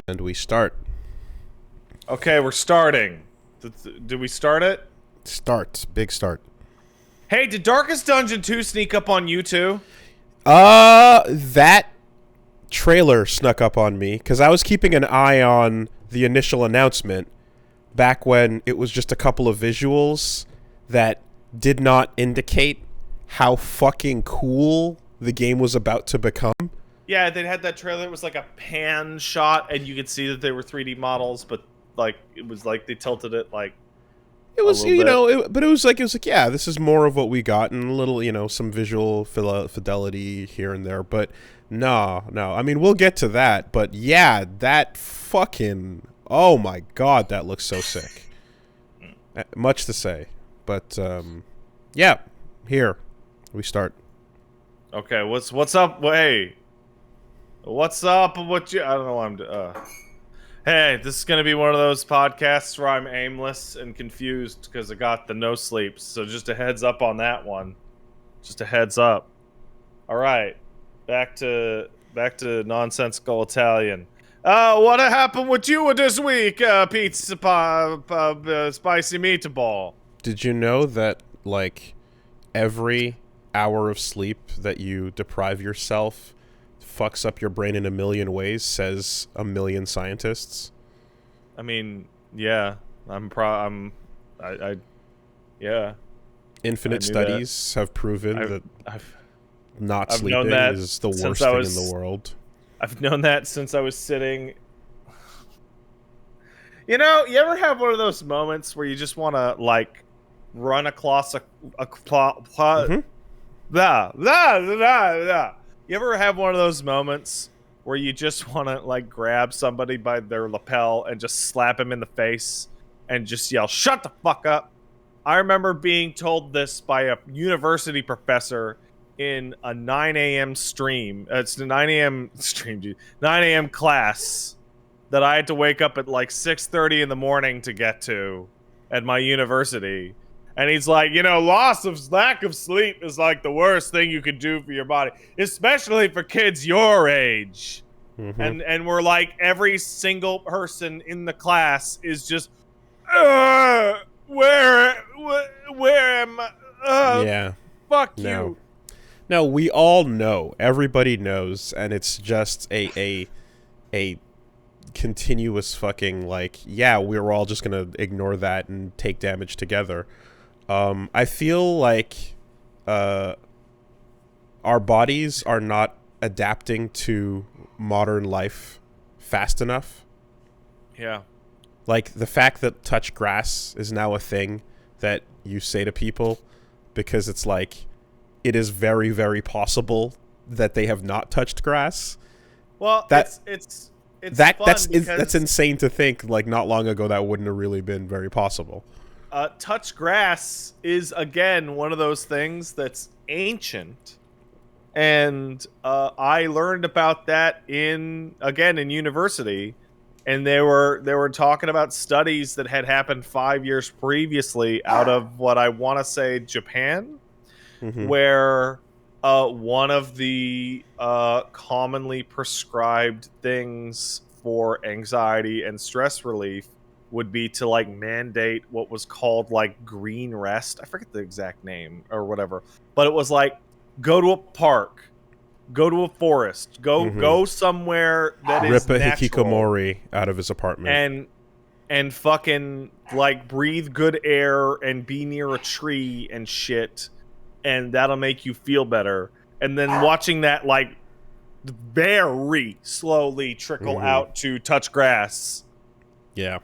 And we start. Okay, we're starting. Did we start it? Start. Big start. Hey, did Darkest Dungeon 2 sneak up on you too? That trailer snuck up on me because I was keeping an eye on the initial announcement back when it was just a couple of visuals that did not indicate how fucking cool the game was about to become. Yeah, they had that trailer. It was like a pan shot, and you could see that they were 3D models, but like it was like they tilted it like. It was, you know, but it was like, yeah, this is more of what we got, and a little, you know, some visual fidelity here and there. But no, I mean, we'll get to that. But yeah, that fucking, oh my god, that looks so sick. Much to say, but yeah, here we start. Okay, what's up? Hey. What's up? What you? I don't know why I'm. Hey, this is gonna be one of those podcasts where I'm aimless and confused because I got the no sleep. So just a heads up on that one. Just a heads up. All right, back to nonsensical Italian. What happened with you this week, pizza spicy meatball? Did you know that like every hour of sleep that you deprive yourself fucks up your brain in a million ways, says a million scientists? I mean, yeah, yeah. Infinite studies have proven that not sleeping is the worst thing in the world. I've known that since I was sitting. You know, you ever have one of those moments where you just want to like run across You ever have one of those moments where you just want to like grab somebody by their lapel and just slap him in the face and just yell, "Shut the fuck up"? I remember being told this by a university professor in a 9 a.m. stream. It's the 9 a.m. stream, dude. 9 a.m. class that I had to wake up at like 6:30 in the morning to get to at my university. And he's like, you know, lack of sleep is like the worst thing you could do for your body, especially for kids your age. Mm-hmm. And we're like, every single person in the class is just, where am I? Yeah. Fuck you. No, no, we all know. Everybody knows, and it's just a continuous fucking like, yeah, we're all just gonna ignore that and take damage together. I feel like our bodies are not adapting to modern life fast enough. Yeah. Like the fact that touch grass is now a thing that you say to people because it's like it is very, very possible that they have not touched grass. Well, that's insane to think. Like not long ago that wouldn't have really been very possible. Touch grass is, again, one of those things that's ancient. And I learned about that in university. And they were talking about studies that had happened 5 years previously out of what I want to say Japan, mm-hmm. where one of the commonly prescribed things for anxiety and stress relief would be to like mandate what was called like green rest. I forget the exact name or whatever, but it was like go to a park, go to a forest, go somewhere that is natural. Rip a hikikomori out of his apartment and fucking like breathe good air and be near a tree and shit, and that'll make you feel better. And then watching that like very slowly trickle out to touch grass. Yeah.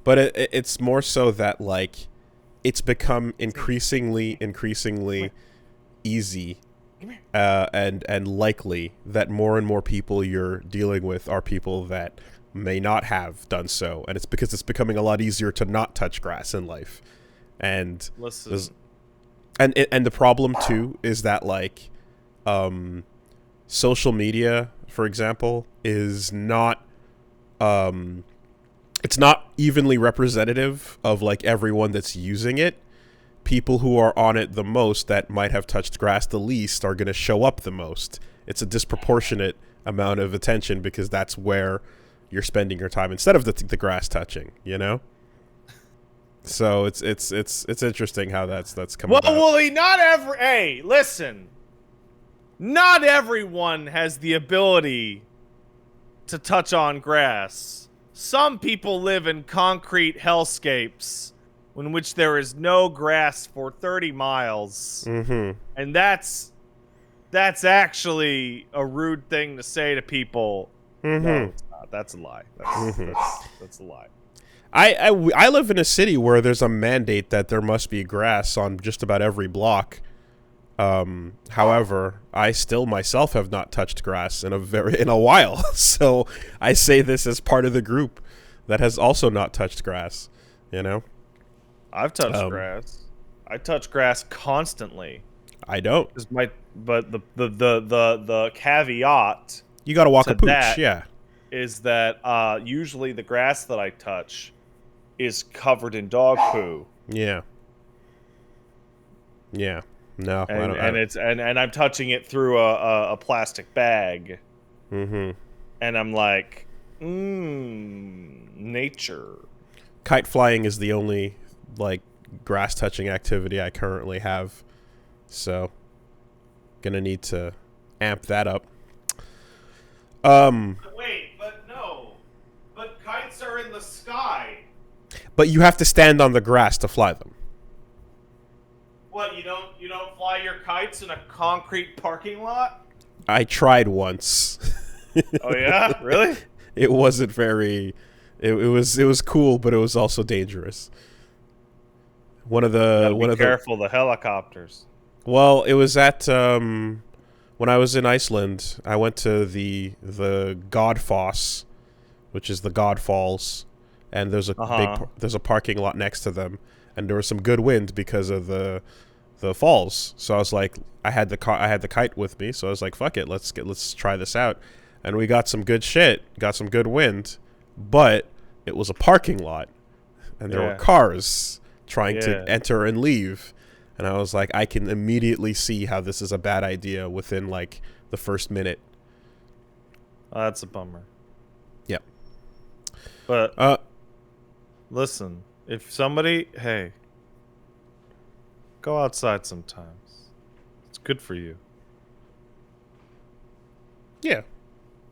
But it's more so that, like, it's become increasingly easy and likely that more and more people you're dealing with are people that may not have done so, and it's because it's becoming a lot easier to not touch grass in life. And Listen. And the problem too is that like social media, for example, is not it's not evenly representative of like everyone that's using it. People who are on it the most that might have touched grass the least are going to show up the most. It's a disproportionate amount of attention because that's where you're spending your time instead of the grass touching, you know? So it's interesting how that's coming about. Well, hey, listen. Not everyone has the ability to touch on grass. Some people live in concrete hellscapes in which there is no grass for 30 miles. Mm-hmm. And that's actually a rude thing to say to people. Mm-hmm. No, it's not. That's a lie. That's a lie. I live in a city where there's a mandate that there must be grass on just about every block. However, I still myself have not touched grass in a while. So I say this as part of the group that has also not touched grass, you know? I've touched grass. I touch grass constantly. I don't. But the caveat you got to walk a pooch, that yeah. Is that usually the grass that I touch is covered in dog poo. Yeah. Yeah. No, and I'm touching it through a plastic bag. Mm-hmm. And I'm like, nature. Kite flying is the only like grass touching activity I currently have. So gonna need to amp that up. Wait, but no. But kites are in the sky. But you have to stand on the grass to fly them. What, you don't fly your kites in a concrete parking lot? I tried once. Oh yeah? Really? It wasn't very it was cool, but it was also dangerous. Be careful the helicopters. Well, it was at when I was in Iceland, I went to the Godfoss, which is the God Falls, and there's a parking lot next to them, and there was some good wind because of the falls. So I was like, I had the kite with me, so I was like, fuck it, let's try this out. And we got some good shit, got some good wind, but it was a parking lot, and there were cars trying to enter and leave. And I was like, I can immediately see how this is a bad idea within, like, the first minute. That's a bummer. Yeah. But, listen, if somebody, hey, go outside sometimes. It's good for you. Yeah.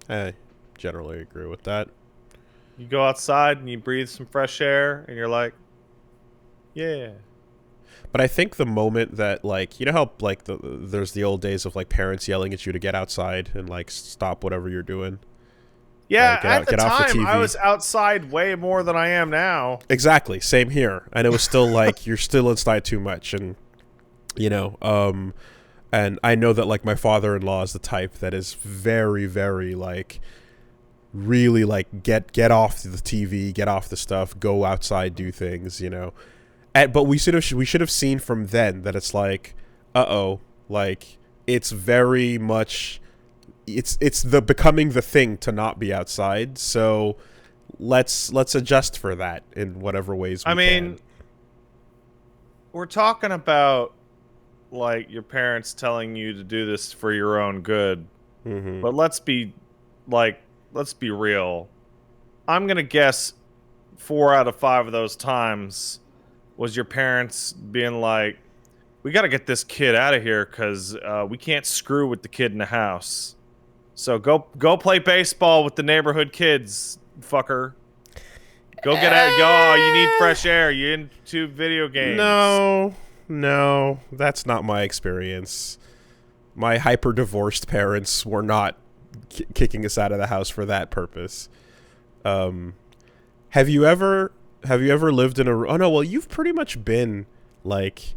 I generally agree with that. You go outside and you breathe some fresh air, and you're like, yeah. But I think the moment that, like, you know how, like, there's the old days of, like, parents yelling at you to get outside and, like, stop whatever you're doing? Yeah, at the time, I was outside way more than I am now. Exactly, same here. And it was still, like, you're still inside too much. And, you know, and I know that, like, my father-in-law is the type that is very, very, like, really, like, get off the TV, get off the stuff, go outside, do things, you know. But we should have seen from then that it's like, like, it's very much, it's becoming the thing to not be outside. So let's adjust for that in whatever ways we can. We're talking about, like, your parents telling you to do this for your own good. Mm-hmm. But let's be real. I'm gonna guess 4 out of 5 of those times was your parents being like, we got to get this kid out of here because we can't screw with the kid in the house. So go play baseball with the neighborhood kids, fucker. Go get out. Go. You need fresh air. You into video games. No, that's not my experience. My hyper-divorced parents were not kicking us out of the house for that purpose. Have you ever lived in a... Oh, no, well, you've pretty much been, like...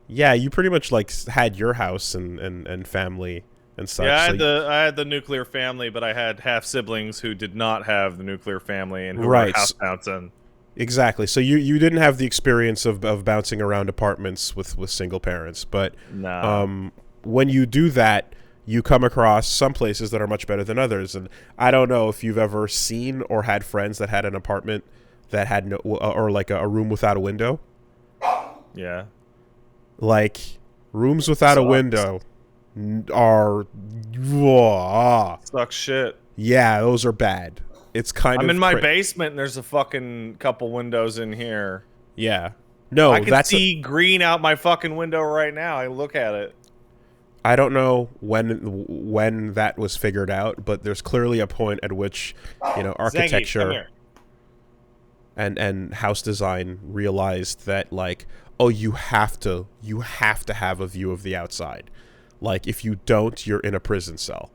Yeah, you pretty much, like, had your house and family and such. Yeah, So I had the nuclear family, but I had half siblings who did not have the nuclear family and who were right. house bouncing. Exactly. So you didn't have the experience of bouncing around apartments with single parents, but No. when you do that, you come across some places that are much better than others. And I don't know if you've ever seen or had friends that had an apartment that had no, or like a room without a window. Yeah. Like rooms without a window are Sucks shit. yeah, those are bad. It's kind of I'm in my basement and there's a fucking couple windows in here. yeah. No, I can see green out my fucking window right now. I look at it. I don't know when that was figured out, but there's clearly a point at which, you know, architecture and house design realized that, like, oh, you have to have a view of the outside. Like, if you don't, you're in a prison cell.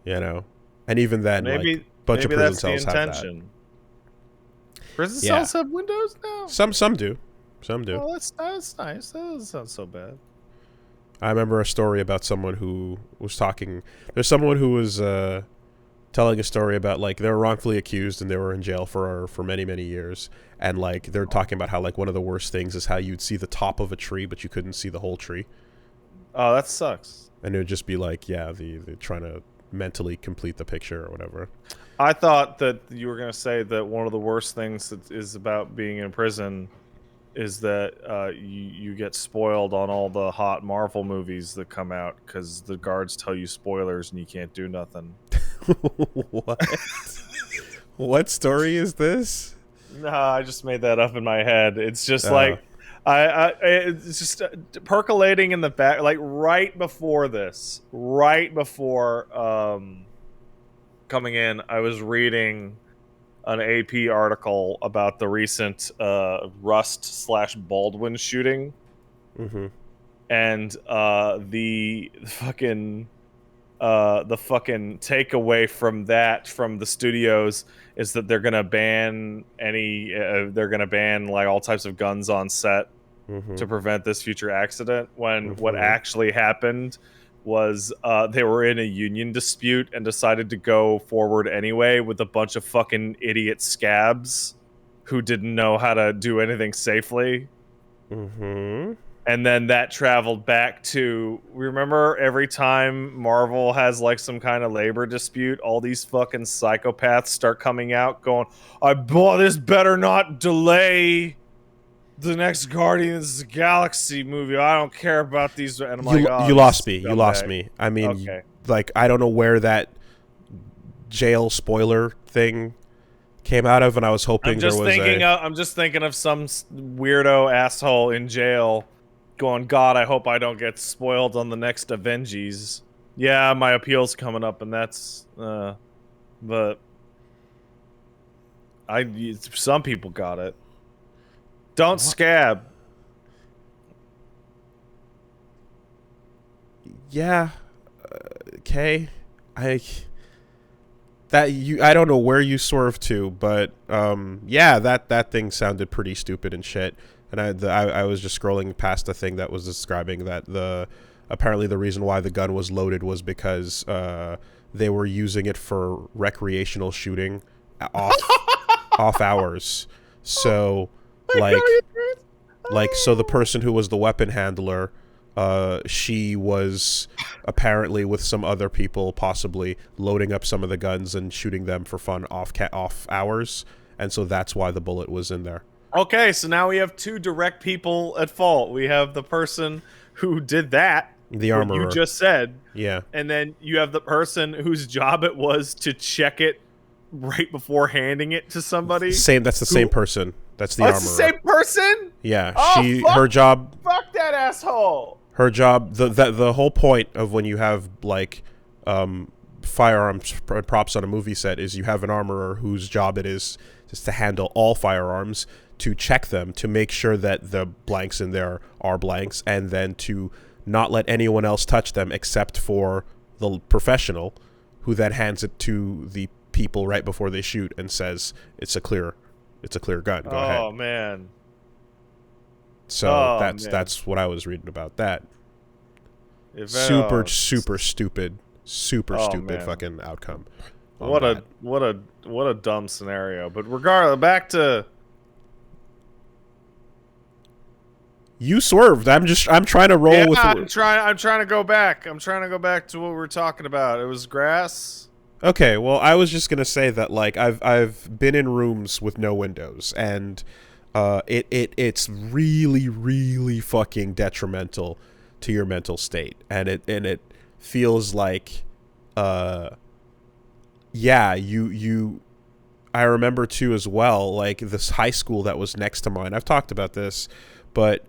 You know, and even then, maybe like, bunch of prison that's cells the have intention. that. Prison cells have windows now. Some do. Oh, that's nice. That doesn't sound so bad. I remember a story about someone who was talking. There's someone who was telling a story about, like, they were wrongfully accused and they were in jail for many, many years. And, like, they're talking about how, like, one of the worst things is how you'd see the top of a tree, but you couldn't see the whole tree. Oh, that sucks. And it would just be like, yeah, they're trying to mentally complete the picture or whatever. I thought that you were going to say that one of the worst things that is about being in prison is that you get spoiled on all the hot Marvel movies that come out because the guards tell you spoilers and you can't do nothing. What? What story is this? No, I just made that up in my head. It's just like it's just percolating in the back, like right before this, right before coming in, I was reading an AP article about the recent Rust/Baldwin shooting, and the fucking takeaway from that from the studios is that they're gonna ban like all types of guns on set to prevent this future accident. When what actually happened was they were in a union dispute and decided to go forward anyway with a bunch of fucking idiot scabs who didn't know how to do anything safely. And then that traveled back to, remember every time Marvel has like some kind of labor dispute, all these fucking psychopaths start coming out going, this better not delay the next Guardians of the Galaxy movie. I don't care about these. And I'm like, oh, you lost me. You lost me. I mean, okay. Like, I don't know where that jail spoiler thing came out of, and I was hoping I'm just thinking of some weirdo asshole in jail going, God, I hope I don't get spoiled on the next Avenges. Yeah, my appeal's coming up, and that's but some people got it. Don't scab. Yeah. Okay. I don't know where you swerved to, but yeah, that thing sounded pretty stupid and shit. And I was just scrolling past a thing that was describing that apparently the reason why the gun was loaded was because they were using it for recreational shooting off hours. So so the person who was the weapon handler, she was apparently with some other people possibly loading up some of the guns and shooting them for fun off hours, and so that's why the bullet was in there. Okay, so now we have two direct people at fault. We have the person who did that, the armorer, you just said, yeah, and then you have the person whose job it was to check it right before handing it to somebody. That's the same person. That's the armorer. That's the same person? Yeah, her job. Fuck that asshole. Her job. The whole point of when you have like firearms props on a movie set is you have an armorer whose job it is just to handle all firearms, to check them, to make sure that the blanks in there are blanks, and then to not let anyone else touch them except for the professional, who then hands it to the people right before they shoot and says it's a clear gun. Go ahead. Oh man. So that's what I was reading about that. Super stupid man. fucking outcome. What a dumb scenario. But regardless, back to you swerved. I'm trying to roll with. I'm trying to go back. I'm trying to go back to what we were talking about. It was grass. Okay, well, I was just gonna say that like I've been in rooms with no windows, and it's really fucking detrimental to your mental state, and it feels like yeah, I remember too as well, like this high school that was next to mine. I've talked about this, but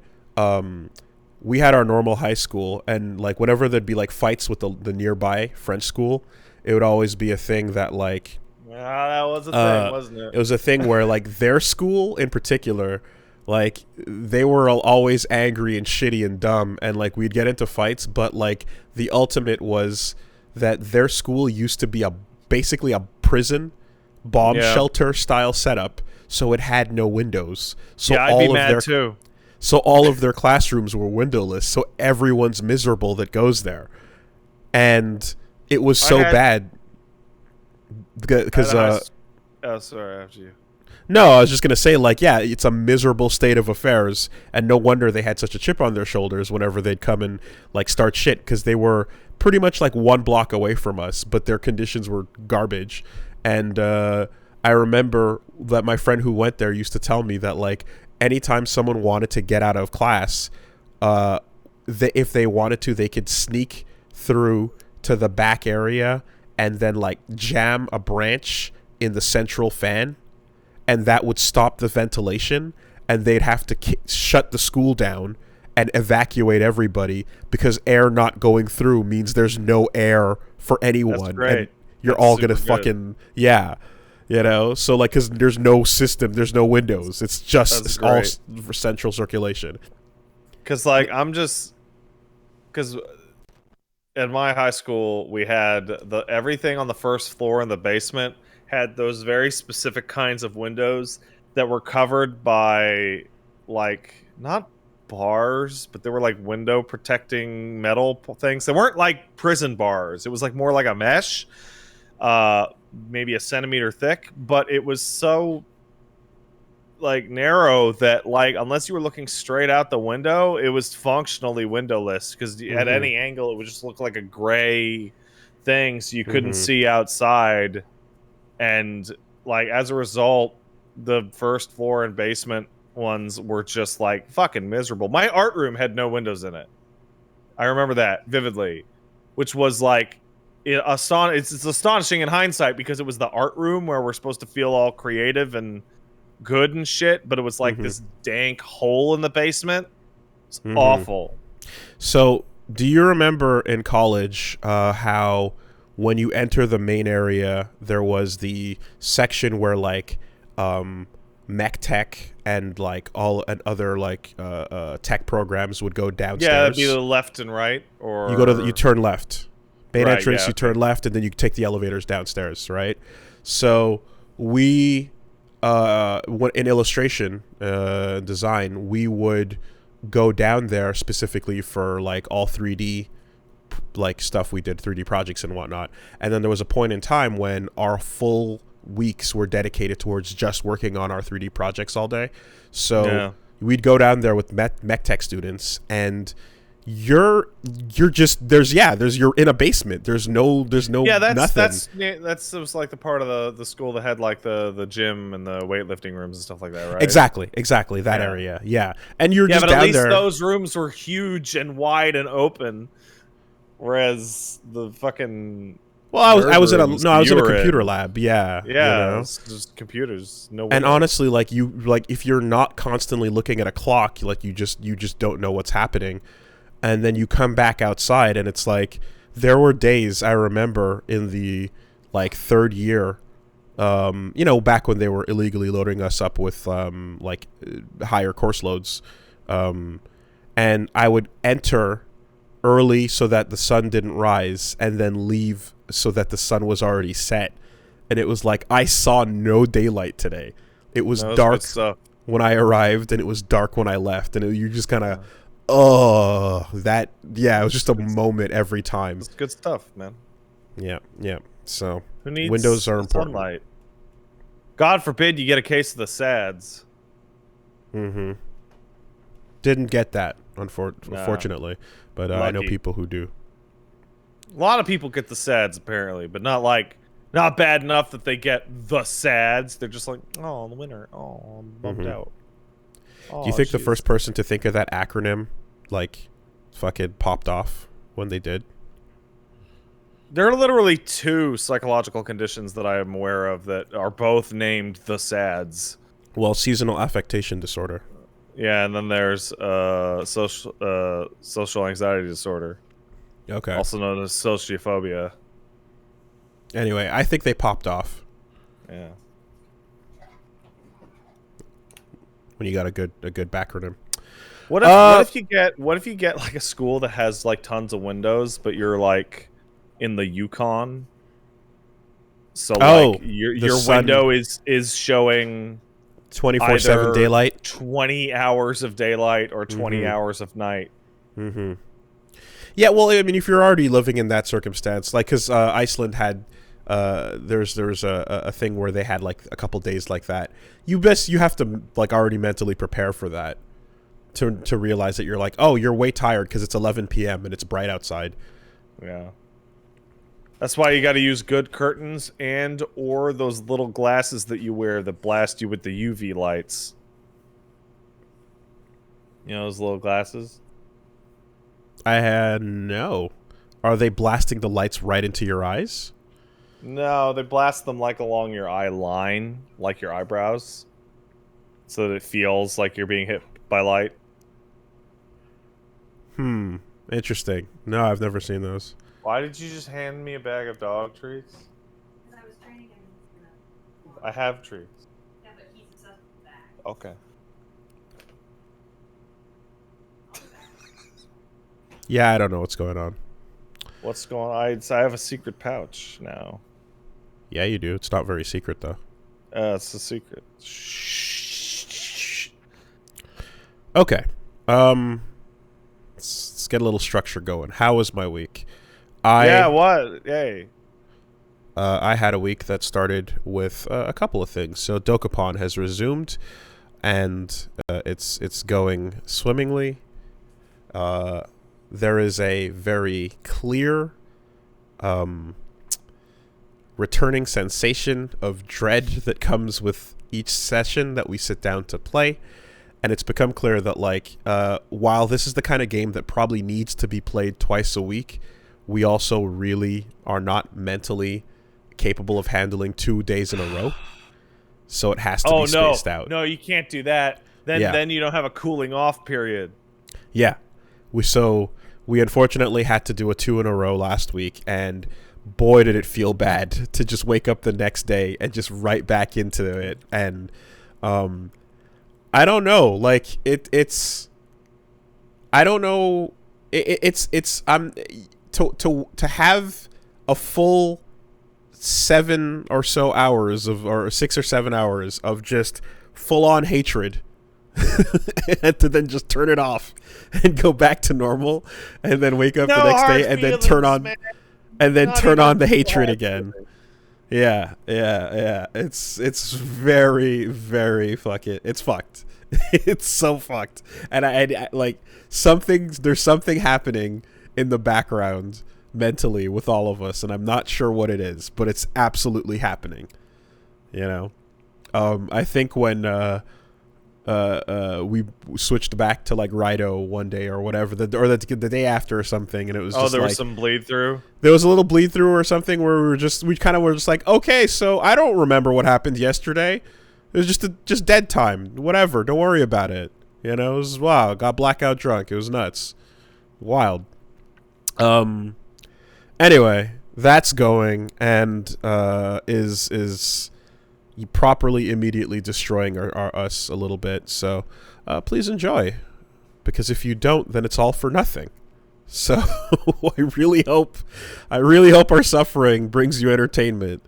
we had our normal high school, and like whenever there'd be like fights with the nearby French school, it would always be a thing that like that was a thing, wasn't it? It was a thing where like their school in particular, like they were always angry and shitty and dumb, and like we'd get into fights, but like the ultimate was that their school used to be basically a prison bomb shelter style setup, so it had no windows. So I'd be mad too. So all of their classrooms were windowless, so everyone's miserable that goes there. And it was so bad because sorry, after you. No, I was just gonna say, like, yeah, it's a miserable state of affairs, and no wonder they had such a chip on their shoulders whenever they'd come and like start shit, because they were pretty much like 1 block away from us, but their conditions were garbage. And I remember that my friend who went there used to tell me that like anytime someone wanted to get out of class, if they wanted to, they could sneak through to the back area and then like jam a branch in the central fan, and that would stop the ventilation, and they'd have to shut the school down and evacuate everybody, because air not going through means there's no air for anyone. That's great. And you're all gonna fucking you know, so like, because there's no system, there's no windows, it's just all for central circulation. Because like because at my high school we had everything on the first floor in the basement had those very specific kinds of windows that were covered by like not bars, but they were like window protecting metal things. They weren't like prison bars. It was like more like a mesh, maybe a centimeter thick, but it was so like narrow that like unless you were looking straight out the window, it was functionally windowless, because at any angle it would just look like a gray thing, so you couldn't see outside. And like as a result, the first floor and basement ones were just like fucking miserable. My art room had no windows in it. I remember that vividly, which was like it's astonishing in hindsight, because it was the art room where we're supposed to feel all creative and good and shit, but it was like this dank hole in the basement. It's awful. So do you remember in college how when you enter the main area, there was the section where like mech tech and like all and other like tech programs would go downstairs? Yeah, that'd be the left and right, or you turn left. Main entrance, you turn left, and then you take the elevators downstairs, right? So we in illustration design, we would go down there specifically for like all 3D like stuff. We did 3D projects and whatnot, and then there was a point in time when our full weeks were dedicated towards just working on our 3D projects all day. So we'd go down there with mech tech students, and you're in a basement. There's no nothing. That was like the part of the school that had like the gym and the weightlifting rooms and stuff like that, right? Exactly that area. Yeah, and you're just but down at least there. Those rooms were huge and wide and open, whereas the fucking I was in a computer lab. Yeah, you know? It's just computers. No. And honestly, like if you're not constantly looking at a clock, like you just don't know what's happening. And then you come back outside, and it's like there were days I remember in the like third year, back when they were illegally loading us up with like higher course loads, and I would enter early so that the sun didn't rise, and then leave so that the sun was already set. And it was like I saw no daylight today. It was dark when I arrived, and it was dark when I left, and you just kind of Oh, that, yeah, it was just a moment every time. It's good stuff, man. Yeah, yeah. So, Who needs windows are important. sunlight? God forbid you get a case of the SADS. Mm-hmm. Didn't get that, unfortunately, but I know people who do. A lot of people get the SADS apparently, but not bad enough that they get the SADS. They're just like, oh, the winter. Oh, I'm bummed out. Oh, do you think the first person to think of that acronym, like, fucking popped off when they did? There are literally 2 psychological conditions that I am aware of that are both named the SADS. Well, seasonal affectation disorder. Yeah, and then there's social anxiety disorder. Okay. Also known as sociophobia. Anyway, I think they popped off. Yeah. When you got a good backronym. What if you get like a school that has like tons of windows, but you're like in the Yukon? So like your window is showing 24/7 daylight, 20 hours of daylight or 20 hours of night. Mm-hmm. Yeah, well, I mean, if you're already living in that circumstance, like, because Iceland had, there's a thing where they had like a couple days like that. You have to like already mentally prepare for that to realize that you're like, oh, you're way tired because it's 11 p.m. and it's bright outside. Yeah. That's why you got to use good curtains and or those little glasses that you wear that blast you with the UV lights. You know those little glasses? I had no. Are they blasting the lights right into your eyes? No, they blast them like along your eye line, like your eyebrows, so that it feels like you're being hit by light. Interesting. No, I've never seen those. Why did you just hand me a bag of dog treats? Because I was trying to get him. I have treats. Yeah, but he's obsessed with that. Okay. Yeah, I don't know what's going on. What's going on? I have a secret pouch now. Yeah, you do. It's not very secret, though. It's a secret. Shh. Okay. Let's get a little structure going. How was my week? What? Hey. I had a week that started with a couple of things. So Dokapon has resumed, and it's going swimmingly. There is a very clear returning sensation of dread that comes with each session that we sit down to play. And it's become clear that, like, while this is the kind of game that probably needs to be played twice a week, we also really are not mentally capable of handling 2 days in a row. So it has to be spaced out. No, you can't do that. Then you don't have a cooling off period. Yeah. We unfortunately had to do a 2 in a row last week, and boy did it feel bad to just wake up the next day and just right back into it. And I don't know, like it's I don't know, it's to have a full 7 or so hours or 6 or 7 hours of just full on hatred and to then just turn it off and go back to normal and then wake up the next day and then turn on the hatred again. Yeah. It's very, very it's fucked. It's so fucked. And I like there's something happening in the background mentally with all of us, and I'm not sure what it is, but it's absolutely happening. You know? I think when we switched back to like Rido one day or whatever, the day after or something, and it was just there like, was some bleed through. There was a little bleed through or something where we kind of were just like, okay, so I don't remember what happened yesterday. It was just dead time. Whatever, don't worry about it. You know, it was wow. Got blackout drunk. It was nuts, wild. Anyway, that's going and is properly immediately destroying us a little bit. So please enjoy, because if you don't, then it's all for nothing. So I really hope our suffering brings you entertainment,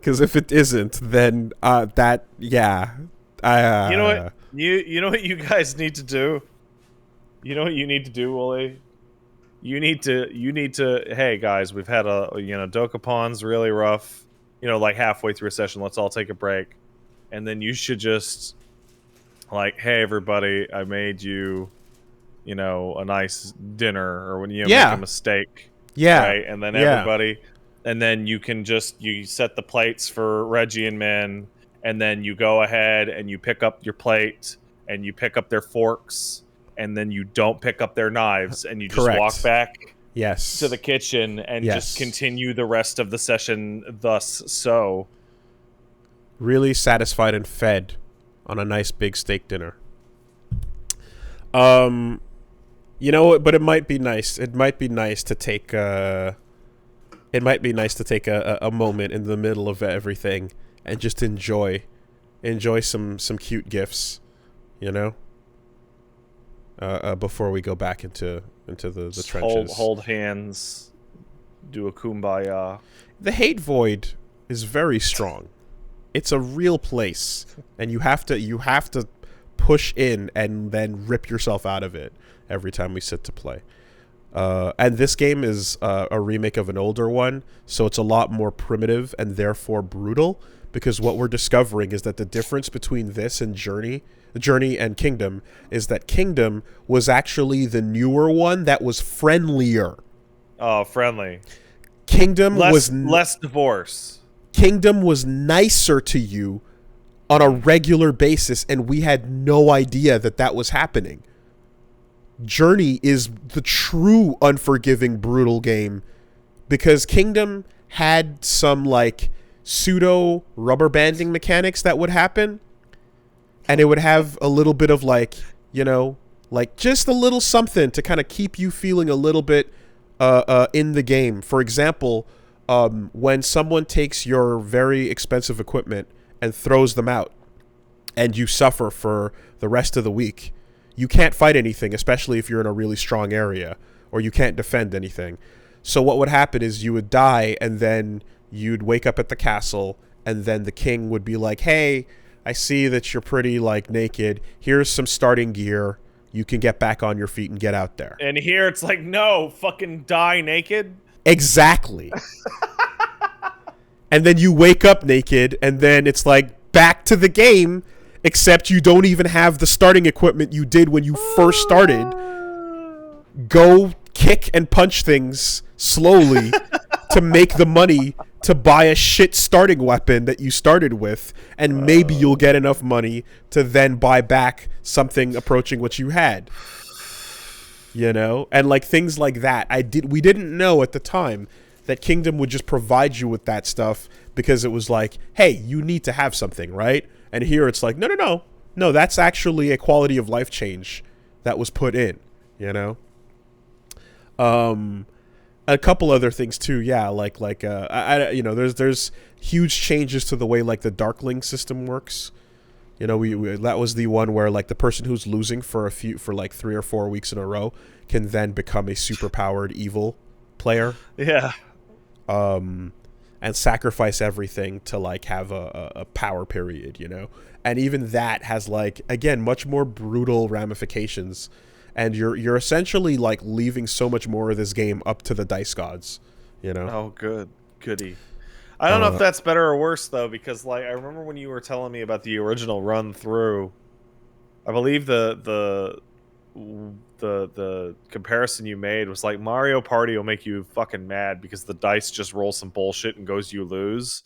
because if it isn't, then you know what you guys need to do? You know what you need to do, Wooly? You need to. Hey guys, we've had Dokapon's really rough. Like halfway through a session, let's all take a break, and then you should just like, hey everybody, I made you, a nice dinner, or when you make a mistake, right, and then everybody, and then you set the plates for Reggie and Min, and then you go ahead and you pick up your plate and you pick up their forks. And then you don't pick up their knives, and you just walk back to the kitchen and just continue the rest of the session thus so. Really satisfied and fed on a nice big steak dinner. But it might be nice. It might be nice to take a moment in the middle of everything and just enjoy some cute gifts, before we go back into the trenches. Hold hands, do a kumbaya. The hate void is very strong. It's a real place, and you have to push in and then rip yourself out of it every time we sit to play. And this game is a remake of an older one, so it's a lot more primitive and therefore brutal, because what we're discovering is that the difference between this and Journey and Kingdom is that Kingdom was actually the newer one that was friendlier. Oh, friendly. Kingdom was less divorce. Kingdom was nicer to you on a regular basis, and we had no idea that was happening. Journey is the true unforgiving, brutal game, because Kingdom had some like pseudo rubber banding mechanics that would happen. And it would have a little bit of like just a little something to kind of keep you feeling a little bit in the game. For example, when someone takes your very expensive equipment and throws them out, and you suffer for the rest of the week, you can't fight anything, especially if you're in a really strong area, or you can't defend anything. So what would happen is you would die, and then you'd wake up at the castle, and then the king would be like, hey, I see that you're pretty, like, naked. Here's some starting gear. You can get back on your feet and get out there. And here it's like, no, fucking die naked. Exactly. And then you wake up naked, and then it's like back to the game, except you don't even have the starting equipment you did when you first started. Go kick and punch things slowly to make the money to buy a shit starting weapon that you started with, and maybe you'll get enough money to then buy back something approaching what you had. And like things like that. We didn't know at the time that Kingdom would just provide you with that stuff, because it was like, hey, you need to have something, right? And here it's like, no, that's actually a quality of life change that was put in, A couple other things too, yeah, there's huge changes to the way like the Darkling system works. We that was the one where like the person who's losing for like 3 or 4 weeks in a row can then become a superpowered evil player. Yeah. And sacrifice everything to like have a power period, And even that has like, again, much more brutal ramifications. And you're essentially like leaving so much more of this game up to the dice gods, Oh, goody. I don't know if that's better or worse though, because like I remember when you were telling me about the original run through, I believe the comparison you made was like Mario Party will make you fucking mad because the dice just roll some bullshit and goes you lose.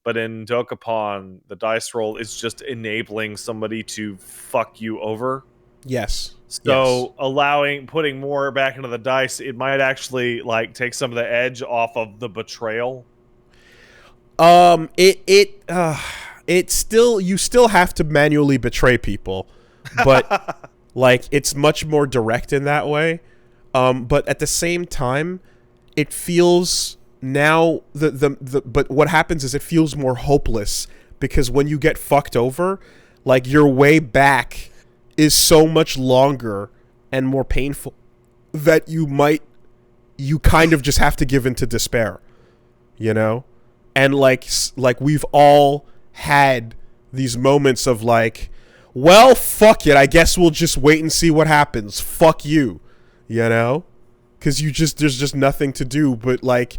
But in Dokapon, the dice roll is just enabling somebody to fuck you over. Yes. So putting more back into the dice, it might actually like take some of the edge off of the betrayal. It still, you still have to manually betray people, but like it's much more direct in that way. But at the same time, it feels now but what happens is it feels more hopeless, because when you get fucked over, like your way back is so much longer and more painful that you kind of just have to give in to despair, And like we've all had these moments of like, well, fuck it. I guess we'll just wait and see what happens. Fuck you. You know? Because there's just nothing to do but, like,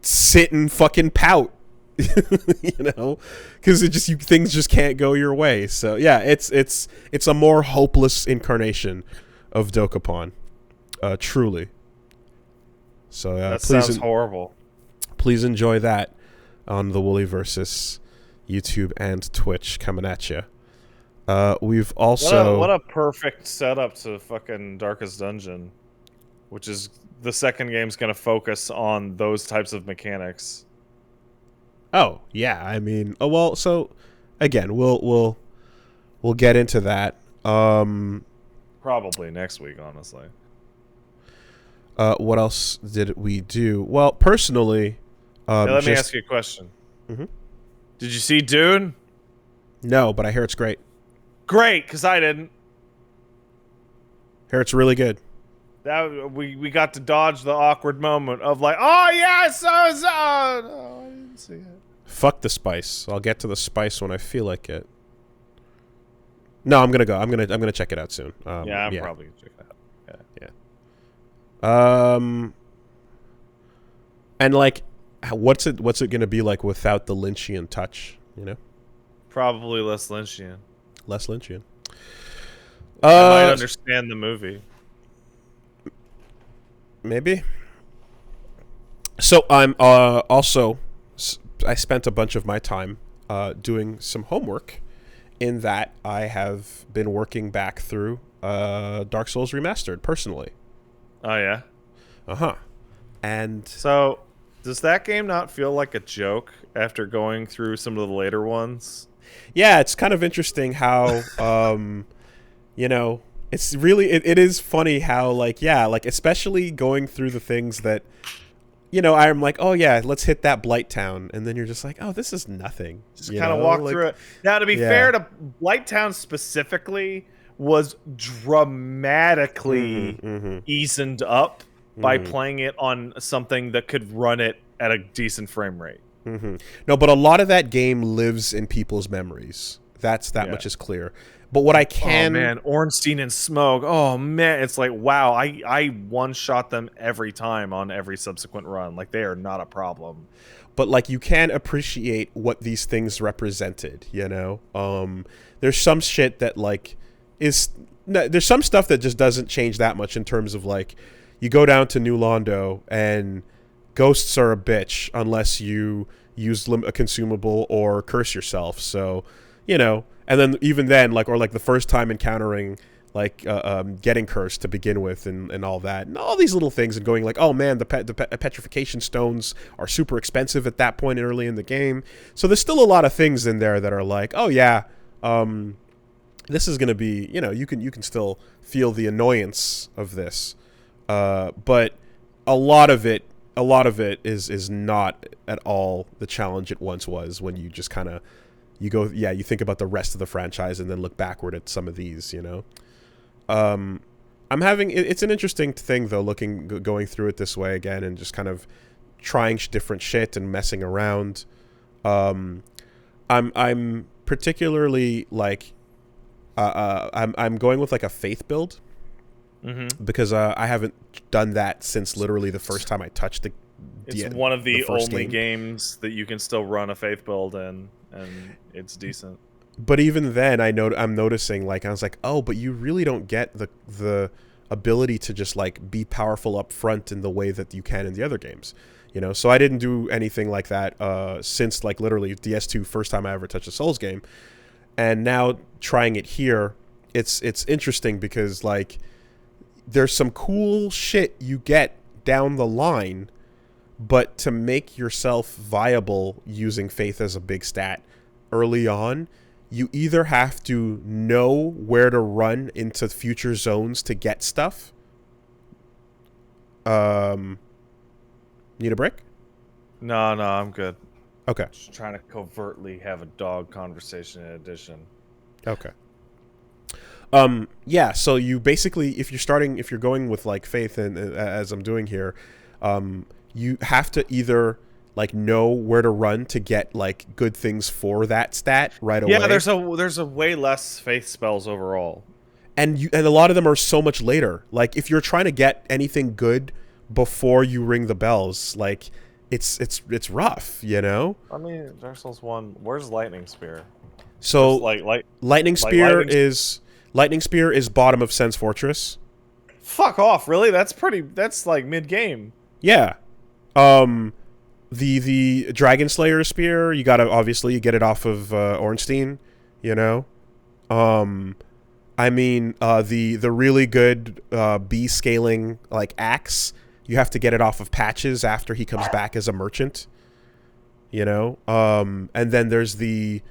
sit and fucking pout. You know? Because things just can't go your way. So, yeah, it's a more hopeless incarnation of Dokapon. Truly. So, that sounds horrible. Please enjoy that on the Woolly Versus YouTube and Twitch coming at you. We've also... What a perfect setup to fucking Darkest Dungeon, which is the second game's going to focus on those types of mechanics. Oh, yeah. I mean, so again, we'll get into that. Probably next week, honestly. What else did we do? Well, personally, let me ask you a question. Mm-hmm. Did you see Dune? No, but I hear it's great. Great, because I didn't. Hear it's really good. That we got to dodge the awkward moment of like, oh yes, no, I didn't see it. Fuck the spice. I'll get to the spice when I feel like it. No, I'm gonna go. I'm gonna check it out soon. Yeah, I'm probably gonna check it out. Yeah. And like, what's it gonna be like without the Lynchian touch? You know. Probably less Lynchian. Less Lynchian. I might understand the movie. Maybe. So I'm also... I spent a bunch of my time doing some homework in that I have been working back through Dark Souls Remastered personally. Oh, yeah? Uh-huh. And... So, does that game not feel like a joke after going through some of the later ones? Yeah, it's kind of interesting how, you know, it's really, it is funny how, like, yeah, like, especially going through the things that, you know, I'm like, oh, yeah, let's hit that Blight Town. And then you're just like, oh, this is nothing. Just kind of walk through it. Now, to be fair to Blight Town specifically, was dramatically eased up by playing it on something that could run it at a decent frame rate. No, but a lot of that game lives in people's memories. That much is clear. But what I can... Oh, man, Ornstein and Smoke. Oh, man, it's like, wow, I one-shot them every time on every subsequent run. Like, they are not a problem. But, like, you can appreciate what these things represented, you know? There's some shit that, like, is... No, there's some stuff that just doesn't change that much in terms of, like, you go down to New Londo and... Ghosts are a bitch unless you use a consumable or curse yourself. So, you know, and then even then, like, or like the first time encountering, like, getting cursed to begin with and all that. And all these little things and going like, oh man, the petrification stones are super expensive at that point early in the game. So there's still a lot of things in there that are like, oh yeah, this is going to be, you know, you can still feel the annoyance of this. But a lot of it is not at all the challenge it once was when you just kind of you think about the rest of the franchise and then look backward at some of these, you know. It's an interesting thing though, going through it this way again and just kind of trying different shit and messing around. I'm particularly like I'm going with like a faith build. Because I haven't done that since literally the first time I touched the. It's one of the only games that you can still run a faith build in, and it's decent. But even then, I'm noticing, like, I was like, oh, but you really don't get the ability to just like be powerful up front in the way that you can in the other games, you know. So I didn't do anything like that since like literally DS2 first time I ever touched a Souls game, and now trying it here, it's interesting because like. There's some cool shit you get down the line, but to make yourself viable using faith as a big stat early on, you either have to know where to run into future zones to get stuff. Need a break? No, I'm good. Okay. Just trying to covertly have a dog conversation in addition. Okay. Yeah, so you basically, if you're going with like faith and as I'm doing here, you have to either like know where to run to get like good things for that stat right away. Yeah, there's a way less faith spells overall. And a lot of them are so much later. Like if you're trying to get anything good before you ring the bells, like it's rough, you know? I mean, Dark Souls 1, where's Lightning Spear? So Lightning Spear is bottom of Sense Fortress. Fuck off, really? That's like mid-game. Yeah. The Dragon Slayer Spear, you get it off of Ornstein, you know? I mean, the really good B scaling like axe, you have to get it off of Patches after he comes back as a merchant, you know. And then there's the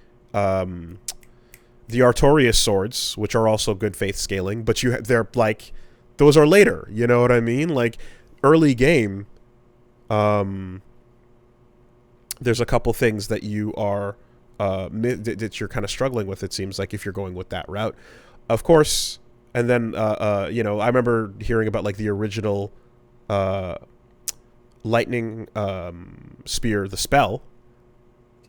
Artorias swords, which are also good faith scaling, but they're like those are later. You know what I mean? Like early game, there's a couple things that you are that you're kind of struggling with. It seems like if you're going with that route. Of course, and then, you know, I remember hearing about, like, the original lightning spear, the spell.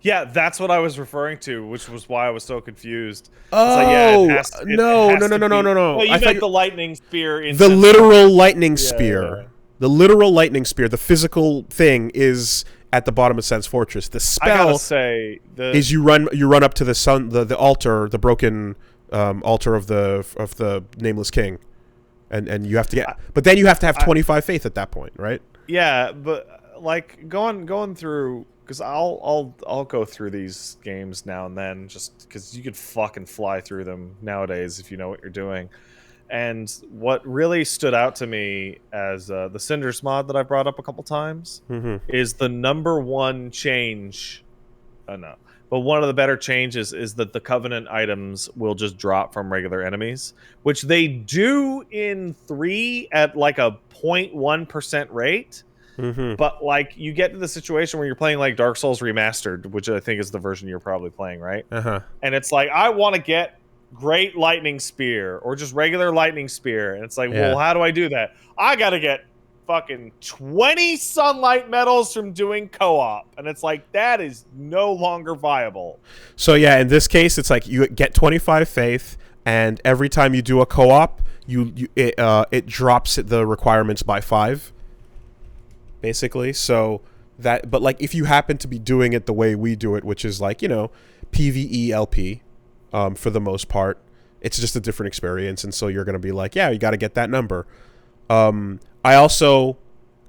Yeah, that's what I was referring to, which was why I was so confused. Oh, no. Well, you meant the lightning spear. The literal lightning spear. Yeah. The literal lightning spear, the physical thing, is at the bottom of Sense Fortress. The spell, I gotta say, is you run up to the sun, the altar, the broken... altar of the nameless king, and you have to get, but then you have to have 25 faith at that point, right? Yeah, but like going through, because I'll go through these games now and then, just because you could fucking fly through them nowadays if you know what you're doing. And what really stood out to me as the Cinders mod that I brought up a couple times is the #1 change. No. But one of the better changes is that the Covenant items will just drop from regular enemies, which they do in 3 at like a 0.1% rate. But like you get to the situation where you're playing like Dark Souls Remastered, which I think is the version you're probably playing, right? And it's like, I want to get Great Lightning Spear or just regular Lightning Spear. And it's like, well, how do I do that? I got to get fucking 20 sunlight medals from doing co-op, and it's like that is no longer viable. So yeah, in this case, it's like you get 25 faith, and every time you do a co-op, it drops the requirements by 5, basically. So that, but like if you happen to be doing it the way we do it, which is like, you know, PvE LP, for the most part, it's just a different experience, and so you're gonna be like, yeah, you got to get that number. I also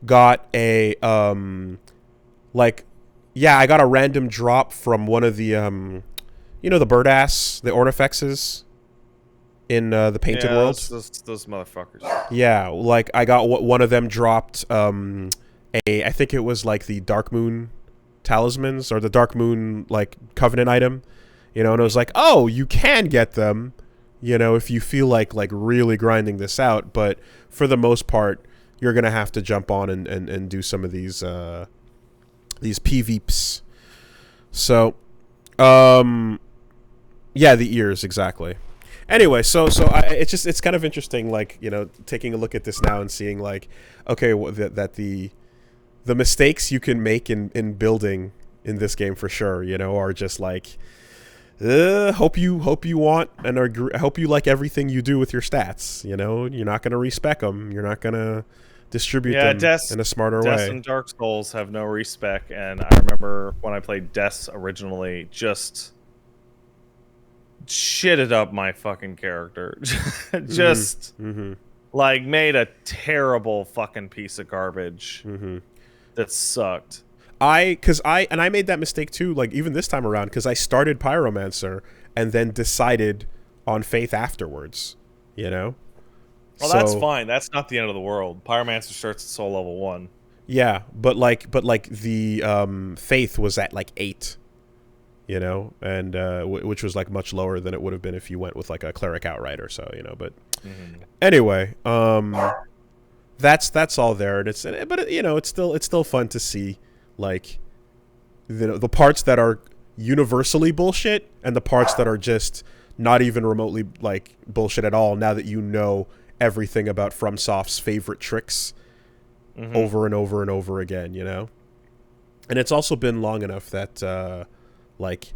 got a, I got a random drop from one of the, you know, the bird ass, the Ornifexes in the Painted World. Those motherfuckers. Yeah, like I got one of them dropped, I think it was like the Dark Moon talismans or the Dark Moon, like, Covenant item, you know, and I was like, oh, you can get them, you know, if you feel like really grinding this out, but for the most part, you're gonna have to jump on and do some of these PvPs. So, yeah, the ears, exactly. Anyway, so it's kind of interesting, like, you know, taking a look at this now and seeing like, okay, that the mistakes you can make in building in this game for sure, you know, are just like, hope you want and I hope you like everything you do with your stats. You know, you're not gonna respec them. You're not gonna distribute them in a smarter way. Death and Dark Souls have no respec, and I remember when I played Death originally, just shitted up my fucking character. Just like made a terrible fucking piece of garbage that sucked. I made that mistake too, like even this time around, because I started Pyromancer and then decided on Faith afterwards, you know? Well, that's fine. That's not the end of the world. Pyromancer starts at soul level 1. Yeah, but the Faith was at like 8, you know, and which was like much lower than it would have been if you went with like a Cleric outright or so, you know. But anyway, that's all there, and but you know, it's still fun to see, like, the parts that are universally bullshit and the parts that are just not even remotely like bullshit at all, now that you know everything about FromSoft's favorite tricks over and over and over again, you know? And it's also been long enough that like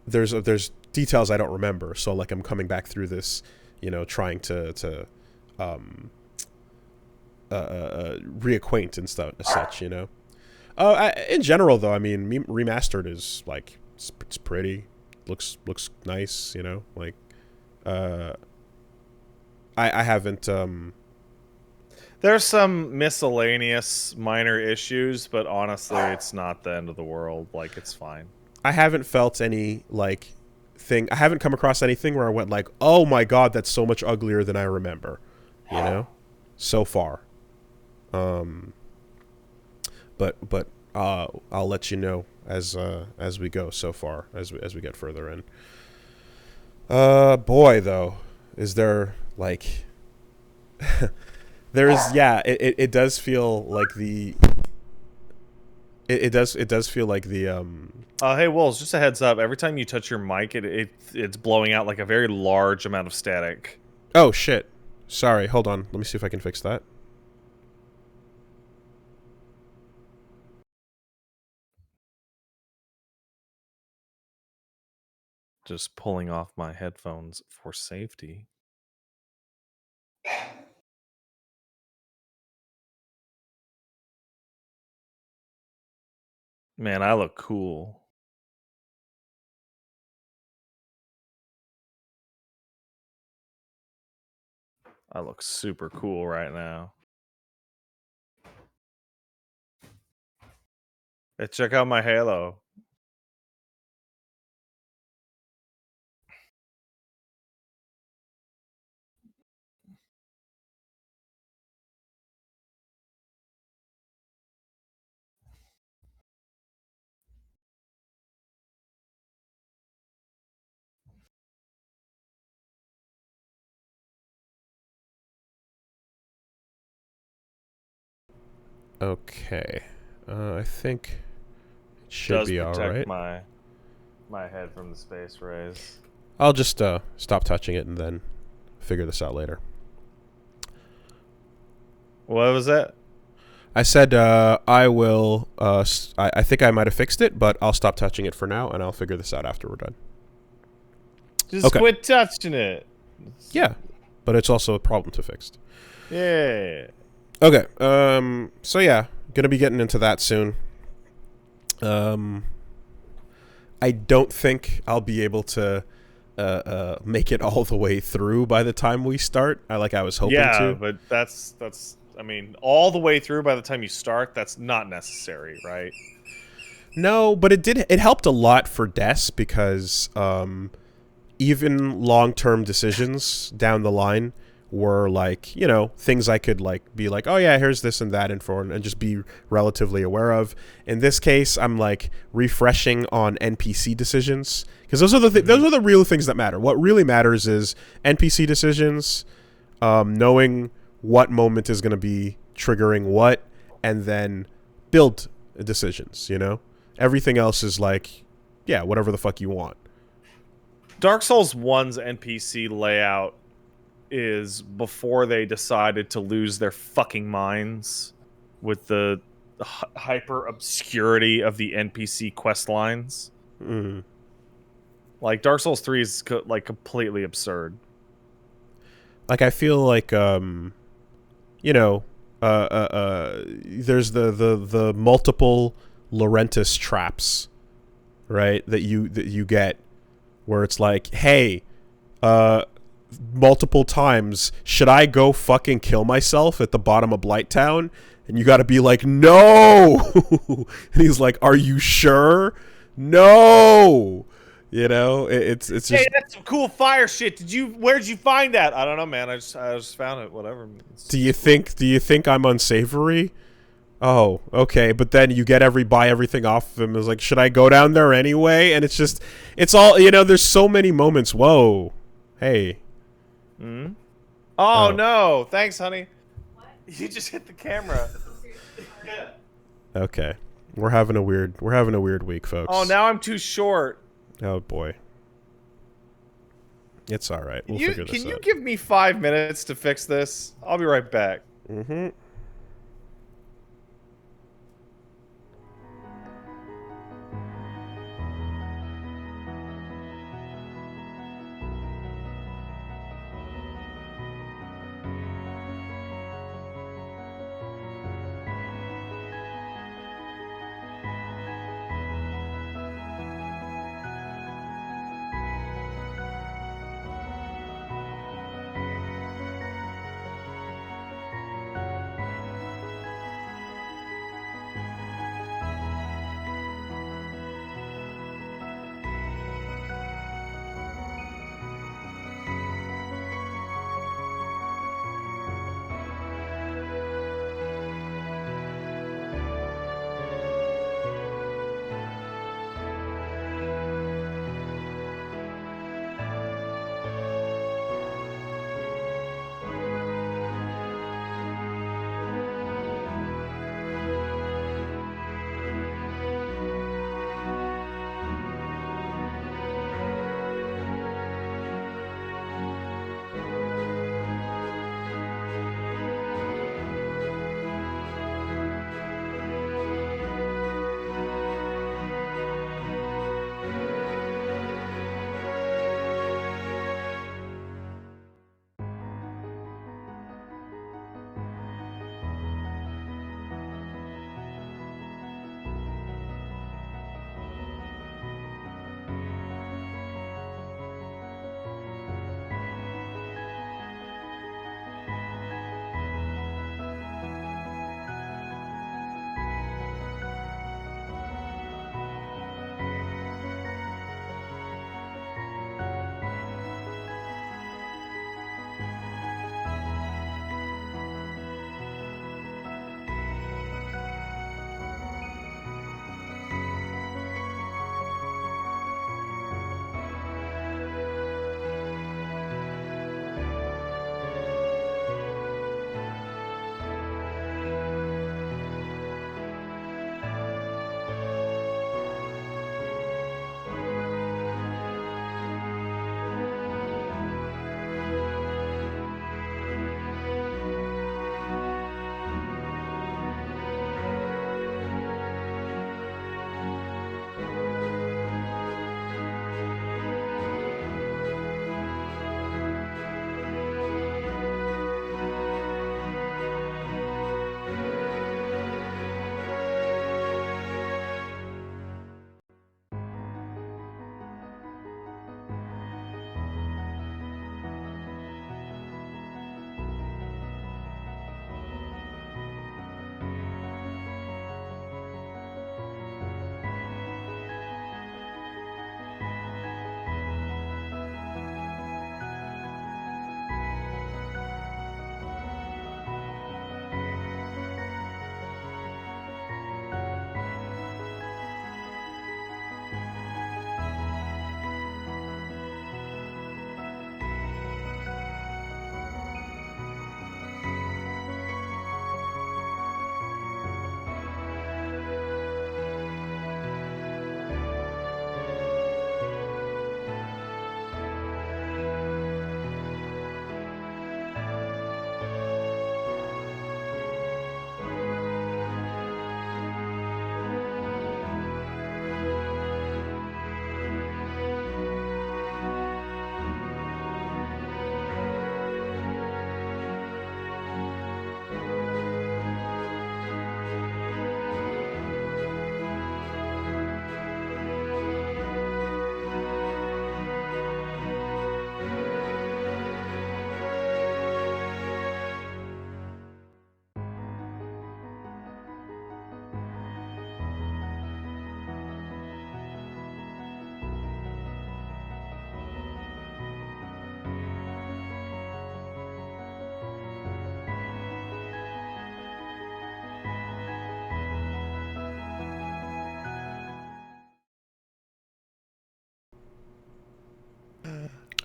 there's details I don't remember. So like I'm coming back through this, you know, trying to reacquaint and stuff as such, you know. In general though, I mean, remastered is like it's pretty, looks nice, you know. Like I haven't There's some miscellaneous minor issues, but honestly, it's not the end of the world. Like, it's fine. I haven't felt any like thing. I haven't come across anything where I went like, "Oh my god, that's so much uglier than I remember," you know. So far, but I'll let you know as we go. So far, as we get further in. Boy, though, is there like there is it does feel like the it does feel like the Hey Wolves, just a heads up. Every time you touch your mic, it's blowing out like a very large amount of static. Oh shit. Sorry, hold on. Let me see if I can fix that. Just pulling off my headphones for safety. Man, I look cool. I look super cool right now. Hey, check out my halo. Okay. I think it should be all right. My head from the space rays. I'll just stop touching it and then figure this out later. What was that? I said I will. I think I might have fixed it, but I'll stop touching it for now, and I'll figure this out after we're done. Just Okay. quit touching it. Yeah, but it's also a problem to fix. Yeah. Okay. So yeah, gonna be getting into that soon. I don't think I'll be able to make it all the way through by the time we start. I was hoping to. Yeah, but that's I mean, all the way through by the time you start, that's not necessary, right? No, but it helped a lot for Des because even long-term decisions down the line were like, you know, things I could like be like, oh yeah, here's this and that info, and just be relatively aware of. In this case, I'm like refreshing on NPC decisions because those are the real things that matter. What really matters is NPC decisions, knowing what moment is going to be triggering what, and then build decisions. You know, everything else is like, yeah, whatever the fuck you want. Dark Souls 1's NPC layout is before they decided to lose their fucking minds with the hyper obscurity of the NPC quest lines. Mm. Like Dark Souls 3 is like completely absurd. Like I feel like you know, there's the multiple Laurentis traps, right? That you get where it's like, hey, multiple times, should I go fucking kill myself at the bottom of Blighttown? And you got to be like, no. And he's like, are you sure? No. You know, it's just. Hey, that's some cool fire shit. Where'd you find that? I don't know, man. I just found it. Whatever. Do you think I'm unsavory? Oh, okay. But then you buy everything off of him. It's like, should I go down there anyway? And it's all, you know, there's so many moments. Whoa. Hey. Hmm? Oh, no. Thanks, honey. What? You just hit the camera. Yeah. Okay. We're having a weird week, folks. Oh, now I'm too short. Oh boy. It's all right. We'll figure this out. Can you give me 5 minutes to fix this? I'll be right back. Mm-hmm.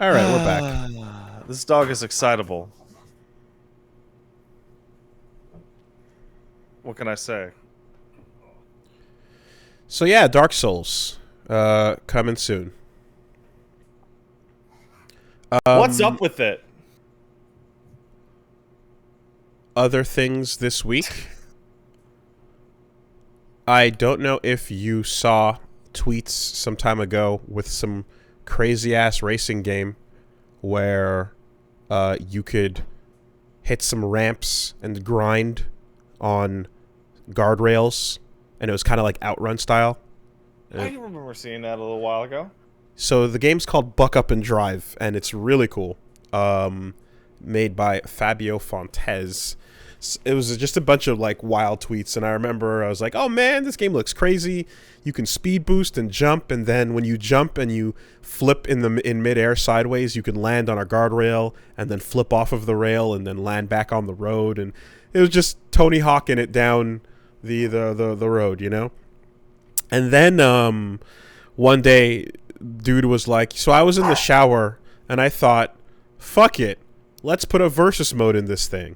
All right, we're back. This dog is excitable. What can I say? So yeah, Dark Souls coming soon. What's up with it? Other things this week. I don't know if you saw tweets some time ago with some crazy ass racing game where you could hit some ramps and grind on guardrails, and it was kind of like Outrun style. I remember seeing that a little while ago. So the game's called Buck Up and Drive, and it's really cool. Made by Fabio Fontes. It was just a bunch of like wild tweets, and I remember I was like, "Oh man, this game looks crazy! You can speed boost and jump, and then when you jump and you flip in midair sideways, you can land on a guardrail and then flip off of the rail and then land back on the road." And it was just Tony Hawking it down the road, you know. And then one day, dude was like, so I was in the shower and I thought, fuck it, let's put a versus mode in this thing.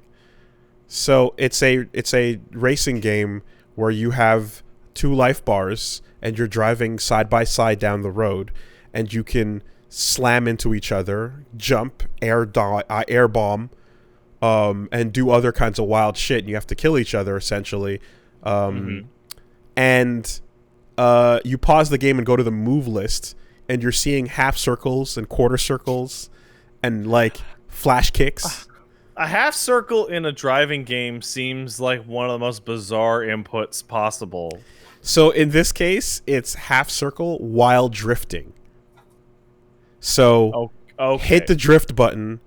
So it's a racing game where you have 2 life bars and you're driving side by side down the road, and you can slam into each other, jump, air bomb, and do other kinds of wild shit. And you have to kill each other essentially. And you pause the game and go to the move list, and you're seeing half circles and quarter circles and like flash kicks. A half circle in a driving game seems like one of the most bizarre inputs possible. So in this case, it's half circle while drifting. So hit the drift button,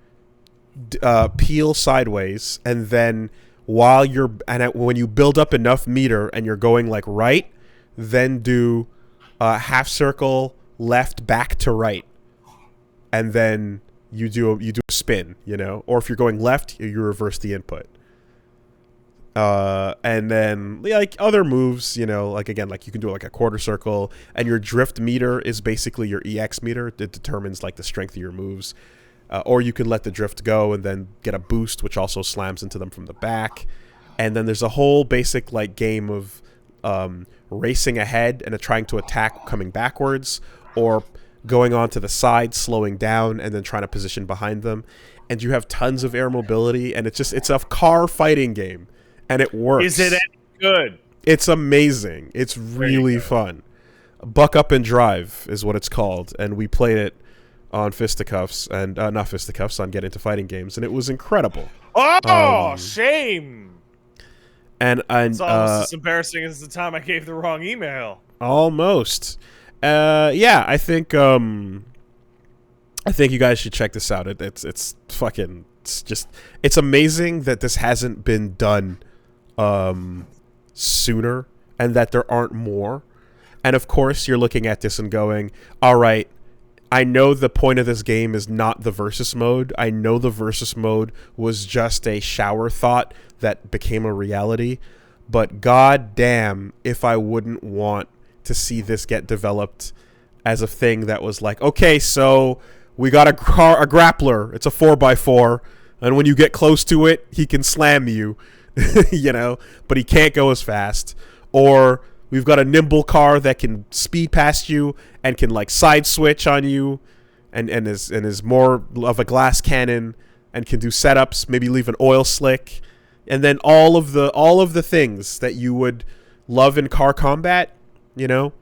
peel sideways, and then when you build up enough meter and you're going like right, then do half circle left back to right, and then you do a spin, you know, or if you're going left, you reverse the input. And then like other moves, you know, like again, like you can do like a quarter circle, and your drift meter is basically your EX meter. It determines like the strength of your moves. Or you can let the drift go and then get a boost, which also slams into them from the back. And then there's a whole basic like game of racing ahead and trying to attack coming backwards, or going on to the side, slowing down, and then trying to position behind them. And you have tons of air mobility, and it's a car fighting game, and it works. Is it any good? It's amazing. It's really fun. Buck Up and Drive is what it's called, and we played it on Fisticuffs, and not Fisticuffs, on Get Into Fighting Games, and it was incredible. Oh, shame! And it's almost as embarrassing as the time I gave the wrong email. Almost. Yeah, I think you guys should check this out. It's amazing that this hasn't been done sooner, and that there aren't more. And of course, you're looking at this and going, all right, I know the point of this game is not the versus mode. I know the versus mode was just a shower thought that became a reality. But god damn if I wouldn't want to see this get developed as a thing that was like, okay, so we got a grappler. It's a 4x4. And when you get close to it, he can slam you, you know, but he can't go as fast. Or we've got a nimble car that can speed past you and can like side switch on you, and is more of a glass cannon and can do setups, maybe leave an oil slick, and then all of the things that you would love in car combat, you know.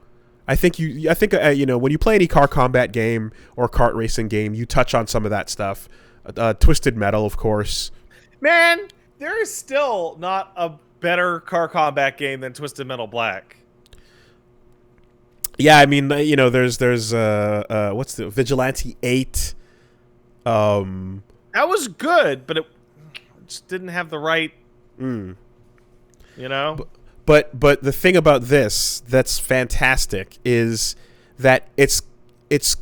I think you know, when you play any car combat game or kart racing game, you touch on some of that stuff. Twisted Metal, of course. Man, there is still not a better car combat game than Twisted Metal Black. Yeah, I mean, you know, there's what's the Vigilante 8? That was good, but it just didn't have the right, you know. But the thing about this that's fantastic is that it's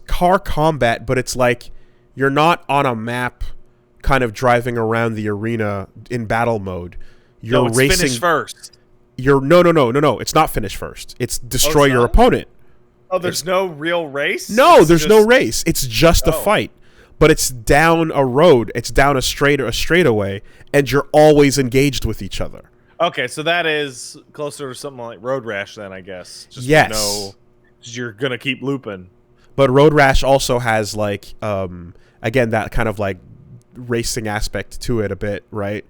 car combat, but it's like you're not on a map, kind of driving around the arena in battle mode. You're racing. Finish first. No. It's not finish first. It's destroy your opponent. Oh, there's no real race? No, there's no race. It's just a fight. but it's down a road, it's down a straightaway, and you're always engaged with each other. Okay, so that is closer to something like Road Rash then, I guess. Just Yes. You're gonna keep looping. But Road Rash also has like again that kind of like racing aspect to it a bit, right?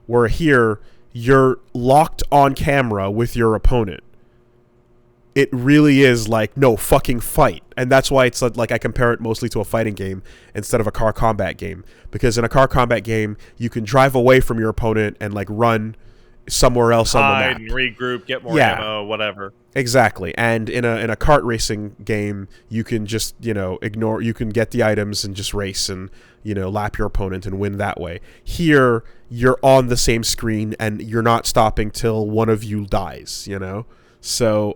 Where here you're locked on camera with your opponent. It really is like no fucking fight, and that's why it's like I compare it mostly to a fighting game instead of a car combat game, because in a car combat game you can drive away from your opponent and like run somewhere else on the map and regroup, get more ammo, whatever. Exactly. And in a kart racing game, you can just, ignore, you can get the items and just race and, lap your opponent and win that way. Here, you're on the same screen and you're not stopping till one of you dies, So,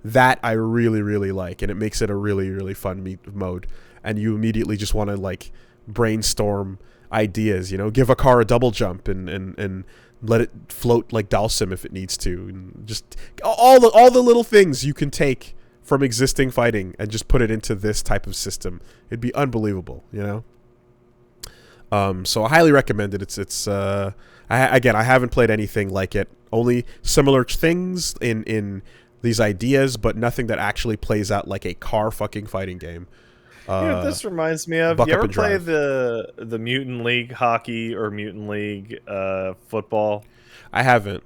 that I really, really like, and it makes it a really, really fun mode. And you immediately just want to, like, brainstorm ideas, give a car a double jump and let it float like Dalsim if it needs to, and just all the little things you can take from existing fighting and just put it into this type of system. It'd be unbelievable, So I highly recommend it. I haven't played anything like it. Only similar things in these ideas, but nothing that actually plays out like a car fucking fighting game. This reminds me of, you ever play the Mutant League hockey or Mutant League football? I haven't.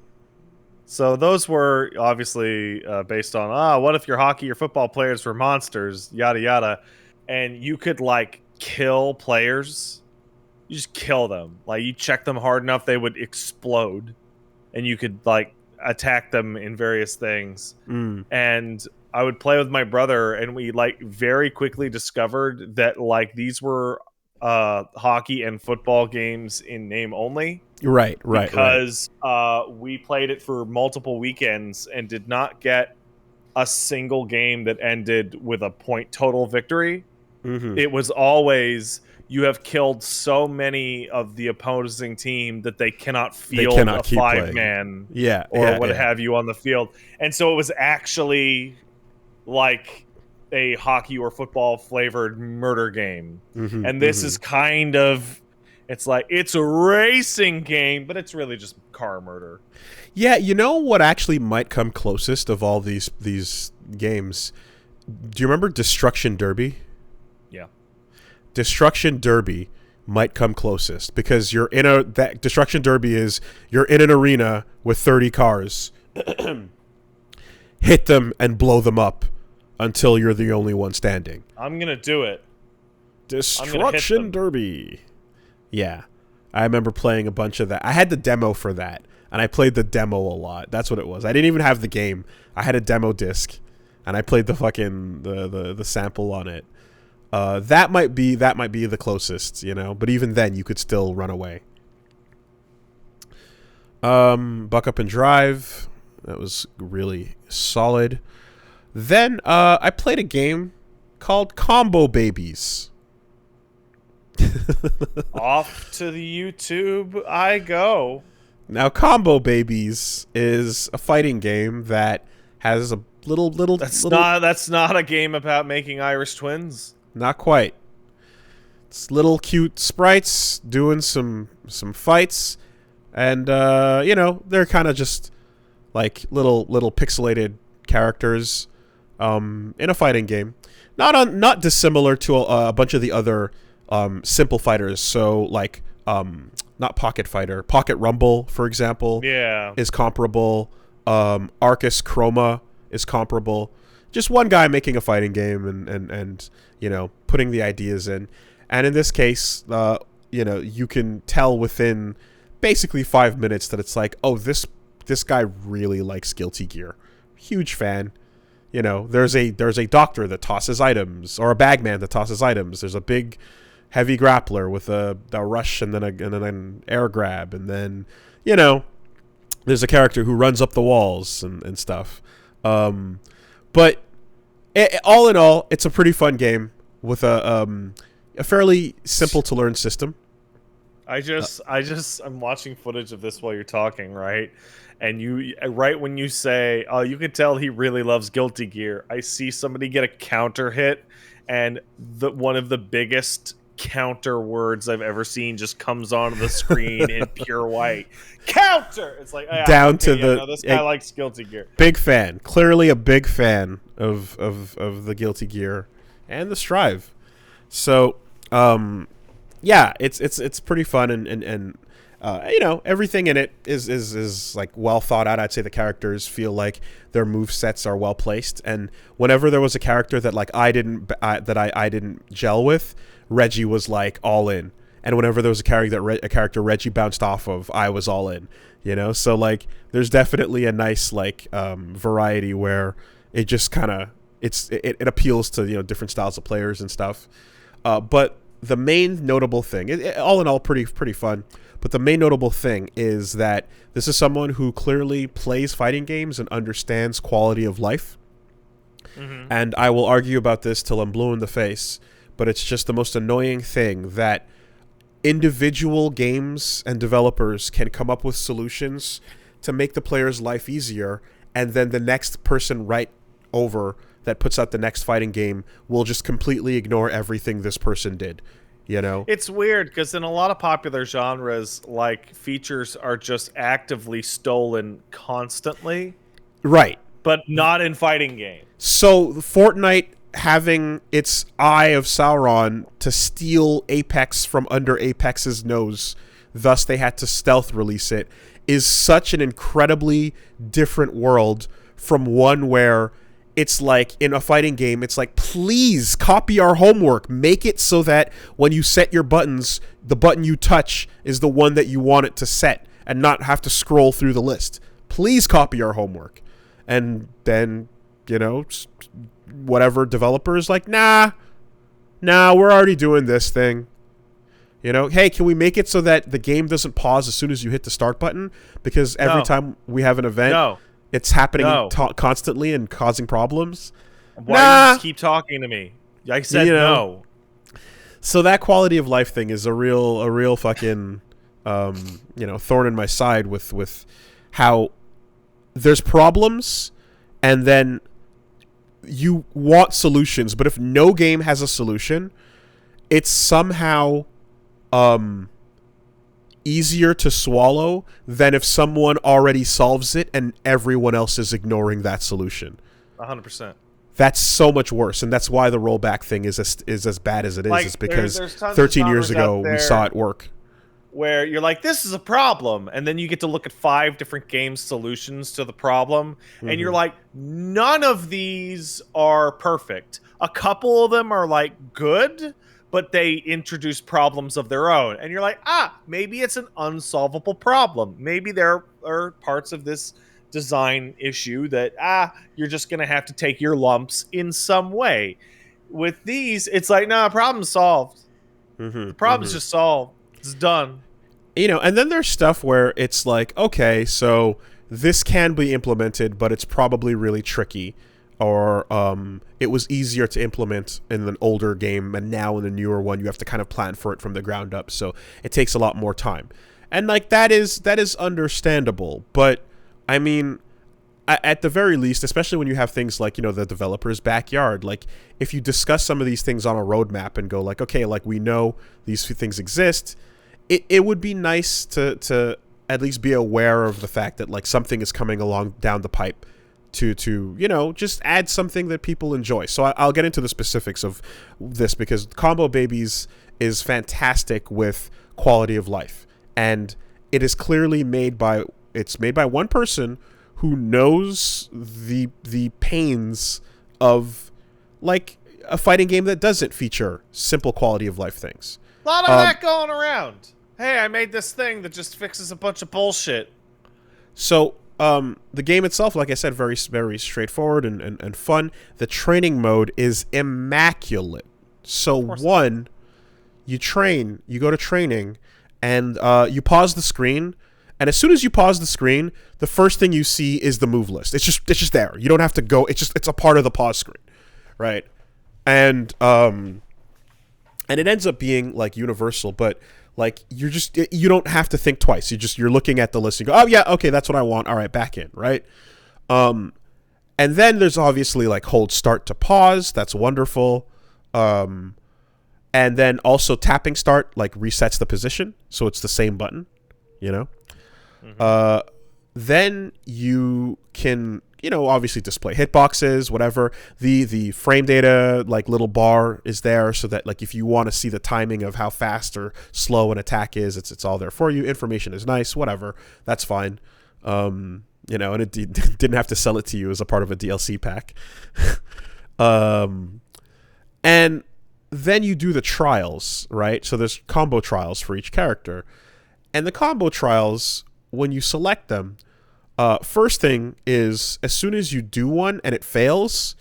So those were obviously based on, what if your hockey or football players were monsters, yada yada, and you could like kill players. You just kill them. Like you check them hard enough, they would explode, and you could like attack them in various things. And I would play with my brother, and we like very quickly discovered that like these were hockey and football games in name only. Right. Because we played it for multiple weekends and did not get a single game that ended with a point total victory. It was always, you have killed so many of the opposing team that they cannot field a 5-man or what have you on the field. And so it was actually like a hockey or football flavored murder game. And this is kind of, it's like, it's a racing game, but it's really just car murder. Yeah, you know what actually might come closest of all these games? Do you remember Destruction Derby? Yeah. Destruction Derby might come closest, because you're in that Destruction Derby is you're in an arena with 30 cars. Hit them and blow them up until you're the only one standing. I'm going to do it. Destruction Derby. Yeah. I remember playing a bunch of that. I had the demo for that, and I played the demo a lot. That's what it was. I didn't even have the game. I had a demo disc, and I played the fucking the sample on it. That might be the closest, but even then you could still run away. Buck Up and Drive. That was really solid. Then I played a game called Combo Babies. Off to the YouTube I go. Now, Combo Babies is a fighting game that has a little. That's not a game about making Irish twins. Not quite. It's little cute sprites doing some fights, and they're kind of just like little pixelated characters in a fighting game. Not dissimilar to a bunch of the other simple fighters. So like not Pocket Fighter, Pocket Rumble, for example, is comparable. Arcus Chroma is comparable. Just one guy making a fighting game and putting the ideas in. And in this case, you can tell within basically 5 minutes that it's like, oh, this guy really likes Guilty Gear. Huge fan. There's a doctor that tosses items, or a bagman that tosses items. There's a big heavy grappler with a rush and then an air grab, and then there's a character who runs up the walls and stuff. But all in all, it's a pretty fun game with a fairly simple to learn system. I'm watching footage of this while you're talking, right? And right when you say, oh, you can tell he really loves Guilty Gear, I see somebody get a counter hit, and one of the biggest counter words I've ever seen just comes onto the screen in pure white. Counter. It's like down to the. this guy likes Guilty Gear. Big fan. Clearly a big fan of the Guilty Gear and the Strive. So, yeah, it's pretty fun and everything in it is like well thought out. I'd say the characters feel like their move sets are well placed, and whenever there was a character that like I didn't gel with, Reggie was like all in, and whenever there was a character Reggie bounced off of, I was all in. So like there's definitely a nice like variety where it just kind of it appeals to different styles of players and stuff. But the main notable thing, all in all, pretty fun. But the main notable thing is that this is someone who clearly plays fighting games and understands quality of life. Mm-hmm. And I will argue about this till I'm blue in the face, but it's just the most annoying thing that individual games and developers can come up with solutions to make the player's life easier, and then the next person right over that puts out the next fighting game will just completely ignore everything this person did. It's weird because in a lot of popular genres, like, features are just actively stolen constantly. Right. But not in fighting games. So Fortnite having its Eye of Sauron to steal Apex from under Apex's nose, thus they had to stealth release it, is such an incredibly different world from one where it's like, in a fighting game, it's like, please copy our homework. Make it so that when you set your buttons, the button you touch is the one that you want it to set and not have to scroll through the list. Please copy our homework. And then, whatever developer is like, nah, we're already doing this thing. Hey, can we make it so that the game doesn't pause as soon as you hit the start button? Because every time we have an event, it's happening constantly and causing problems. Why do you just keep talking to me? I said no. So that quality of life thing is a real fucking, thorn in my side with how there's problems and then you want solutions, but if no game has a solution, it's somehow easier to swallow than if someone already solves it and everyone else is ignoring that solution. 100%. That's so much worse, and that's why the rollback thing is as bad as it is. It's because there's 13 years ago we saw it work. Where you're like, this is a problem, and then you get to look at 5 different game solutions to the problem, and you're like, none of these are perfect. A couple of them are like good, but they introduce problems of their own. And you're like, maybe it's an unsolvable problem. Maybe there are parts of this design issue that, you're just going to have to take your lumps in some way. With these, it's like, problem's solved. The problem's just solved. It's done. And then there's stuff where it's like, okay, so this can be implemented, but it's probably really tricky. Or it was easier to implement in an older game, and now in the newer one, you have to kind of plan for it from the ground up. So it takes a lot more time. And like that is understandable. But I mean, at the very least, especially when you have things like, the developer's backyard, like if you discuss some of these things on a roadmap and go like, okay, like we know these things exist, it would be nice to at least be aware of the fact that like something is coming along down the pipe to just add something that people enjoy. So I'll get into the specifics of this because Combo Babies is fantastic with quality of life, and it is clearly made by one person who knows the pains of like a fighting game that doesn't feature simple quality of life things. A lot of that going around. Hey, I made this thing that just fixes a bunch of bullshit. So the game itself, like I said, very, very straightforward and fun. The training mode is immaculate. So one, you go to training, and you pause the screen. And as soon as you pause the screen, the first thing you see is the move list. It's just there. You don't have to go. It's a part of the pause screen, right? And it ends up being like universal, but like you don't have to think twice. You're looking at the list. You go, oh yeah, okay, that's what I want. All right, back in, right? And then there's obviously like hold start to pause. That's wonderful. And then also tapping start like resets the position, so it's the same button, you know. Mm-hmm. Then you can, you know, obviously display hitboxes, whatever. The frame data like little bar is there, so that like if you want to see the timing of how fast or slow an attack is, it's all there for you. Information is nice, whatever. That's fine. You know, and it didn't have to sell it to you as a part of a DLC pack. And then you do the trials, right? So there's combo trials for each character. And the combo trials, when you select them, first thing is, as soon as you do one and it fails,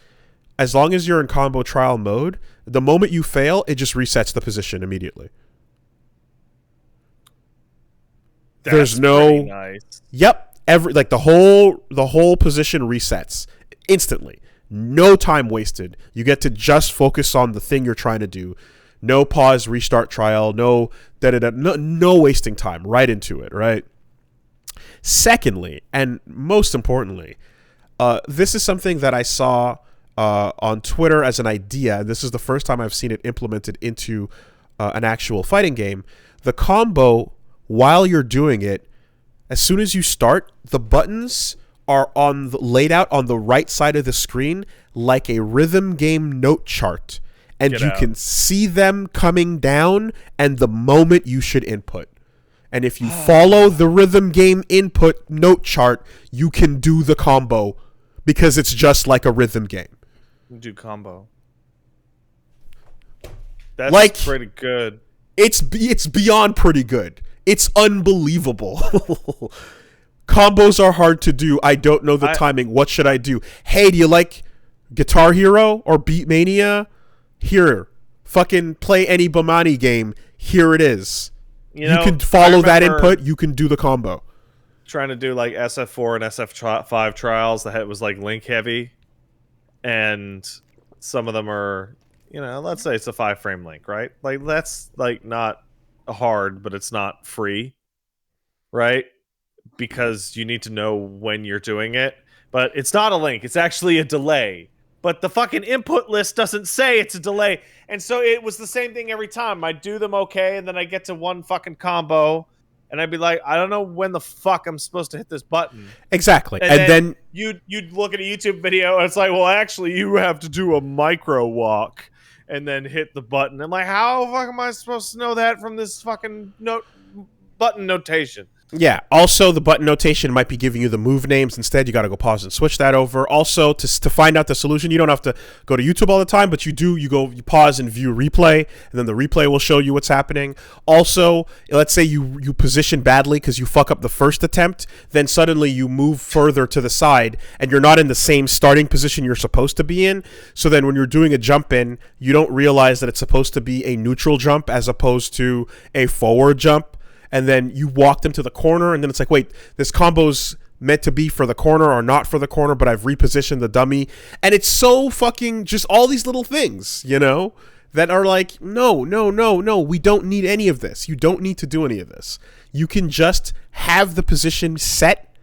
as long as you're in combo trial mode, the moment you fail, it just resets the position immediately. There's no nice. Yep, the whole position resets instantly. No time wasted. You get to just focus on the thing you're trying to do. No pause, restart trial, no wasting time. Right into it, right? Secondly, and most importantly, this is something that I saw on Twitter as an idea. This is the first time I've seen it implemented into an actual fighting game. The combo, while you're doing it, as soon as you start, the buttons are laid out on the right side of the screen like a rhythm game note chart. And you can see them coming down and the moment you should input. And if you follow the rhythm game input note chart, you can do the combo because it's just like a rhythm game. Do combo. That's like, pretty good. It's beyond pretty good. It's unbelievable. Combos are hard to do. I don't know the timing. What should I do? Hey, do you like Guitar Hero or Beat Mania? Here. Fucking play any Bomani game. Here it is. You can follow that input. You can do the combo. Trying to do like SF4 and SF5 trials that was like link heavy. And some of them are, you know, let's say it's a 5-frame link, right? Like that's like not hard, but it's not free, right? Because you need to know when you're doing it. But it's not a link. It's actually a delay. But the fucking input list doesn't say it's a delay. And so it was the same thing every time. I'd do them okay, and then I get to one fucking combo, and I'd be like, I don't know when the fuck I'm supposed to hit this button. Exactly. And then you'd look at a YouTube video, and it's like, well, actually, you have to do a micro walk and then hit the button. I'm like, how the fuck am I supposed to know that from this fucking button notation? Yeah. Also, the button notation might be giving you the move names. Instead, you got to go pause and switch that over. Also, to find out the solution, you don't have to go to YouTube all the time, but you pause and view replay, and then the replay will show you what's happening. Also, let's say you position badly because you fuck up the first attempt, then suddenly you move further to the side, and you're not in the same starting position you're supposed to be in. So then when you're doing a jump in, you don't realize that it's supposed to be a neutral jump as opposed to a forward jump. And then you walk them to the corner, and then it's like, wait, this combo's meant to be for the corner or not for the corner, but I've repositioned the dummy. And it's so fucking just all these little things, you know, that are like, no, we don't need any of this. You don't need to do any of this. You can just have the position set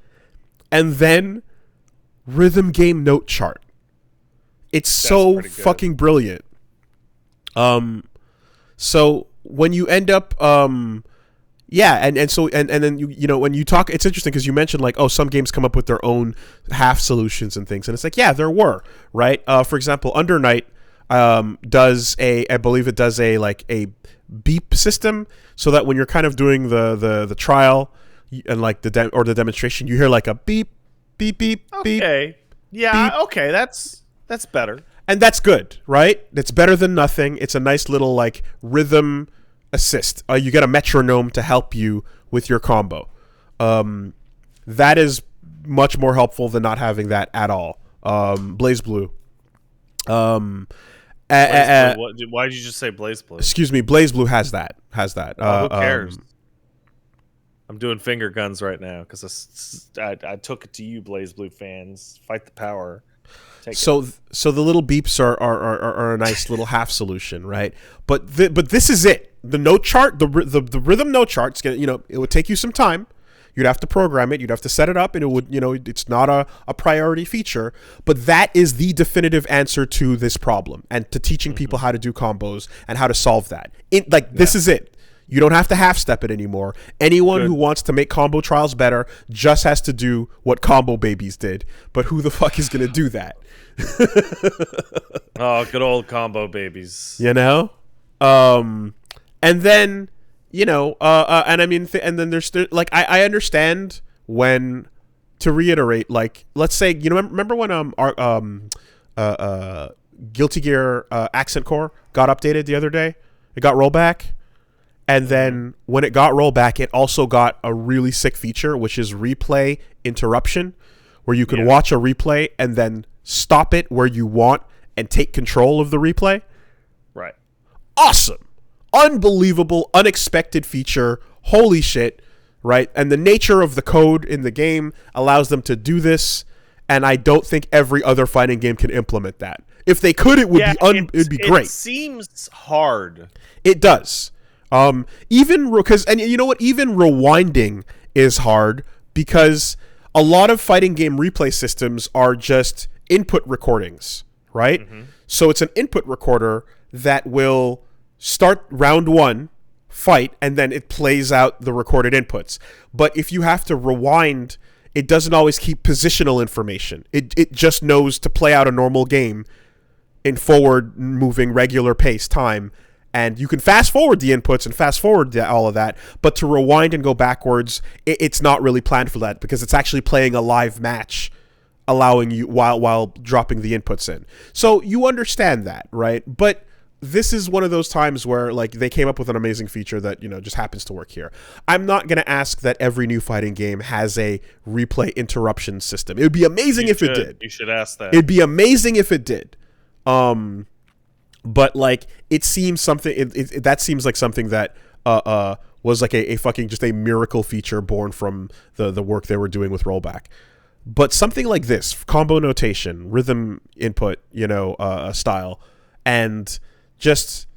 and then rhythm game note chart. It's so fucking brilliant. So when you end up... Yeah, and then you know when you talk, it's interesting because you mentioned like, oh, some games come up with their own half solutions and things, and it's like, yeah, there were, right? For example, Under Night does I believe it does a beep system, so that when you're kind of doing the trial and like the demonstration, you hear like a beep, beep, beep, beep. Okay, yeah, beep. Okay, that's better, and that's good, right? It's better than nothing. It's a nice little like rhythm assist. You get a metronome to help you with your combo. That is much more helpful than not having that at all. BlazBlue. Why did you just say BlazBlue? Excuse me, BlazBlue has that. Who cares? I'm doing finger guns right now because I took it to you, BlazBlue fans. Fight the power. So the little beeps are a nice little half solution, right? But this is it. The note chart, the rhythm note chart's gonna, you know, it would take you some time. You'd have to program it. You'd have to set it up, and it would, it's not a priority feature. But that is the definitive answer to this problem and to teaching people how to do combos and how to solve that. This is it. You don't have to half-step it anymore. Anyone who wants to make combo trials better just has to do what Combo Babies did. But who the fuck is going to do that? Oh, good old Combo Babies. And then, and I mean, and then there's, like, I understand when, to reiterate, like, let's say, remember when Guilty Gear Accent Core got updated the other day? It got rollback. And then when it got rollback, it also got a really sick feature, which is replay interruption, where you can watch a replay and then stop it where you want and take control of the replay. Right. Awesome. Unbelievable, unexpected feature. Holy shit. Right. And the nature of the code in the game allows them to do this. And I don't think every other fighting game can implement that. If they could, it would it'd be great. It seems hard. It does. Even rewinding is hard because a lot of fighting game replay systems are just input recordings, right? Mm-hmm. So it's an input recorder that will start round one, fight, and then it plays out the recorded inputs. But if you have to rewind, it doesn't always keep positional information. It just knows to play out a normal game in forward moving regular pace time. And you can fast forward the inputs and fast forward all of that, but to rewind and go backwards, it's not really planned for that because it's actually playing a live match, allowing you while dropping the inputs in. So you understand that, right? But this is one of those times where, like, they came up with an amazing feature that, just happens to work here. I'm not going to ask that every new fighting game has a replay interruption system. It would be amazing if it did. You should ask that. It'd be amazing if it did. But, like, it seems something that seems like something that was like a fucking just a miracle feature born from the work they were doing with rollback. But something like this, combo notation, rhythm input, style, and just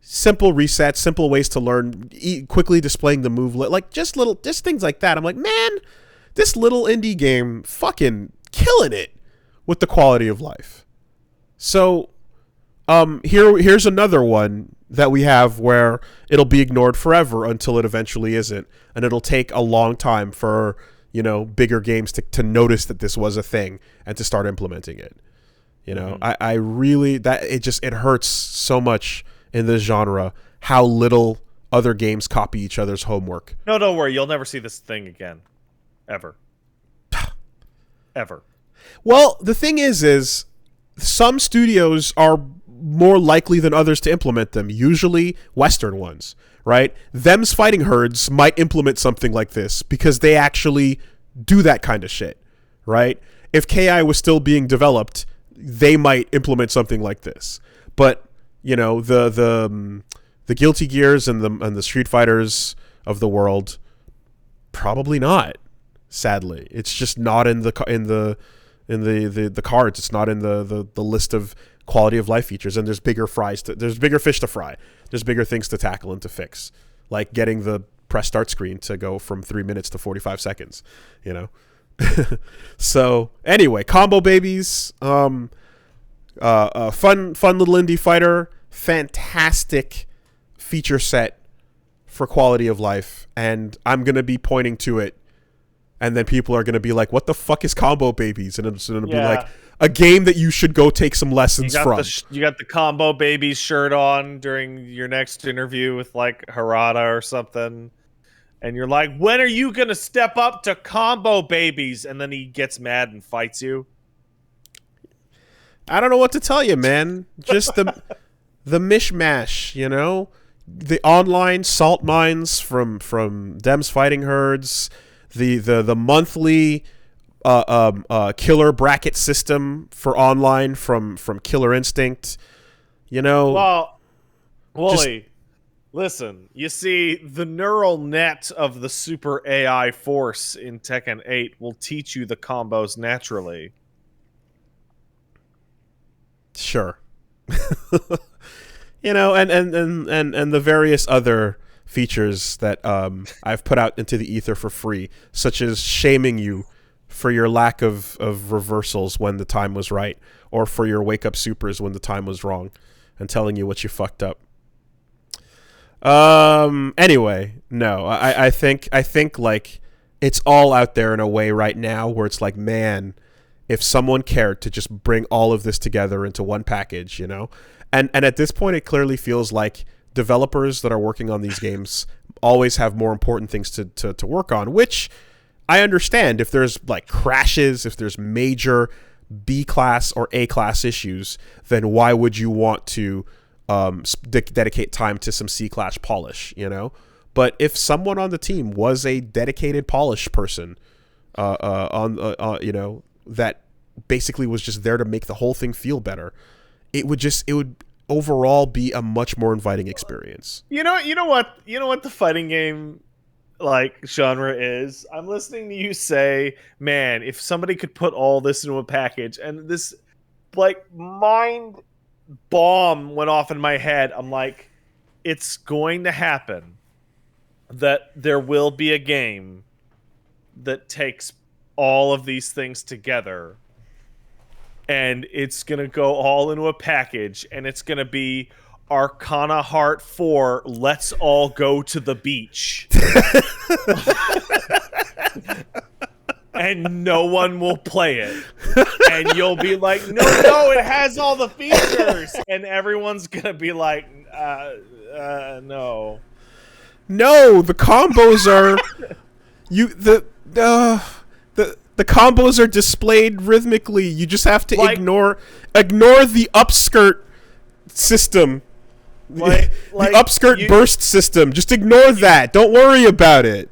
simple resets, simple ways to learn, quickly displaying the move, like just things like that. I'm like, man, this little indie game fucking killing it with the quality of life. So here's another one that we have where it'll be ignored forever until it eventually isn't, and it'll take a long time for bigger games to notice that this was a thing and to start implementing it. I really, it hurts so much in this genre how little other games copy each other's homework. No, don't worry, you'll never see this thing again, ever. Ever. Well, the thing is some studios are more likely than others to implement them, usually Western ones, right? Them's Fighting Herds might implement something like this because they actually do that kind of shit, right? If KI was still being developed, they might implement something like this. But, the Guilty Gears and the Street Fighters of the world, probably not. Sadly, it's just not in the cards. It's not in the list of quality of life features, and there's bigger fish to fry. There's bigger things to tackle and to fix, like getting the press start screen to go from 3 minutes to 45 seconds, So anyway, Combo Babies, fun little indie fighter, fantastic feature set for quality of life, and I'm gonna be pointing to it. And then people are going to be like, what the fuck is Combo Babies? And it's going to be like a game that you should go take some lessons from. You got the Combo Babies shirt on during your next interview with, like, Harada or something. And you're like, when are you going to step up to Combo Babies? And then he gets mad and fights you. I don't know what to tell you, man. Just the mishmash, The online salt mines from Dem's Fighting Herds, the monthly killer bracket system for online from Killer Instinct, Well, Wooly, listen, you see, the neural net of the super AI force in Tekken 8 will teach you the combos naturally. Sure. And the various other features that I've put out into the ether for free, such as shaming you for your lack of reversals when the time was right, or for your wake up supers when the time was wrong, and telling you what you fucked up. Anyway, no, I think like it's all out there in a way right now where it's like, man, if someone cared to just bring all of this together into one package, you know, and at this point it clearly feels like developers that are working on these games always have more important things to work on, which I understand. If there's like crashes, if there's major B class or A class issues, then why would you want to dedicate time to some C class polish, you know? But if someone on the team was a dedicated polish person, you know, that basically was just there to make the whole thing feel better, it would overall be a much more inviting experience. You know what the fighting game like genre is? I'm listening to you say, man, if somebody could put all this into a package, and this like mind bomb went off in my head. I'm like, it's going to happen that there will be a game that takes all of these things together, and it's going to go all into a package, and it's going to be Arcana Heart 4, Let's All Go to the Beach. And no one will play it. And you'll be like, no, it has all the features. And everyone's going to be like, no. No, the combos are... The combos are displayed rhythmically. You just have to ignore the upskirt system. The upskirt burst system. Just ignore that. Don't worry about it.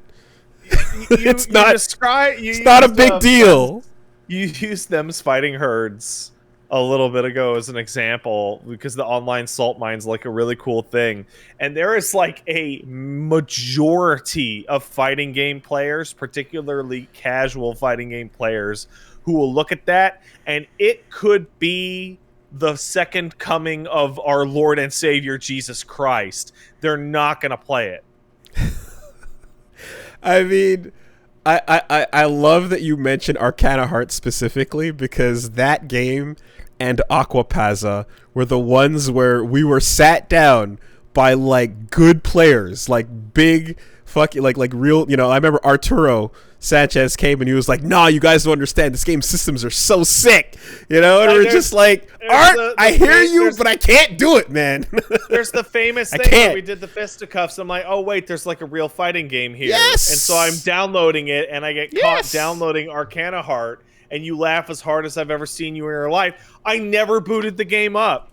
It's not a big deal. You used them's fighting herds a little bit ago as an example because the online salt mine's like a really cool thing, and there is like a majority of fighting game players, particularly casual fighting game players, who will look at that and it could be the second coming of our Lord and Savior Jesus Christ. They're not gonna play it. I mean, I love that you mentioned Arcana Heart specifically, because that game and Aquapazza were the ones where we were sat down by like good players, like big fucking like real, you know. I remember Arturo Sanchez came and he was like, "Nah, you guys don't understand. This game's systems are so sick," you know. And we're just like, "Art, I hear you, but I can't do it, man." There's the famous thing where we did the fisticuffs. I'm like, "Oh wait, there's like a real fighting game here." Yes. And so I'm downloading it, and I get caught downloading Arcana Heart, and you laugh as hard as I've ever seen you in your life. I never booted the game up.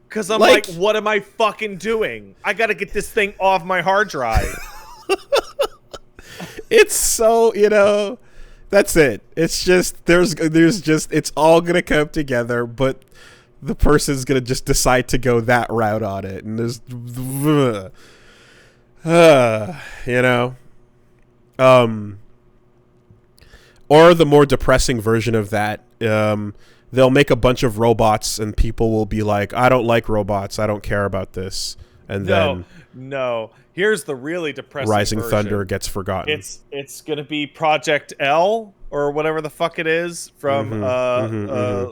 Because I'm like, what am I fucking doing? I got to get this thing off my hard drive. It's so, you know, that's it. It's just, there's just, it's all going to come together, but the person's going to just decide to go that route on it. And there's, you know, or the more depressing version of that, they'll make a bunch of robots and people will be like, I don't like robots. I don't care about this. And then here's the really depressing Rising version. Thunder gets forgotten. It's going to be Project L or whatever the fuck it is from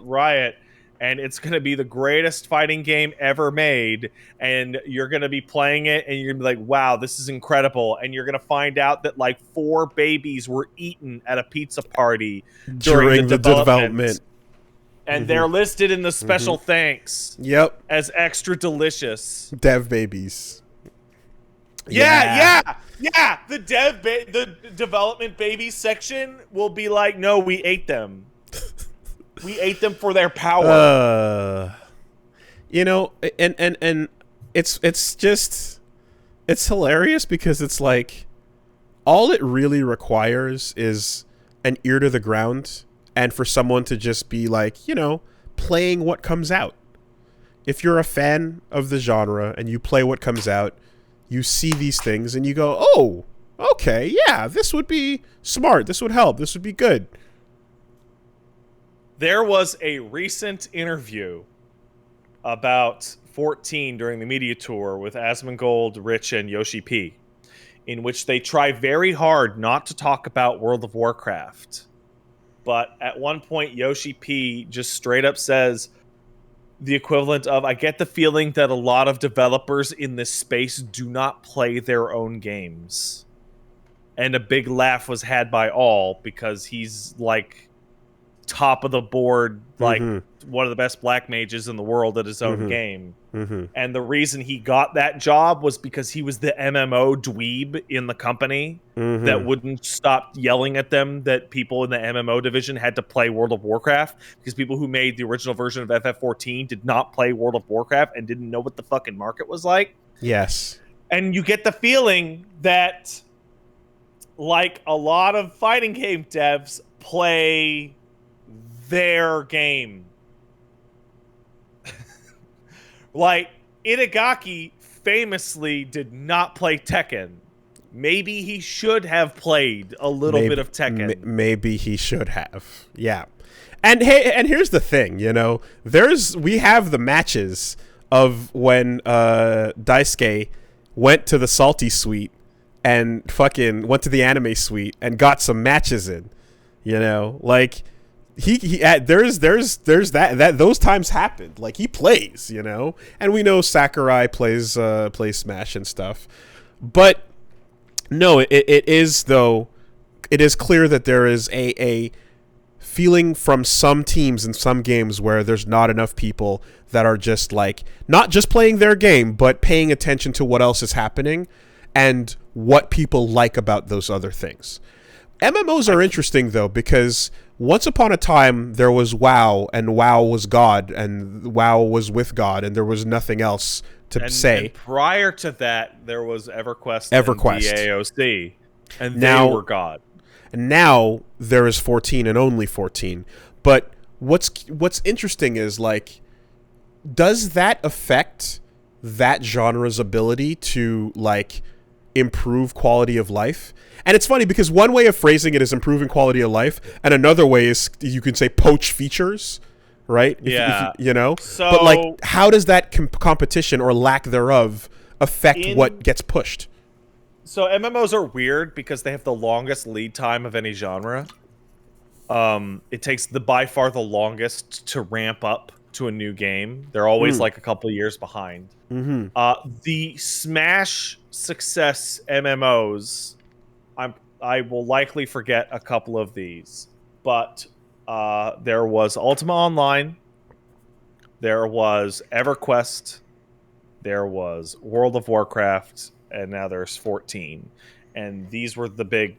Riot. And it's going to be the greatest fighting game ever made. And you're going to be playing it and you're going to be like, wow, this is incredible. And you're going to find out that like 4 babies were eaten at a pizza party during the development. And they're listed in the special thanks. Yep. As extra delicious. Dev babies. Yeah. The development babies section will be like, no, we ate them. We ate them for their power. You know, and it's just, it's hilarious because it's like, all it really requires is an ear to the ground. And for someone to just be like, you know, playing what comes out. If you're a fan of the genre and you play what comes out, you see these things and you go, oh, okay, yeah, this would be smart. This would help. This would be good. There was a recent interview about 14 during the media tour with Asmongold, Rich, and Yoshi P, in which they try very hard not to talk about World of Warcraft. But at one point, Yoshi P just straight up says the equivalent of, I get the feeling that a lot of developers in this space do not play their own games. And a big laugh was had by all because he's like top of the board, like one of the best black mages in the world at his own game. And the reason he got that job was because he was the MMO dweeb in the company that wouldn't stop yelling at them that people in the MMO division had to play World of Warcraft, because people who made the original version of FF14 did not play World of Warcraft and didn't know what the fucking market was like. Yes. And you get the feeling that, like, a lot of fighting game devs play their game. Like, Itagaki famously did not play Tekken. Maybe he should have played a little bit of Tekken. Maybe he should have. Yeah. And hey, and here's the thing, you know, we have the matches of when Daisuke went to the Salty Suite and fucking went to the Anime Suite and got some matches in, you know, like there's that those times happened. Like, he plays, you know, and we know Sakurai plays Smash and stuff, but no, it is clear that there is a feeling from some teams in some games where there's not enough people that are just like not just playing their game but paying attention to what else is happening and what people like about those other things. MMOs are interesting, though, because once upon a time there was WoW, and WoW was God, and WoW was with God, and there was nothing else to say. And prior to that, there was EverQuest. And AOC, and now, they were God. And now there is 14 and only 14. But what's interesting is, like, does that affect that genre's ability to, like, improve quality of life? And it's funny because one way of phrasing it is improving quality of life, and another way is you can say poach features, right? Yeah. If you know? So, but, like, how does that competition or lack thereof affect what gets pushed? So MMOs are weird because they have the longest lead time of any genre. It takes by far the longest to ramp up to a new game. They're always like a couple of years behind. The Smash success MMOs, I will likely forget a couple of these, but there was Ultima Online, there was EverQuest, there was World of Warcraft, and now there's 14. And these were the big,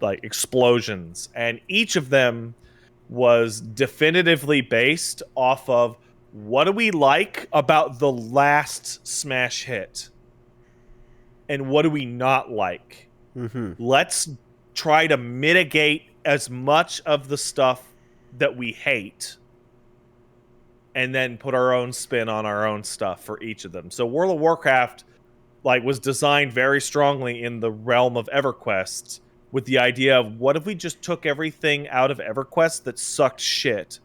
like, explosions. And each of them was definitively based off of what do we like about the last Smash hit? And what do we not like? Let's try to mitigate as much of the stuff that we hate and then put our own spin on our own stuff for each of them. So World of Warcraft, like, was designed very strongly in the realm of EverQuest with the idea of what if we just took everything out of EverQuest that sucked shit?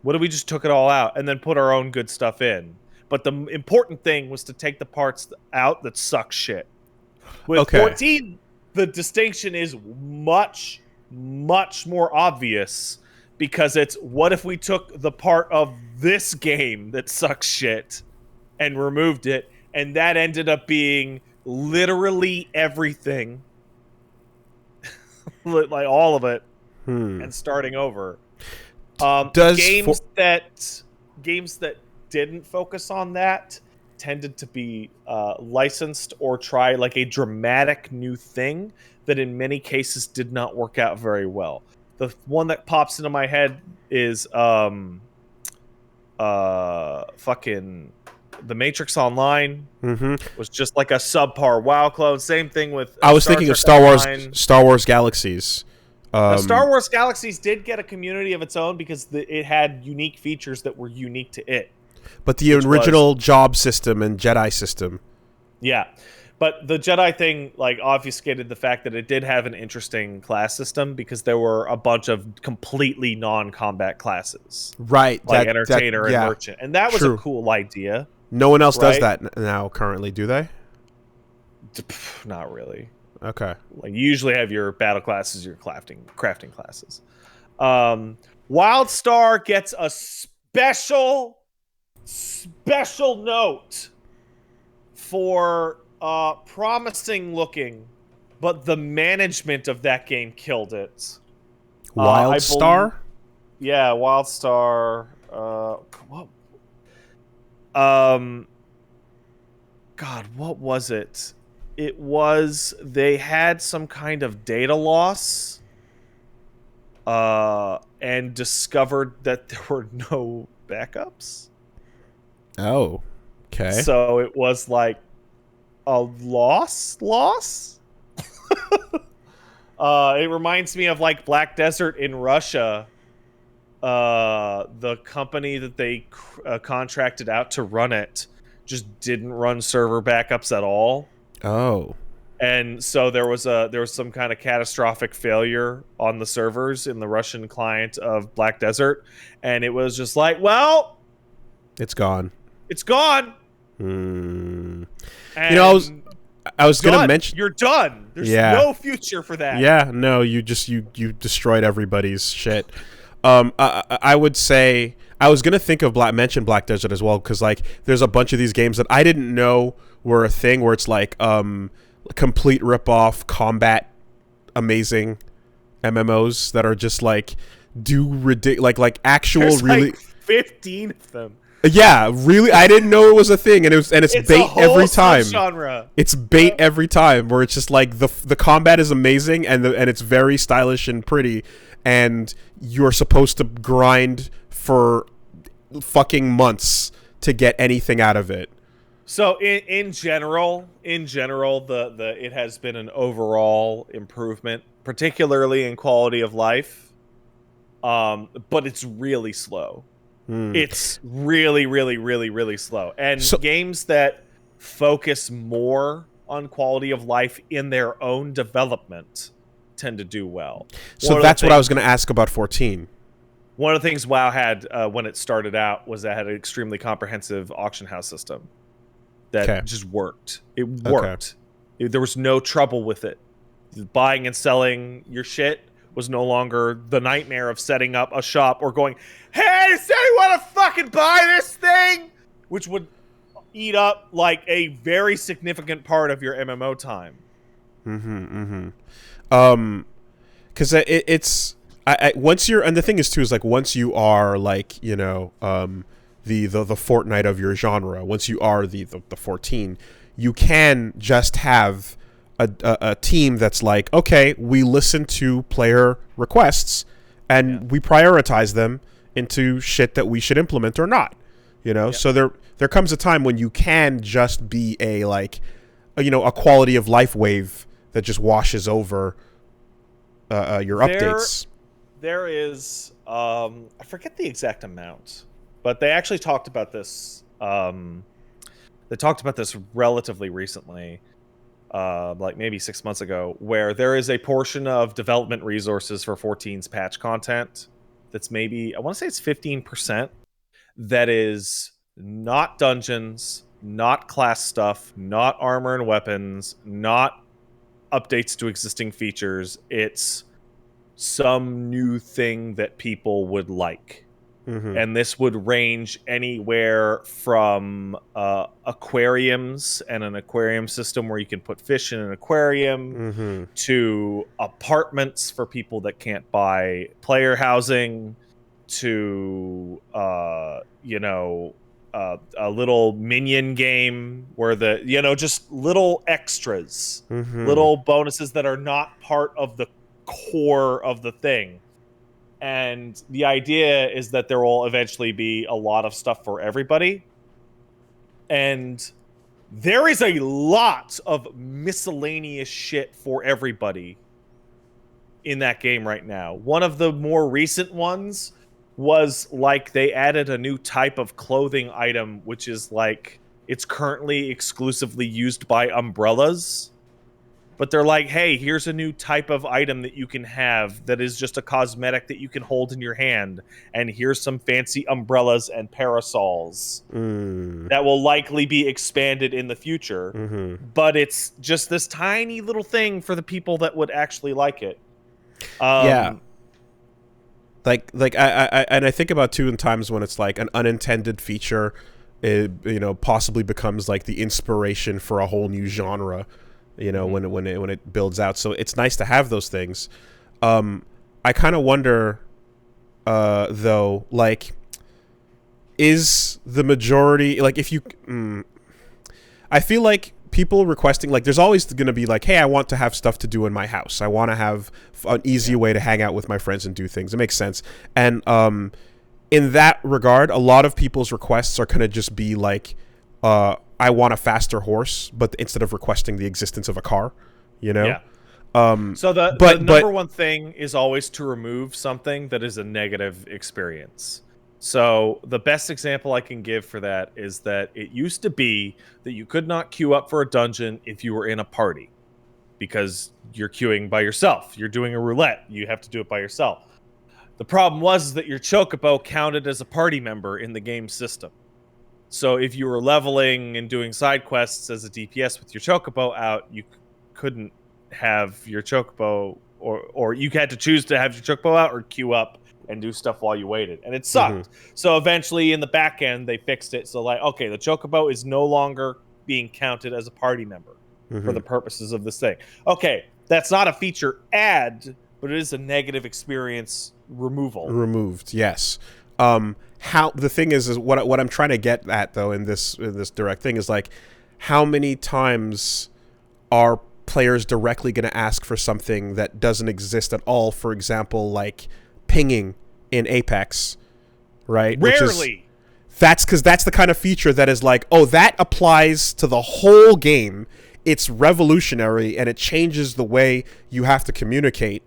What if we just took it all out and then put our own good stuff in? But the important thing was to take the parts out that suck shit. With 14, the distinction is much, much more obvious because it's what if we took the part of this game that sucks shit and removed it, and that ended up being literally everything. Like, all of it, and starting over. Games that didn't focus on that tended to be licensed or try, like, a dramatic new thing that in many cases did not work out very well. The one that pops into my head is fucking The Matrix Online was just like a subpar WoW clone. Same thing with I was thinking of Star Wars Galaxies. Star Wars Galaxies did get a community of its own because it had unique features that were unique to it. But the original job system and Jedi system. Yeah. But the Jedi thing like obfuscated the fact that it did have an interesting class system because there were a bunch of completely non-combat classes, Right. like entertainer and yeah, merchant, and that was true. a cool idea. No one else does Right? that now currently, do they? Not really. Okay. Like you usually have your battle classes, your crafting classes. Wildstar gets a special note for promising looking, but the management of that game killed it. Wildstar? Yeah, Wildstar. What? God, what was it? It was they had some kind of data loss, and discovered that there were no backups. Oh, okay. So it was like a loss. It reminds me of like Black Desert in Russia. The company that they contracted out to run it just didn't run server backups at all. Oh. And so there was some kind of catastrophic failure on the servers in the Russian client of Black Desert, and it was just like, well, It's gone. it's gone. Hmm. And You know, I was going to mention... You're done. There's Yeah. no future for that. Yeah, no, you destroyed everybody's shit. I would say... I was going to think of mention Black Desert as well, because, like, there's a bunch of these games that I didn't know were a thing, where it's, like, complete rip-off, combat, amazing MMOs that are just, like, like actual There's really... like 15 of them. Yeah, really, I didn't know it was a thing, and it's bait a whole every time. Genre. It's bait every time, where it's just like the combat is amazing and it's very stylish and pretty, and you're supposed to grind for fucking months to get anything out of it. So in general, the it has been an overall improvement, particularly in quality of life. But it's really slow. It's really, really, really, really slow. And games that focus more on quality of life in their own development tend to do well. So that's what I was going to ask about 14. One of the things WoW had when it started out was that it had an extremely comprehensive auction house system that just worked. It worked. There was no trouble with it. Buying and selling your shit was no longer the nightmare of setting up a shop or going, hey, does anyone want to fucking buy this thing? Which would eat up like a very significant part of your MMO time. Because it's once you're, and the thing is too, is like once you are like, you know, the Fortnite of your genre, once you are the 14, you can just have a team that's like, okay, we listen to player requests and we prioritize them into shit that we should implement or not, you know. So there comes a time when you can just be a like, you know, a quality of life wave that just washes over your updates. There is I forget the exact amount, but they actually talked about this. They talked about this relatively recently. Like maybe 6 months ago, where there is a portion of development resources for 14's patch content that's maybe, I want to say it's 15%, that is not dungeons, not class stuff, not armor and weapons, not updates to existing features. It's some new thing that people would like. And this would range anywhere from aquariums and an aquarium system where you can put fish in an aquarium to apartments for people that can't buy player housing to, you know, a little minion game where the, you know, just little extras, little bonuses that are not part of the core of the thing. And the idea is that there will eventually be a lot of stuff for everybody. And there is a lot of miscellaneous shit for everybody in that game right now. One of the more recent ones was like they added a new type of clothing item, which is like it's currently exclusively used by umbrellas. But they're like, hey, here's a new type of item that you can have that is just a cosmetic that you can hold in your hand. And here's some fancy umbrellas and parasols that will likely be expanded in the future. But it's just this tiny little thing for the people that would actually like it. Yeah. Like I think about too in times when it's like an unintended feature, it, you know, possibly becomes like the inspiration for a whole new genre. You know, when it builds out. So it's nice to have those things. I kind of wonder, though, like, is the majority, like, if you, I feel like people requesting, like, there's always going to be like, hey, I want to have stuff to do in my house. I want to have an easy way to hang out with my friends and do things. It makes sense. And in that regard, a lot of people's requests are going to just be like, I want a faster horse, but instead of requesting the existence of a car, you know? Yeah. So the number one thing is always to remove something that is a negative experience. So the best example I can give for that is that it used to be that you could not queue up for a dungeon if you were in a party, because you're queuing by yourself. You're doing a roulette. You have to do it by yourself. The problem was that your chocobo counted as a party member in the game system. So if you were leveling and doing side quests as a DPS with your chocobo out, you couldn't have your chocobo, or you had to choose to have your chocobo out or queue up and do stuff while you waited. And it sucked. So eventually in the back end, they fixed it. So like, okay, the chocobo is no longer being counted as a party member for the purposes of this thing. Okay, that's not a feature add, but it is a negative experience removal. Removed, yes. How the thing is what I'm trying to get at though in this direct thing is like, how many times are players directly going to ask for something that doesn't exist at all? For example, like pinging in Apex, right? Rarely. That's because that's the kind of feature that is like, oh, that applies to the whole game. It's revolutionary and it changes the way you have to communicate,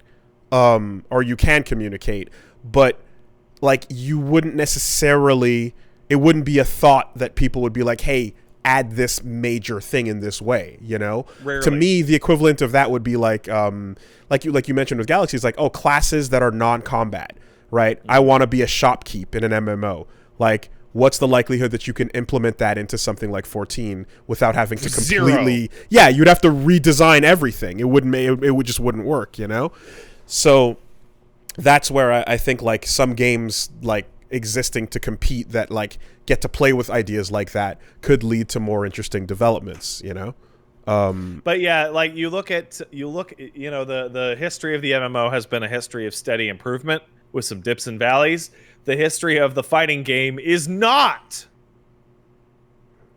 or you can communicate, but like you wouldn't necessarily, it wouldn't be a thought that people would be like, hey, add this major thing in this way, you know? Rarely. To me, the equivalent of that would be like you mentioned with Galaxy, it's like, oh, classes that are non-combat, right? I want to be a shopkeep in an MMO. Like, what's the likelihood that you can implement that into something like 14 without having to completely... Zero. Yeah, you'd have to redesign everything. It would just wouldn't work, you know? So that's where I think like some games like existing to compete that like get to play with ideas like that could lead to more interesting developments, you know? But yeah, like you look, you know, the history of the MMO has been a history of steady improvement with some dips and valleys. The history of the fighting game is not.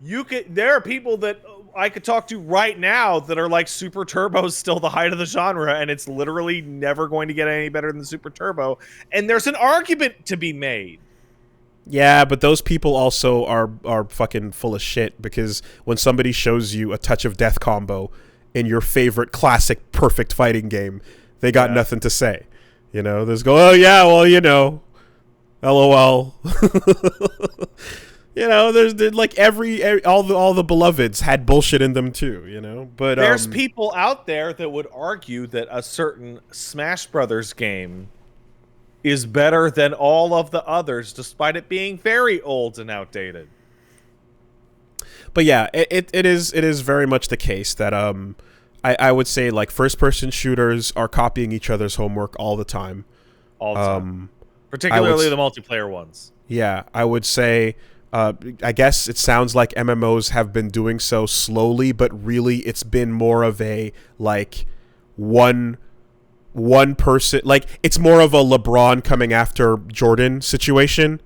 There are people that I could talk to right now that are like Super Turbo is still the height of the genre, and it's literally never going to get any better than Super Turbo. And there's an argument to be made. Yeah, but those people also are fucking full of shit, because when somebody shows you a touch of death combo in your favorite classic perfect fighting game, they got nothing to say. You know, there's oh yeah, well, you know, LOL. You know, there's like all the beloveds had bullshit in them too, you know. But there's people out there that would argue that a certain Smash Brothers game is better than all of the others, despite it being very old and outdated. But yeah, it is very much the case that I would say like first person shooters are copying each other's homework all the time. All the time. Particularly the multiplayer ones. Yeah, I would say I guess it sounds like MMOs have been doing so slowly, but really it's been more of a like one person, like it's more of a LeBron coming after Jordan situation.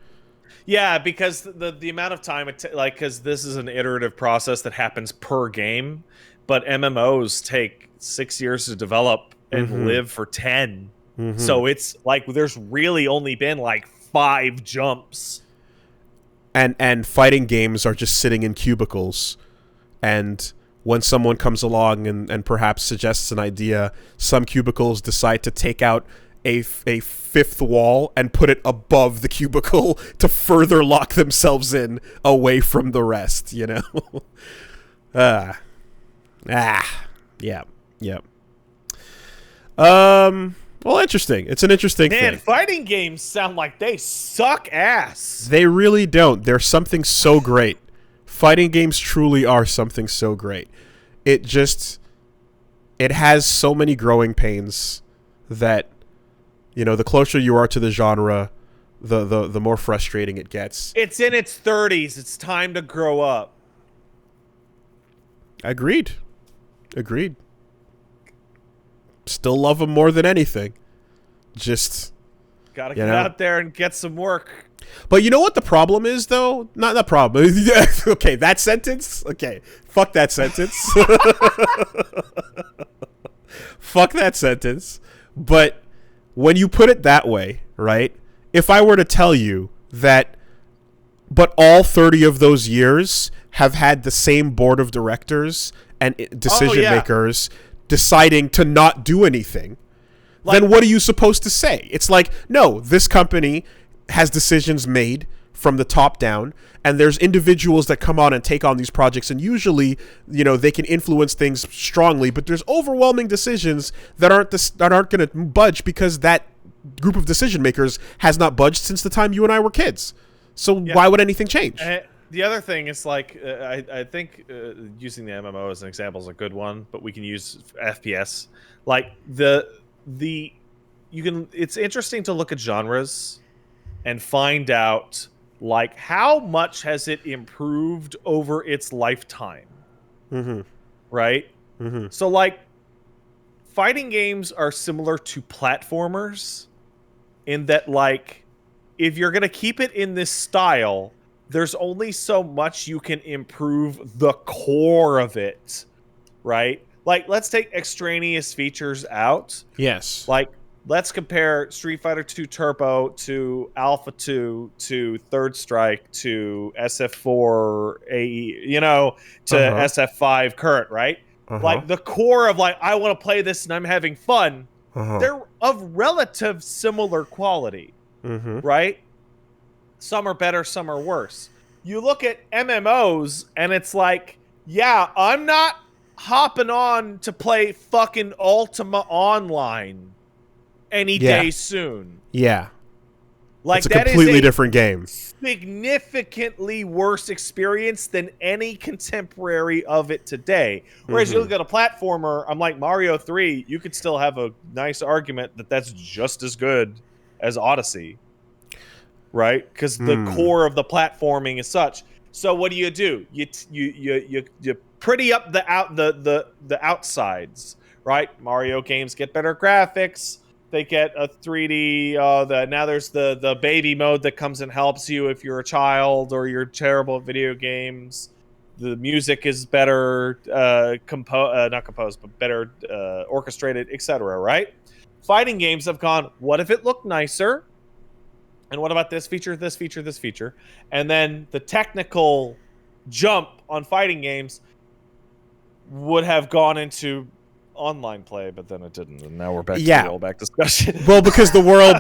Yeah, because the amount of time because this is an iterative process that happens per game, but MMOs take 6 years to develop and live for 10. So it's like there's really only been like 5 jumps. And fighting games are just sitting in cubicles, and when someone comes along and perhaps suggests an idea, some cubicles decide to take out a fifth wall and put it above the cubicle to further lock themselves in away from the rest, you know? Yeah. Well, interesting. It's an interesting thing. Man, fighting games sound like they suck ass. They really don't. They're something so great. Fighting games truly are something so great. It has so many growing pains that, you know, the closer you are to the genre, the more frustrating it gets. It's in its 30s. It's time to grow up. Agreed. Still love them more than anything. Just gotta get out there and get some work. But you know what the problem is, though? Not the problem. Okay, that sentence? Okay, fuck that sentence. Fuck that sentence. But when you put it that way, right? If I were to tell you that, but all 30 of those years have had the same board of directors and decision makers deciding to not do anything, then what are you supposed to say? It's like, no, this company has decisions made from the top down, and there's individuals that come on and take on these projects, and usually, you know, they can influence things strongly, but there's overwhelming decisions that aren't going to budge because that group of decision makers has not budged since the time you and I were kids. So why would anything change? The other thing is, like, I think using the MMO as an example is a good one, but we can use FPS. Like it's interesting to look at genres and find out, like, how much has it improved over its lifetime. Right? So, like, fighting games are similar to platformers in that, like, if you're gonna keep it in this style, there's only so much you can improve the core of it, right? Like, let's take extraneous features out. Yes. Like, let's compare Street Fighter 2 Turbo to Alpha 2 to Third Strike to SF4 AE, you know, to SF5 current, right? Like, the core of, like, I want to play this and I'm having fun, they're of relative similar quality, right? Some are better, some are worse. You look at MMOs, and it's like, yeah, I'm not hopping on to play fucking Ultima Online any day soon. Yeah. Like, it's a completely different game. Significantly worse experience than any contemporary of it today. Whereas you look at a platformer, I'm like, Mario 3, you could still have a nice argument that that's just as good as Odyssey. Right? Because the core of the platforming is such. So what do? You pretty up the outsides, right? Mario games get better graphics. They get a 3D. Now there's the baby mode that comes and helps you if you're a child or you're terrible at video games. The music is better not composed, but better orchestrated, etc. Right? Fighting games have gone, what if it looked nicer? And what about this feature, this feature, this feature? And then the technical jump on fighting games would have gone into online play, but then it didn't. And now we're back to the rollback discussion. Well, because the world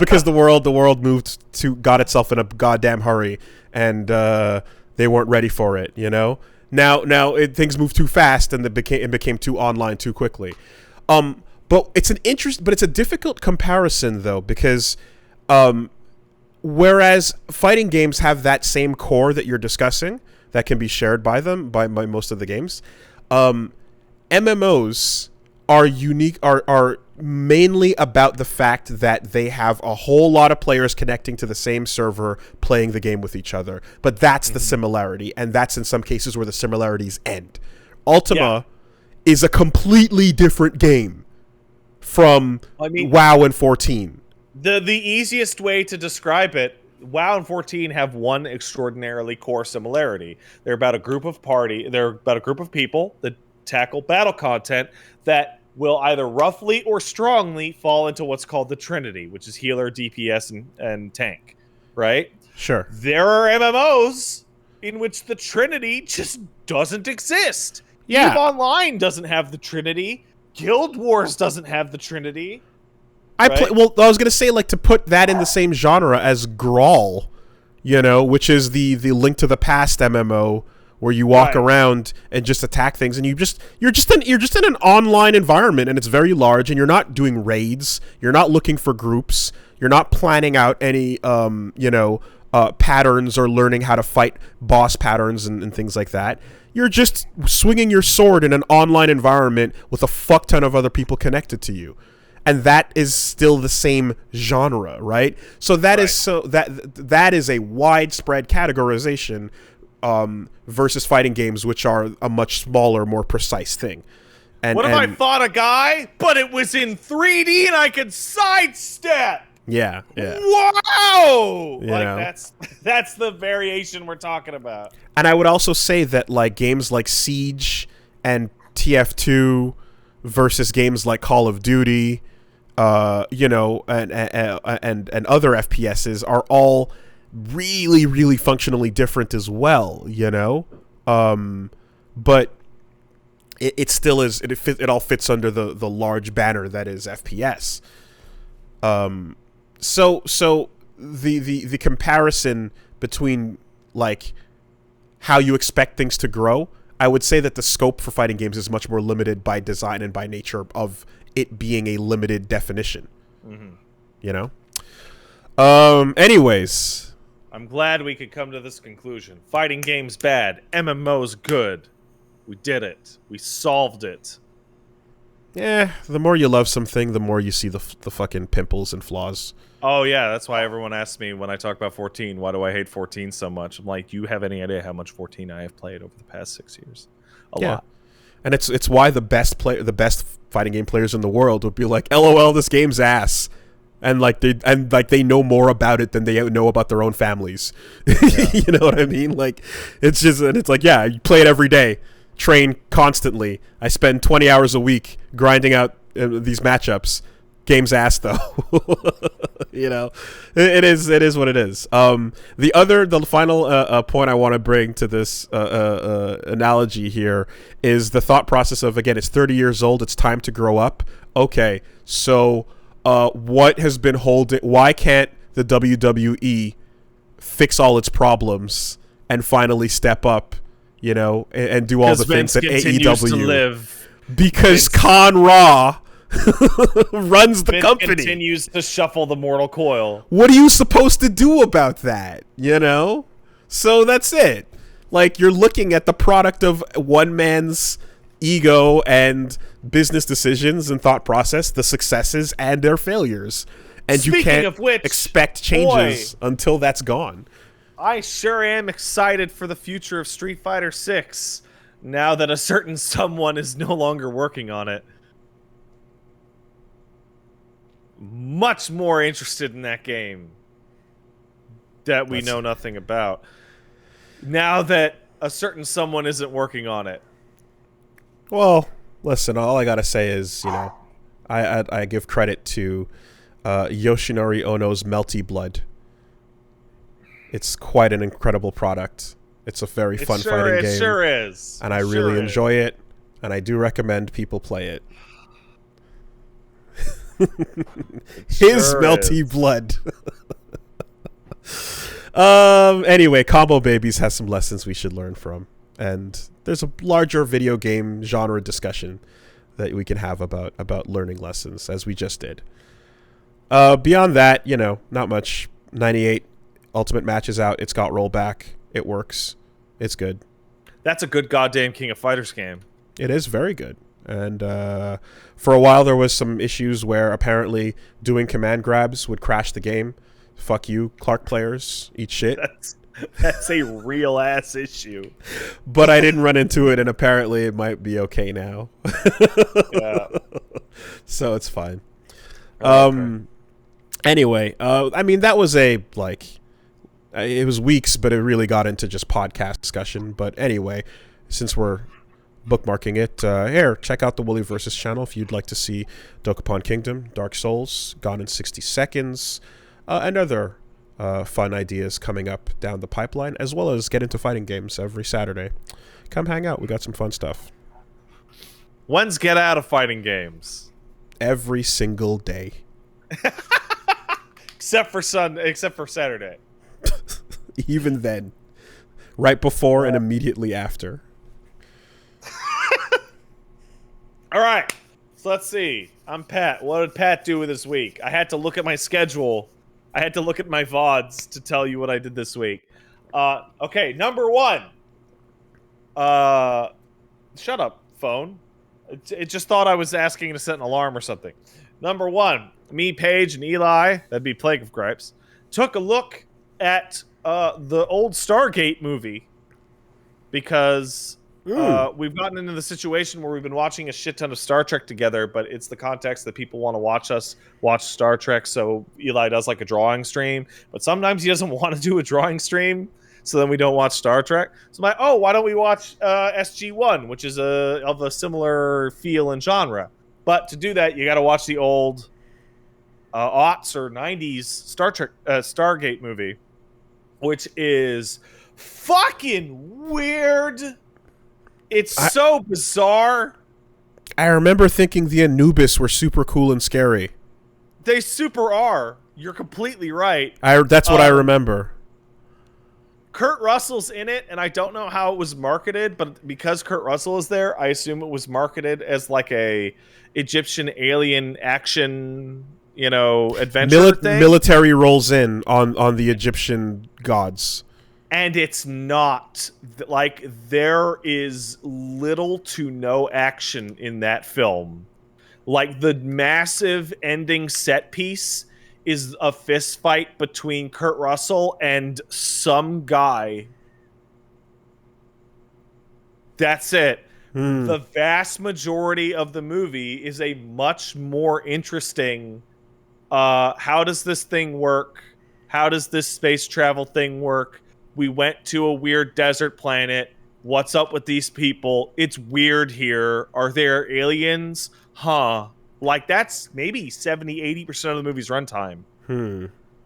got itself in a goddamn hurry, and they weren't ready for it. You know. Now things moved too fast, and it became too online too quickly. But it's a difficult comparison though, because whereas fighting games have that same core that you're discussing that can be shared by most of the games, MMOs are unique, are mainly about the fact that they have a whole lot of players connecting to the same server playing the game with each other. But that's the similarity, and that's in some cases where the similarities end. Ultima is a completely different game from WoW and 14. The easiest way to describe it, WoW and 14 have one extraordinarily core similarity. They're about a group of people that tackle battle content that will either roughly or strongly fall into what's called the Trinity, which is healer, DPS, and tank, right? Sure. There are MMOs in which the Trinity just doesn't exist. Yeah. EVE Online doesn't have the Trinity. Guild Wars doesn't have the Trinity. Well, I was gonna say, like, to put that in the same genre as Grawl, you know, which is the Link to the Past MMO where you walk around and just attack things, and you're just in an online environment, and it's very large, and you're not doing raids, you're not looking for groups, you're not planning out any patterns or learning how to fight boss patterns and things like that. You're just swinging your sword in an online environment with a fuck ton of other people connected to you. And that is still the same genre, right? So that is a widespread categorization versus fighting games, which are a much smaller, more precise thing. And what if I fought a guy, but it was in 3D and I could sidestep? Yeah. Wow! That's the variation we're talking about. And I would also say that, like, games like Siege and TF2 versus games like Call of Duty, and other FPSs are all really, really functionally different as well, you know? But it still is, it all fits under the large banner that is FPS. So the comparison between, like, how you expect things to grow, I would say that the scope for fighting games is much more limited by design and by nature of it being a limited definition. Mm-hmm. You know? Anyways. I'm glad we could come to this conclusion. Fighting games bad. MMOs good. We did it. We solved it. Yeah, the more you love something, the more you see the fucking pimples and flaws. Oh, yeah, that's why everyone asks me when I talk about 14, why do I hate 14 so much? I'm like, do you have any idea how much 14 I have played over the past 6 years? A lot. And it's why the best fighting game players in the world would be like, LOL, this game's ass. And they know more about it than they know about their own families. Yeah. You know what I mean? Like, it's like, yeah, you play it every day, train constantly. I spend 20 hours a week grinding out these matchups. Game's ass, though. You know, it is what it is. The final point I want to bring to this analogy here is the thought process of, again, it's 30 years old. It's time to grow up. Okay, so what has been holding? Why can't the WWE fix all its problems and finally step up? You know, and do all the things that AEW to live. Because Khan Ra runs the company. Continues to shuffle the mortal coil. What are you supposed to do about that? You know? So that's it. Like, you're looking at the product of one man's ego and business decisions and thought process, the successes and their failures. And Speaking you can't of which, expect changes until that's gone. I sure am excited for the future of Street Fighter 6 now that a certain someone is no longer working on it. Much more interested in that game that we know nothing about. Now that a certain someone isn't working on it. Well, listen, all I gotta say is, you know, I give credit to Yoshinori Ono's Melty Blood. It's quite an incredible product. It's a very fun fighting game. It sure is. And I really enjoy it, and I do recommend people play it. His Melty Blood. Anyway, Combo Babies has some lessons we should learn from, and there's a larger video game genre discussion that we can have about learning lessons, as we just did. Beyond that, you know, not much. 98 Ultimate Match is out. It's got rollback. It works. It's good. That's a good goddamn King of Fighters game. It is very good. And for a while there was some issues where apparently doing command grabs would crash the game. Fuck you, Clark players. Eat shit. That's a real ass issue. But I didn't run into it, and apparently it might be okay now. Yeah. So it's fine. Okay. Anyway, I mean, that was it was weeks, but it really got into just podcast discussion. But anyway, since we're bookmarking it, here, check out the Wooly Versus channel if you'd like to see Dokapon Kingdom, Dark Souls, Gone in 60 Seconds, and other fun ideas coming up down the pipeline, as well as get into fighting games every Saturday. Come hang out. We got some fun stuff. When's Get Out of fighting games? Every single day. except for Saturday. Even then, right before and immediately after. All right, so let's see. I'm Pat. What did Pat do with this week? I had to look at my schedule. I had to look at my VODs to tell you what I did this week. Okay, number one. Shut up, phone. It just thought I was asking to set an alarm or something. Number one, me, Paige, and Eli, that'd be Plague of Gripes, took a look at the old Stargate movie because we've gotten into the situation where we've been watching a shit ton of Star Trek together, but it's the context that people want to watch Star Trek, so Eli does like a drawing stream, but sometimes he doesn't want to do a drawing stream, so then we don't watch Star Trek. So I'm like, oh, why don't we watch SG-1, which is of a similar feel and genre. But to do that, you got to watch the old aughts or 90s Star Trek Stargate movie, which is fucking weird. It's so bizarre. I remember thinking the Anubis were super cool and scary. They super are. You're completely right. That's what I remember. Kurt Russell's in it, and I don't know how it was marketed, but because Kurt Russell is there, I assume it was marketed as like a Egyptian alien action, adventure thing. Military rolls in on the Egyptian gods. And it's not. Like, there is little to no action in that film. Like, the massive ending set piece is a fist fight between Kurt Russell and some guy. That's it. The vast majority of the movie is a much more interesting, how does this thing work? How does this space travel thing work? We went to a weird desert planet. What's up with these people? It's weird here. Are there aliens? Huh. Like, that's maybe 70-80% of the movie's runtime.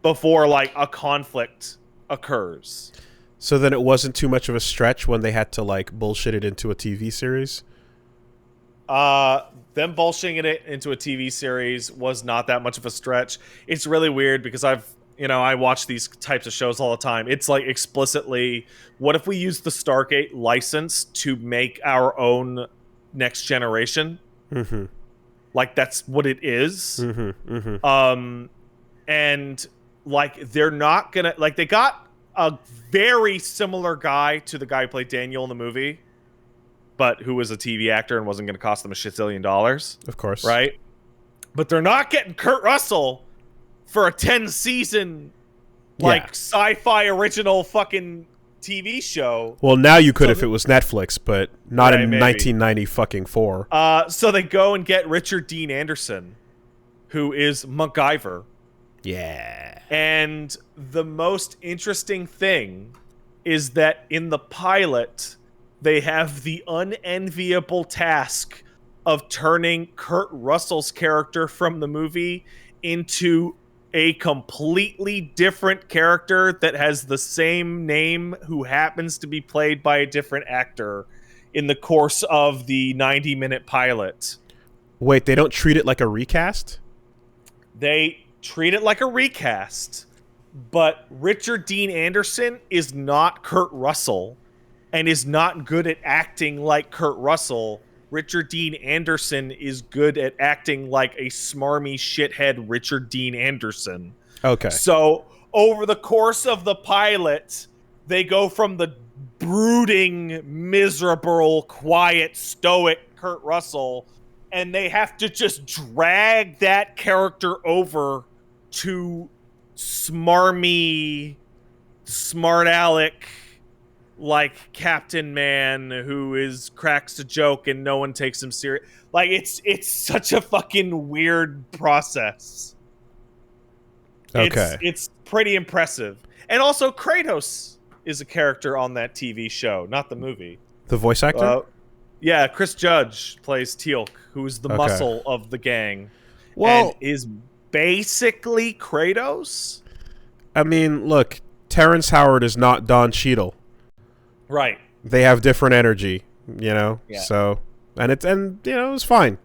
Before, like, a conflict occurs. So then it wasn't too much of a stretch when they had to, like, bullshit it into a TV series? Them bullshitting it into a TV series was not that much of a stretch. It's really weird because I watch these types of shows all the time. It's like explicitly, what if we use the Stargate license to make our own Next Generation? Mm-hmm. Like, that's what it is. Mm-hmm. Mm-hmm. And like, they're not gonna, like, they got a very similar guy to the guy who played Daniel in the movie, but who was a TV actor and wasn't gonna cost them a shit-zillion dollars. Of course. Right? But they're not getting Kurt Russell for a 10-season, like, sci-fi original fucking TV show. Well, now you could if it was Netflix, but not in maybe. 1990 fucking 4. So they go and get Richard Dean Anderson, who is MacGyver. Yeah. And the most interesting thing is that in the pilot, they have the unenviable task of turning Kurt Russell's character from the movie into a completely different character that has the same name who happens to be played by a different actor in the course of the 90-minute pilot. Wait, they don't treat it like a recast? They treat it like a recast, but Richard Dean Anderson is not Kurt Russell and is not good at acting like Kurt Russell. Richard Dean Anderson is good at acting like a smarmy shithead Richard Dean Anderson. Okay. So over the course of the pilot, they go from the brooding, miserable, quiet, stoic Kurt Russell, and they have to just drag that character over to smarmy, smart aleck, like Captain Man, who cracks a joke and no one takes him serious. Like, it's such a fucking weird process. Okay. It's pretty impressive. And also, Kratos is a character on that TV show, not the movie. The voice actor? Yeah, Chris Judge plays Teal'c, who's the muscle of the gang. Well, and is basically Kratos. I mean, look, Terrence Howard is not Don Cheadle. Right. They have different energy, Yeah. So, it was fine.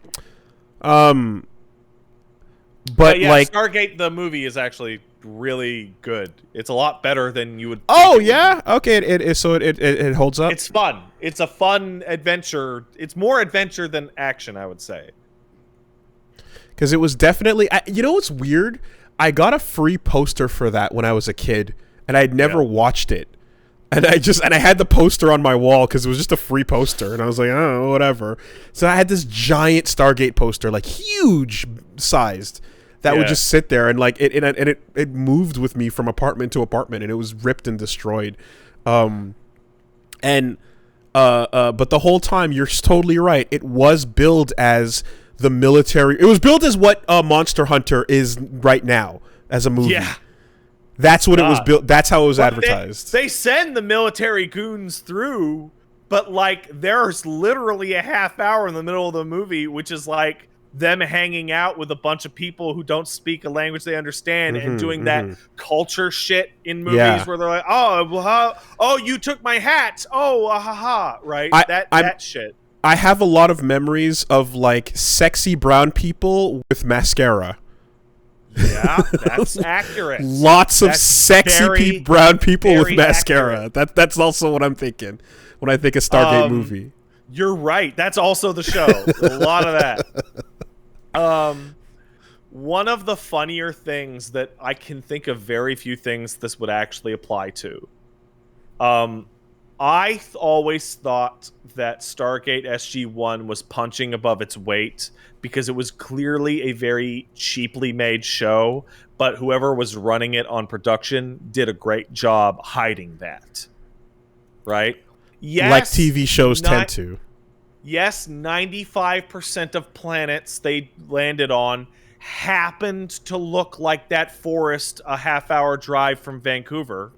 But yeah, like, Stargate the movie is actually really good. It's a lot better than you would. oh yeah, okay, it holds up. It's fun. It's a fun adventure. It's more adventure than action, I would say. Because it was definitely, you know what's weird? I got a free poster for that when I was a kid, and I'd never watched it. And I had the poster on my wall because it was just a free poster, and I was like, oh, whatever. So I had this giant Stargate poster, like huge sized, that would just sit there, and like it moved with me from apartment to apartment, and it was ripped and destroyed. But the whole time, you're totally right. It was billed as the military. It was billed as what Monster Hunter is right now as a movie. Yeah. That's what it was built. That's how it was advertised. They send the military goons through, but like there's literally a half hour in the middle of the movie, which is like them hanging out with a bunch of people who don't speak a language they understand and doing that culture shit in movies where they're like, oh, well, oh, you took my hat. Oh, ha, right? That shit. I have a lot of memories of like sexy brown people with mascara. Yeah, that's accurate. Lots of sexy brown people with mascara. That's also what I'm thinking when I think of Stargate movie. You're right. That's also the show. A lot of that. One of the funnier things that I can think of, very few things this would actually apply to. I always thought that Stargate SG-1 was punching above its weight because it was clearly a very cheaply made show, but whoever was running it on production did a great job hiding that. Right? Yes, like TV shows tend to. Yes, 95% of planets they landed on happened to look like that forest a half-hour drive from Vancouver.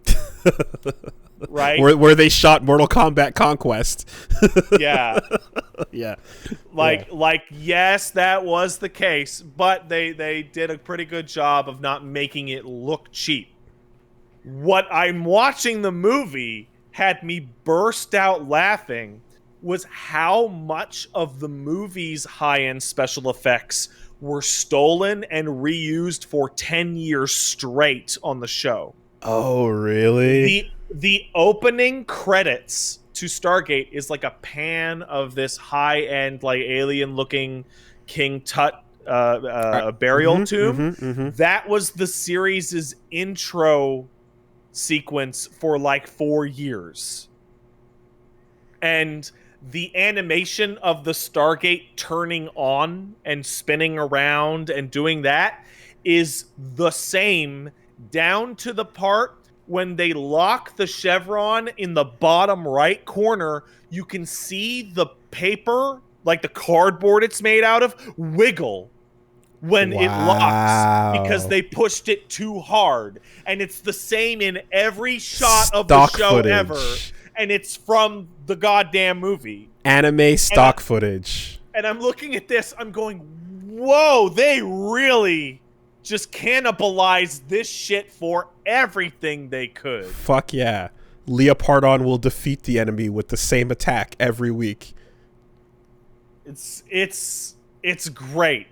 Right? Where they shot Mortal Kombat Conquest. Yeah. Yeah. Like, yes, that was the case, but they did a pretty good job of not making it look cheap. What I'm watching the movie had me burst out laughing was how much of the movie's high-end special effects were stolen and reused for 10 years straight on the show. Oh, really? The opening credits to Stargate is like a pan of this high-end, like alien-looking King Tut burial tomb. That was the series' intro sequence for like 4 years. And the animation of the Stargate turning on and spinning around and doing that is the same down to the part when they lock the chevron in the bottom right corner. You can see the paper, like the cardboard it's made out of, wiggle when it locks because they pushed it too hard. And it's the same in every shot of the show ever. And it's from the goddamn movie. Anime stock footage. And I'm looking at this, I'm going, whoa, they really just cannibalized this shit for everything they could. Fuck yeah. Leopardon will defeat the enemy with the same attack every week. It's great.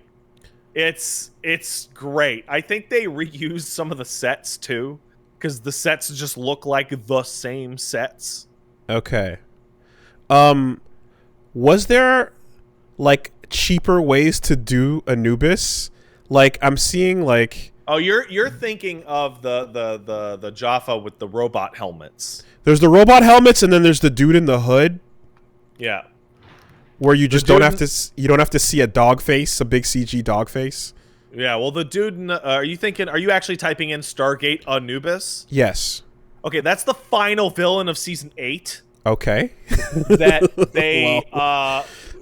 It's great. I think they reused some of the sets too, because the sets just look like the same sets. Okay. Was there like cheaper ways to do Anubis? Like I'm seeing like, oh, you're thinking of the Jaffa with the robot helmets. There's the robot helmets, and then there's the dude in the hood. Yeah. Where you just don't have to see a dog face, a big CG dog face. Yeah, well, the dude are you actually typing in Stargate Anubis? Yes. Okay, that's the final villain of season 8. Okay. That they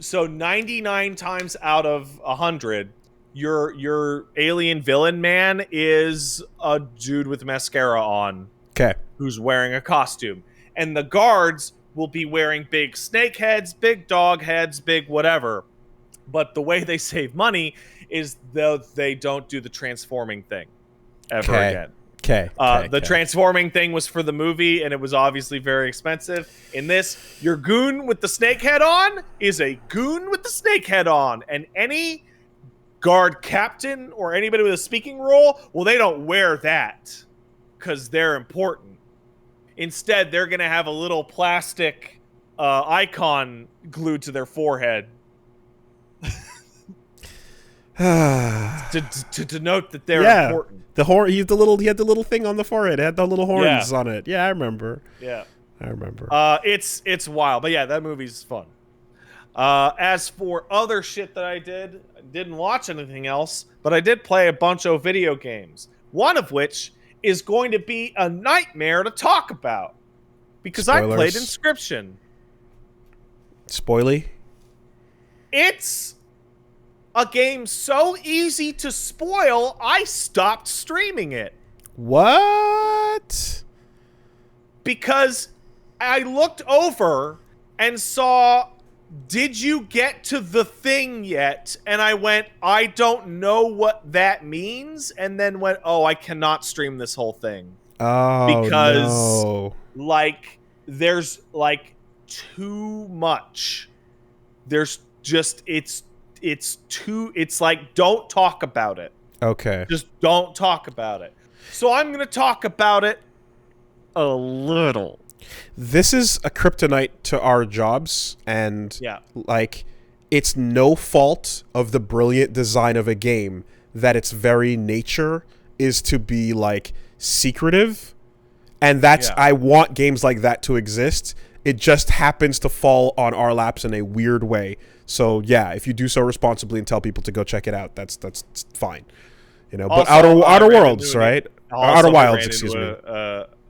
so 99 times out of 100, your alien villain man is a dude with mascara on. Okay. Who's wearing a costume. And the guards will be wearing big snake heads, big dog heads, big whatever. But the way they save money is they don't do the transforming thing ever again. Okay. The transforming thing was for the movie, and it was obviously very expensive. In this, your goon with the snake head on is a goon with the snake head on. And any guard captain or anybody with a speaking role, well, they don't wear that because they're important. Instead, they're going to have a little plastic icon glued to their forehead to denote that they're important. He had the little thing on the forehead. It had the little horns on it. Yeah, I remember. Yeah. I remember. It's wild. But yeah, that movie's fun. As for other shit that I didn't watch anything else, but I did play a bunch of video games. One of which is going to be a nightmare to talk about. Because Spoilers. I played Inscryption. Spoily? It's a game so easy to spoil, I stopped streaming it. What? Because I looked over and saw, did you get to the thing yet? And I went, I don't know what that means. And then went, oh, I cannot stream this whole thing. Oh, because, no. like, there's, like, too much. There's just, it's like, don't talk about it. Okay. Just don't talk about it. So I'm going to talk about it a little. This is a kryptonite to our jobs, and like, it's no fault of the brilliant design of a game that its very nature is to be like secretive, and that's I want games like that to exist. It just happens to fall on our laps in a weird way. So yeah, if you do so responsibly and tell people to go check it out, that's fine. You know, but Also, Outer Worlds, right? Outer Wilds, excuse me.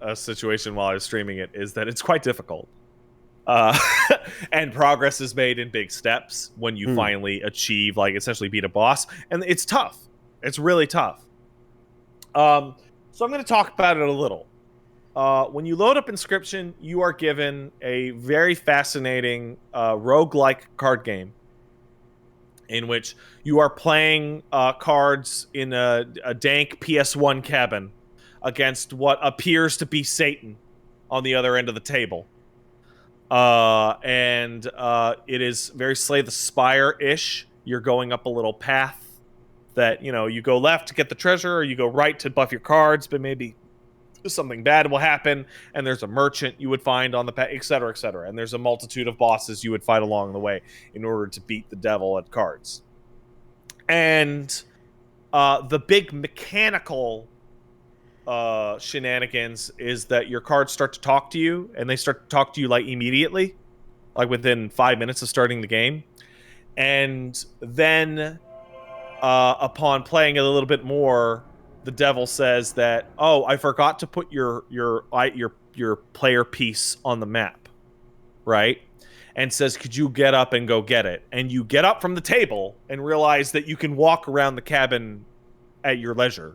A situation while I was streaming it is that it's quite difficult. And progress is made in big steps when you finally achieve, like, essentially beat a boss. And it's tough. It's really tough. So I'm going to talk about it a little. When you load up Inscryption, you are given a very fascinating roguelike card game in which you are playing cards in a dank PS1 cabin against what appears to be Satan on the other end of the table. And it is very Slay the Spire-ish. You're going up a little path that, you know, you go left to get the treasure, or you go right to buff your cards, but maybe something bad will happen, and there's a merchant you would find on the path, etc., etc. And there's a multitude of bosses you would fight along the way in order to beat the devil at cards. And the big mechanical shenanigans is that your cards start to talk to you, and they start to talk to you like immediately, like within 5 minutes of starting the game. And then upon playing it a little bit more, the devil says that, oh, I forgot to put your player piece on the map, right? And says, could you get up and go get it? And you get up from the table and realize that you can walk around the cabin at your leisure.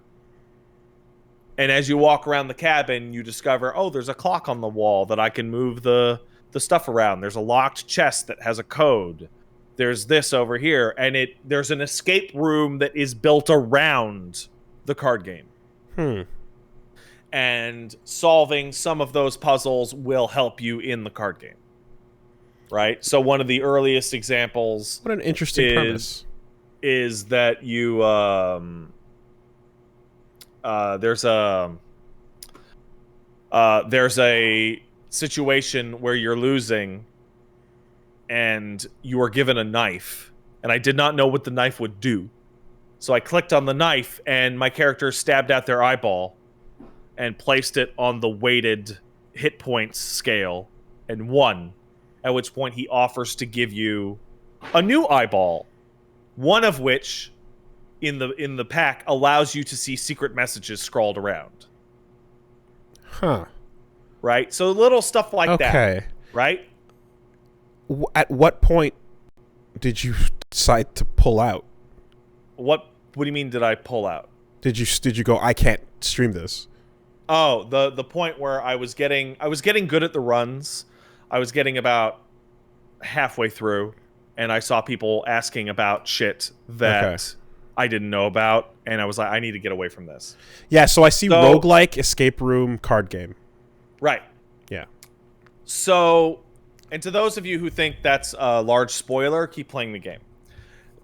And as you walk around the cabin, you discover, oh, there's a clock on the wall that I can move the stuff around. There's a locked chest that has a code. There's this over here. And there's an escape room that is built around the card game. And solving some of those puzzles will help you in the card game. Right? So one of the earliest examples... What an interesting premise. ...is that you... there's a situation where you're losing and you are given a knife, and I did not know what the knife would do. So I clicked on the knife, and my character stabbed out their eyeball and placed it on the weighted hit points scale and won, at which point he offers to give you a new eyeball, one of which in the pack allows you to see secret messages scrawled around. Huh. Right? So little stuff like that. Right? At what point did you decide to pull out? What do you mean, did I pull out? Did you go, I can't stream this? Oh, the point where I was getting good at the runs. I was getting about halfway through, and I saw people asking about shit that I didn't know about, and I was like, I need to get away from this. Yeah, so I see roguelike, escape room, card game. Right. Yeah. So, and to those of you who think that's a large spoiler, keep playing the game.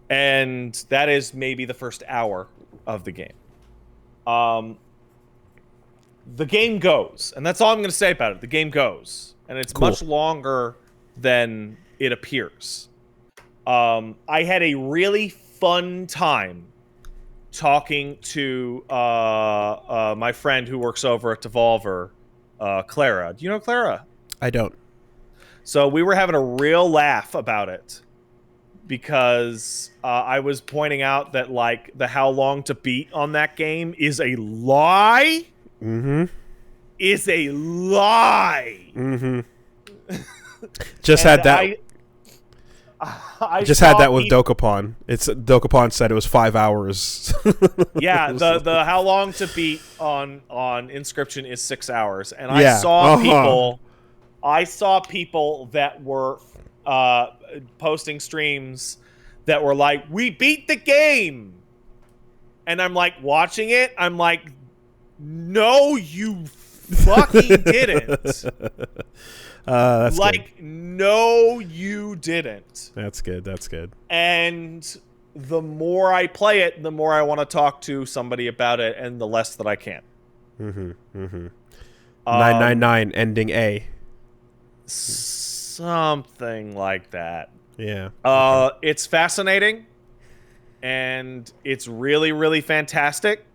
And that is maybe the first hour of the game. The game goes, and that's all I'm going to say about it. The game goes, and it's Cool. much longer than it appears. I had a really fun time talking to my friend who works over at Devolver, Clara. Do you know Clara? I don't. So we were having a real laugh about it because I was pointing out that like the how long to beat on that game is a lie. Mm-hmm. Is a lie. Mm-hmm. Just had that. I just had that with Dokapon. Dokapon said it was 5 hours. Yeah, the how long to beat on Inscryption is 6 hours, and Yeah. I saw people that were posting streams that were like, "We beat the game," and I'm like watching it. I'm like, "No, you fucking didn't." That's like, good. no, you didn't. That's good. That's good. And the more I play it, the more I want to talk to somebody about it, and the less that I can. Mm-hmm. Mm-hmm. 999 ending A. Something like that. Yeah. It's fascinating, and it's really, really fantastic.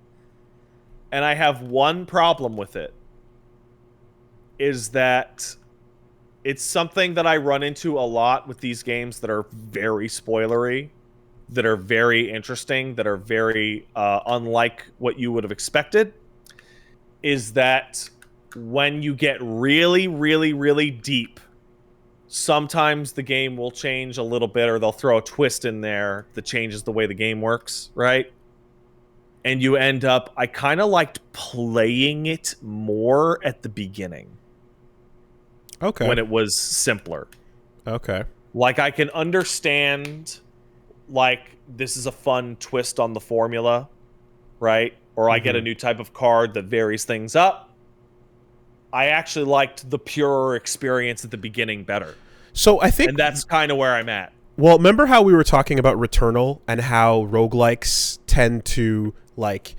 And I have one problem with it, is that it's something that I run into a lot with these games that are very spoilery, that are very interesting, that are very unlike what you would have expected, is that when you get really, really, really deep, sometimes the game will change a little bit, or they'll throw a twist in there that changes the way the game works, right? And you end up, I kind of liked playing it more at the beginning. Okay. When it was simpler. Okay. Like, I can understand, like, this is a fun twist on the formula, right? Or I get a new type of card that varies things up. I actually liked the pure experience at the beginning better. So I think... And that's kind of where I'm at. Well, remember how we were talking about Returnal and how roguelikes tend to, like...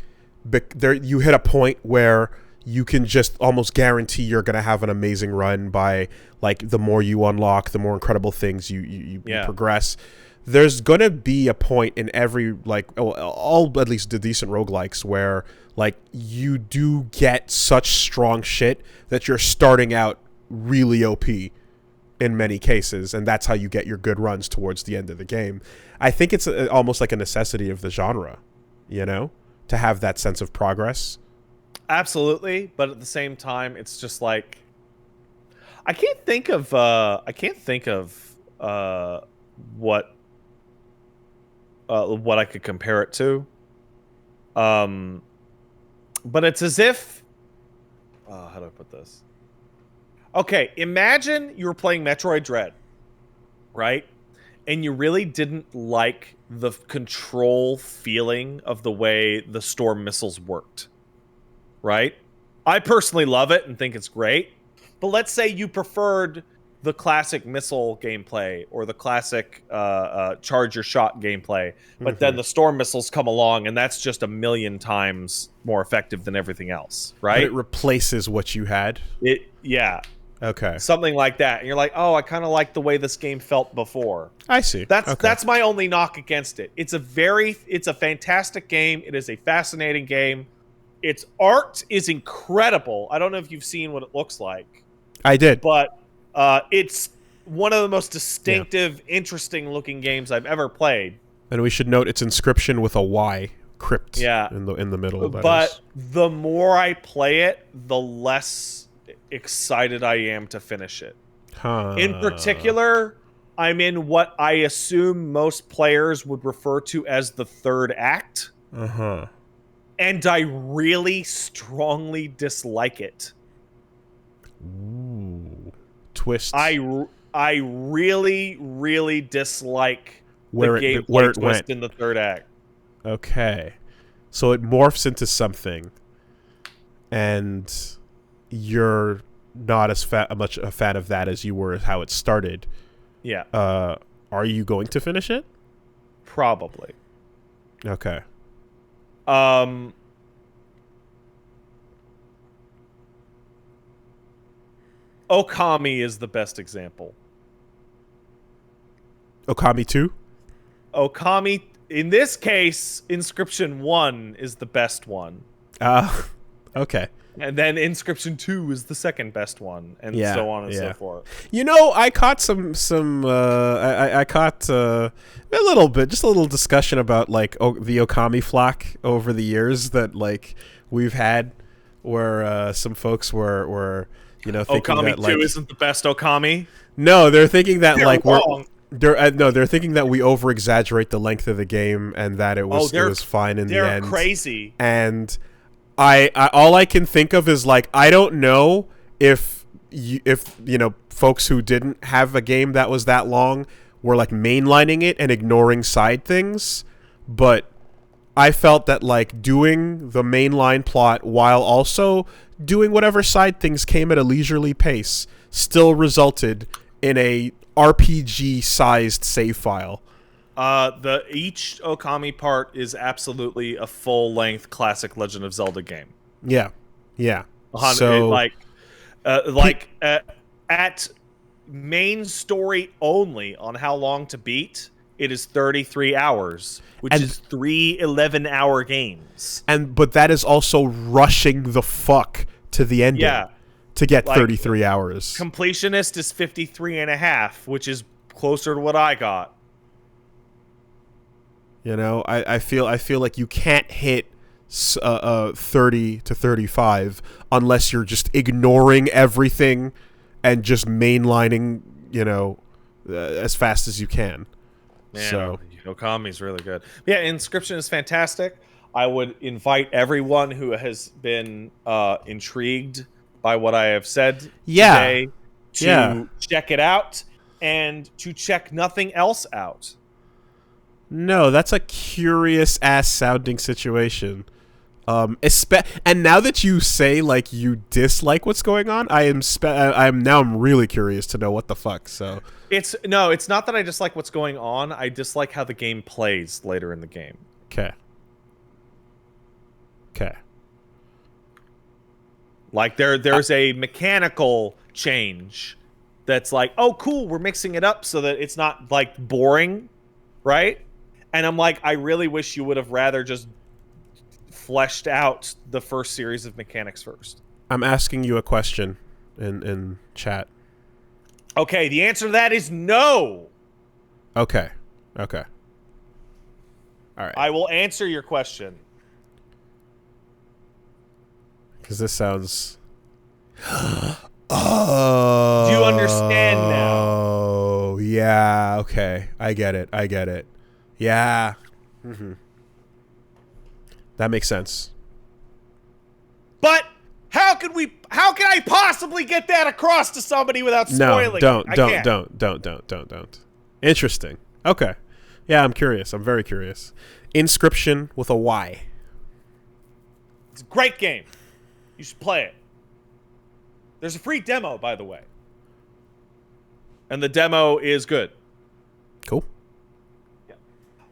you hit a point where... you can just almost guarantee you're going to have an amazing run by, like, the more you unlock, the more incredible things you progress. There's going to be a point in every, like, all at least the decent roguelikes where, like, you do get such strong shit that you're starting out really OP in many cases, and that's how you get your good runs towards the end of the game. I think it's almost like a necessity of the genre, you know, to have that sense of progress. Absolutely, but at the same time, it's just like I can't think of what I could compare it to. But it's as if how do I put this? Okay, imagine you were playing Metroid Dread, right? And you really didn't like the control feeling of the way the storm missiles worked. Right? I personally love it and think it's great. But let's say you preferred the classic missile gameplay or the classic charge your shot gameplay, but then the storm missiles come along and that's just 1,000,000 times more effective than everything else, right? But it replaces what you had? Yeah. Okay. Something like that. And you're like, oh, I kind of like the way this game felt before. I see. That's my only knock against it. It's a fantastic game. It is a fascinating game. Its art is incredible. I don't know if you've seen what it looks like. I did. But it's one of the most distinctive, interesting looking games I've ever played. And we should note it's Inscryption with a Y, crypt in the middle. But the more I play it, the less excited I am to finish it. In particular, I'm in what I assume most players would refer to as the third act. And I really strongly dislike it. Ooh. Twist. I really, really dislike where the it gameplay twist went in the third act. Okay. So it morphs into something, and you're not as much a fan of that as you were how it started. Yeah. Are you going to finish it? Probably. Okay. Okami is the best example. Okami 2? Okami, in this case, Inscryption 1 is the best one. Okay. And then Inscryption 2 is the second best one, and so on and so forth. You know, I caught I caught a little bit, just a little discussion about like the Okami flack over the years that like we've had, where some folks were thinking Okami that 2 like isn't the best Okami. No, they're thinking that They're like wrong. they're thinking that we over exaggerate the length of the game and that it was fine in the end. They're crazy. And I all I can think of is like I don't know if folks who didn't have a game that was that long were like mainlining it and ignoring side things, but I felt that like doing the mainline plot while also doing whatever side things came at a leisurely pace still resulted in a RPG sized save file. Each Okami part is absolutely a full length classic Legend of Zelda game. Yeah. So at main story only on how long to beat, it is 33 hours, which is 3 11-hour games. But that is also rushing the fuck to the ending. Yeah. To get 33 hours. Completionist is 53 and a half, which is closer to what I got. You know, I feel like you can't hit 30 to 35 unless you're just ignoring everything and just mainlining, as fast as you can. Man, so Okami's really good. Yeah, Inscryption is fantastic. I would invite everyone who has been intrigued by what I have said today to check it out and to check nothing else out. No, that's a curious ass sounding situation. And now that you say like you dislike what's going on, I'm really curious to know what the fuck. So it's not that I dislike what's going on. I dislike how the game plays later in the game. Okay. Like there's a mechanical change that's like, oh cool, we're mixing it up so that it's not like boring, right? And I'm like, I really wish you would have rather just fleshed out the first series of mechanics first. I'm asking you a question in chat. Okay, the answer to that is no. Okay. All right. I will answer your question. Because this sounds... Oh. Do you understand now? Oh, yeah. Okay. I get it. Yeah. Mm-hmm. That makes sense. But how can I possibly get that across to somebody without spoiling? No, don't. Interesting. Okay. Yeah, I'm curious. I'm very curious. Inscryption with a Y. It's a great game. You should play it. There's a free demo, by the way. And the demo is good. Cool. Yeah.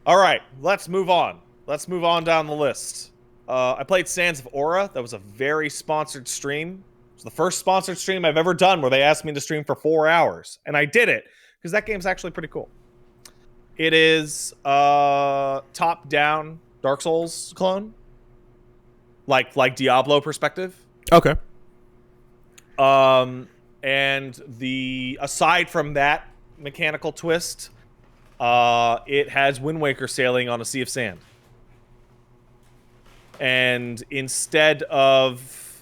All right, let's move on. Let's move on down the list. I played Sands of Aura. That was a very sponsored stream. It was the first sponsored stream I've ever done where they asked me to stream for 4 hours. And I did it, because that game's actually pretty cool. It is top-down Dark Souls clone. Like Diablo perspective. Okay. And aside from that mechanical twist, it has Wind Waker sailing on a sea of sand. And instead of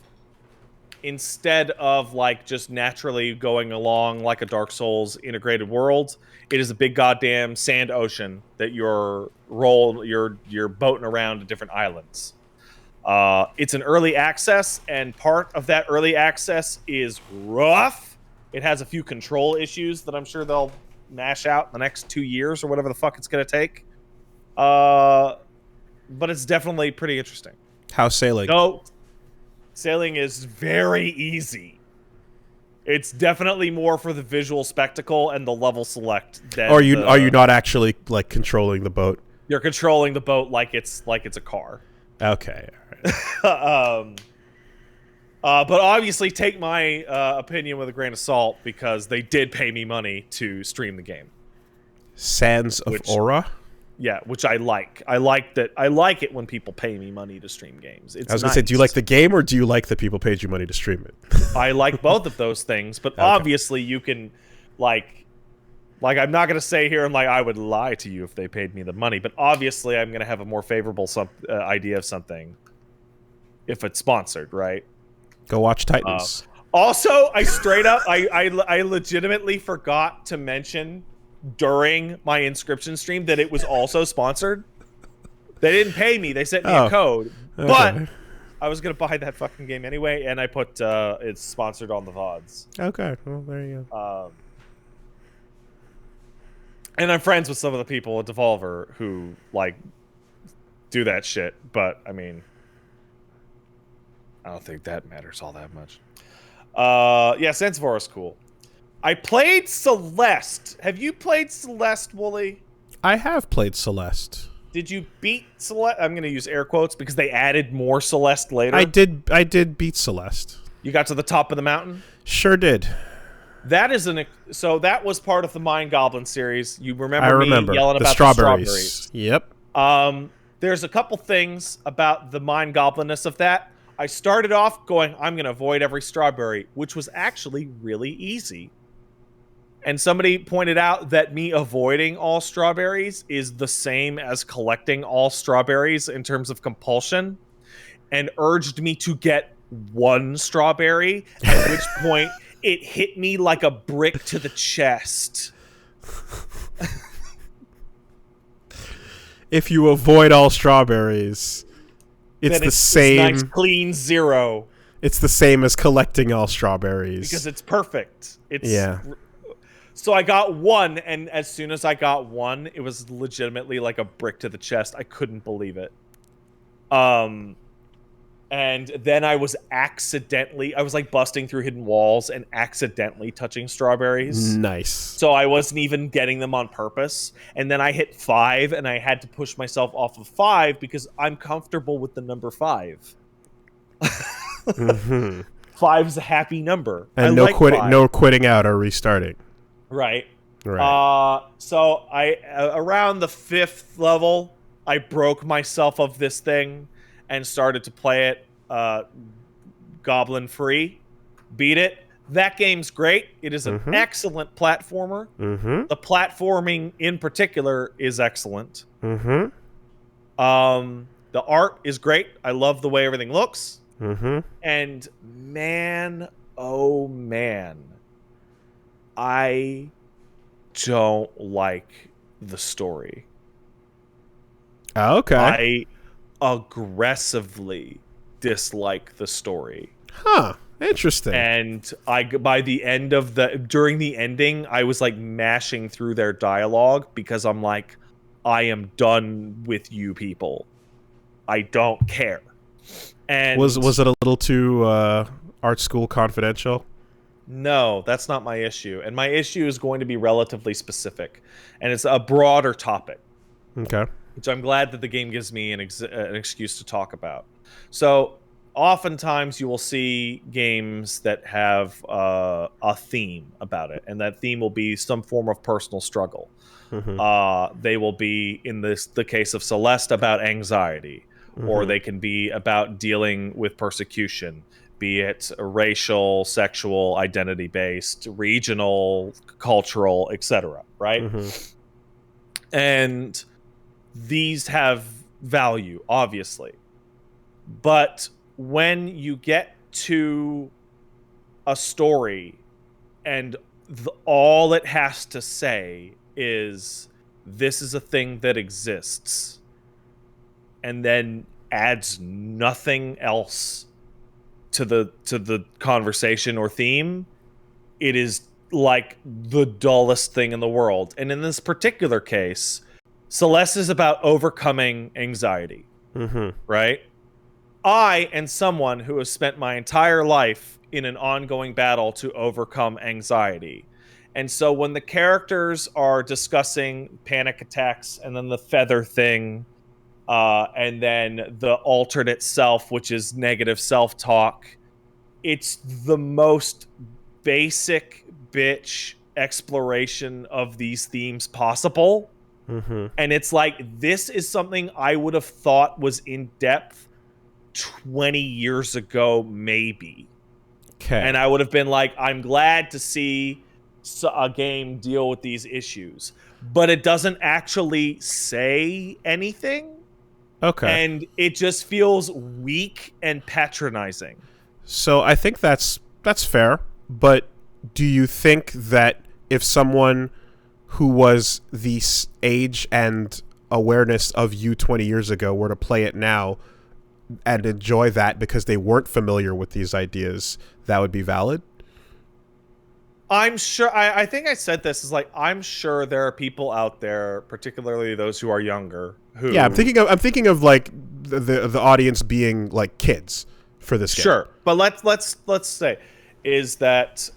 like just naturally going along like a Dark Souls integrated world, it is a big goddamn sand ocean that you're boating around to different islands. It's an early access, and part of that early access is rough. It has a few control issues that I'm sure they'll mash out in the next 2 years or whatever the fuck it's going to take. But it's definitely pretty interesting. How's sailing? No, sailing is very easy. It's definitely more for the visual spectacle and the level select. Than Are you not actually like controlling the boat? You're controlling the boat like it's a car. Okay. All right. But obviously take my opinion with a grain of salt because they did pay me money to stream the game. Sands of Aura? Yeah, which I like. I like it when people pay me money to stream games. It's I was going to say, do you like the game or do you like that people paid you money to stream it? I like both of those things, but obviously you can, like I'm not going to say here, I would lie to you if they paid me the money, but obviously I'm going to have a more favorable idea of something if it's sponsored, right? Go watch Titans. Also, I straight up, I legitimately forgot to mention during my Inscryption stream that it was also sponsored. They didn't pay me. They sent me a code. Okay. But I was going to buy that fucking game anyway, and I put it's sponsored on the VODs. Okay. Well, there you go. And I'm friends with some of the people at Devolver who, do that shit. But, I mean, I don't think that matters all that much. Yeah, Sands of Aura is cool. I played Celeste. Have you played Celeste, Wooly? I have played Celeste. Did you beat Celeste? I'm going to use air quotes because they added more Celeste later. I did beat Celeste. You got to the top of the mountain? Sure did. That is so that was part of the Mind Goblin series. You remember me yelling the about strawberries. the strawberries. Yep. There's a couple things about the Mind Goblinness of that. I started off going, I'm going to avoid every strawberry, which was actually really easy. And somebody pointed out that me avoiding all strawberries is the same as collecting all strawberries in terms of compulsion, and urged me to get one strawberry, at which point it hit me like a brick to the chest. If you avoid all strawberries, it's the same. It's nice, clean 0. It's the same as collecting all strawberries. Because it's perfect. So I got one, and as soon as I got one, it was legitimately like a brick to the chest. I couldn't believe it. And then I was busting through hidden walls and accidentally touching strawberries. Nice. So I wasn't even getting them on purpose. And then I hit 5, and I had to push myself off of 5 because I'm comfortable with the number 5. Mm-hmm. 5's a happy number. And no quitting out or restarting. Right. Right. So I around the 5th level, I broke myself of this thing and started to play it goblin free. Beat it. That game's great. It is an excellent platformer. Mm-hmm. The platforming in particular is excellent. Mm-hmm. The art is great. I love the way everything looks. Mm-hmm. And man, oh man, I don't like the story. Okay. I aggressively dislike the story. Huh. Interesting. And during the ending, I was like mashing through their dialogue because I'm like, I am done with you people. I don't care. And was it a little too art school confidential? No, that's not my issue. And my issue is going to be relatively specific. And it's a broader topic. Okay. Which I'm glad that the game gives me an excuse to talk about. So, oftentimes you will see games that have a theme about it. And that theme will be some form of personal struggle. Mm-hmm. They will be, in the case of Celeste, about anxiety. Mm-hmm. Or they can be about dealing with persecution. Be it racial, sexual, identity-based, regional, cultural, etc., right? Mm-hmm. And these have value, obviously. But when you get to a story and all it has to say is, this is a thing that exists, and then adds nothing else to the conversation or theme, it is like the dullest thing in the world. And in this particular case, Celeste is about overcoming anxiety, right? I am someone who has spent my entire life in an ongoing battle to overcome anxiety. And so when the characters are discussing panic attacks and then the feather thing, and then the alternate self, which is negative self-talk, it's the most basic bitch exploration of these themes possible. Mm-hmm. And it's like, this is something I would have thought was in depth 20 years ago, maybe. Okay. And I would have been like, I'm glad to see a game deal with these issues. But it doesn't actually say anything. Okay. And it just feels weak and patronizing. So I think that's fair. But do you think that if someone who was the age and awareness of you 20 years ago were to play it now and enjoy that because they weren't familiar with these ideas, that would be valid? I'm sure. I think I said this is like, I'm sure there are people out there, particularly those who are younger, who I'm thinking of like the audience being like kids for this game. Sure, but let's say is that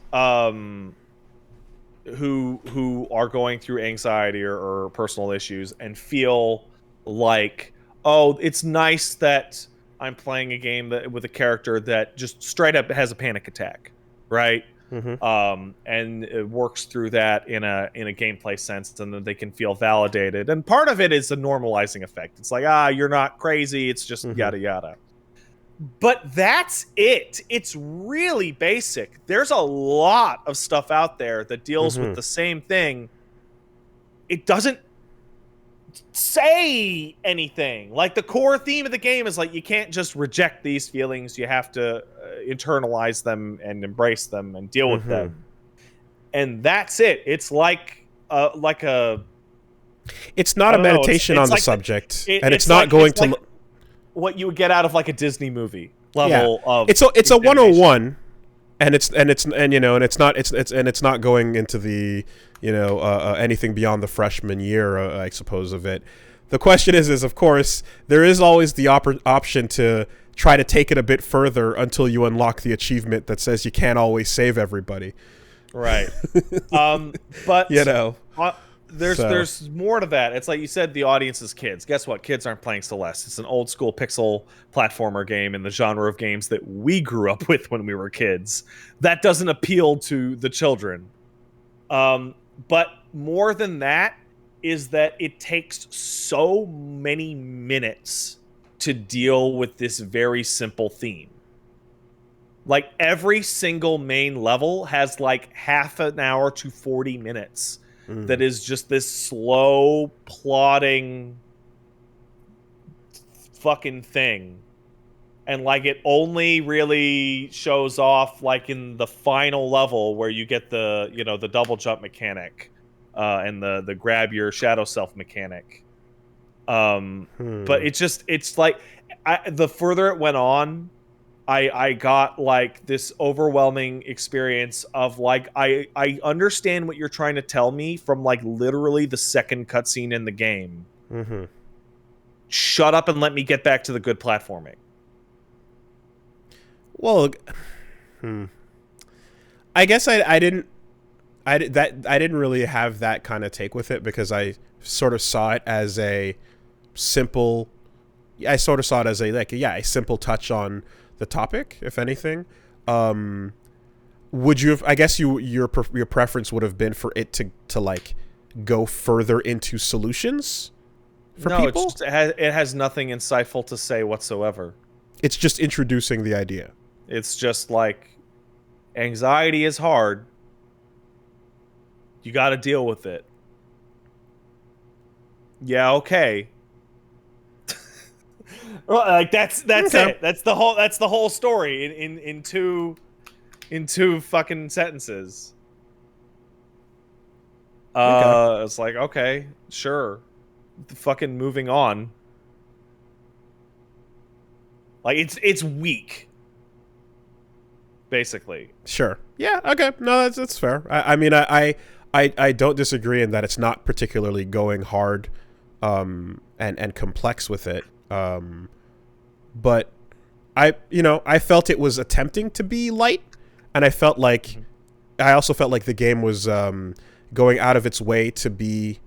who are going through anxiety or personal issues and feel like, oh, it's nice that I'm playing a game with a character that just straight up has a panic attack, right? Mm-hmm. And it works through that in a gameplay sense, and then they can feel validated. And part of it is a normalizing effect. It's like, you're not crazy. It's just yada yada. But that's it. It's really basic. There's a lot of stuff out there that deals with the same thing. It doesn't say anything. Like, the core theme of the game is like, you can't just reject these feelings. You have to internalize them and embrace them and deal with them. And that's it. It's like a it's not a meditation on the subject, and it's not like, going it's to like what you would get out of like a Disney movie level of it's a 101, and it's not going into the anything beyond the freshman year, I suppose, of it. The question is of course there is always the option to try to take it a bit further until you unlock the achievement that says you can't always save everybody, right? But there's more to that. It's like you said, the audience is kids. Guess what? Kids aren't playing Celeste. It's an old school pixel platformer game in the genre of games that we grew up with when we were kids. That doesn't appeal to the children. But more than that is that it takes so many minutes to deal with this very simple theme. Like, every single main level has like half an hour to 40 minutes that is just this slow, plodding fucking thing. And like, it only really shows off like in the final level where you get the, the double jump mechanic and the grab your shadow self mechanic. But it's like, the further it went on, I got like this overwhelming experience of like, I understand what you're trying to tell me from like literally the second cutscene in the game. Shut up and let me get back to the good platforming. Well, I guess I didn't really have that kind of take with it, because I sort of saw it as a simple. I sort of saw it as a simple touch on the topic, if anything. Would you have, I guess your preference would have been for it to like go further into solutions for people? It has nothing insightful to say whatsoever. It's just introducing the idea. It's just like, anxiety is hard. You got to deal with it. Yeah, okay. Like, that's okay. It. That's the whole story in two fucking sentences. Okay. It's like, okay, sure. Fucking moving on. Like, it's weak. Basically. Sure. Yeah, okay. No, that's fair. I mean, I don't disagree in that it's not particularly going hard and complex with it. But I felt it was attempting to be light, and I felt like I also felt like the game was going out of its way to be,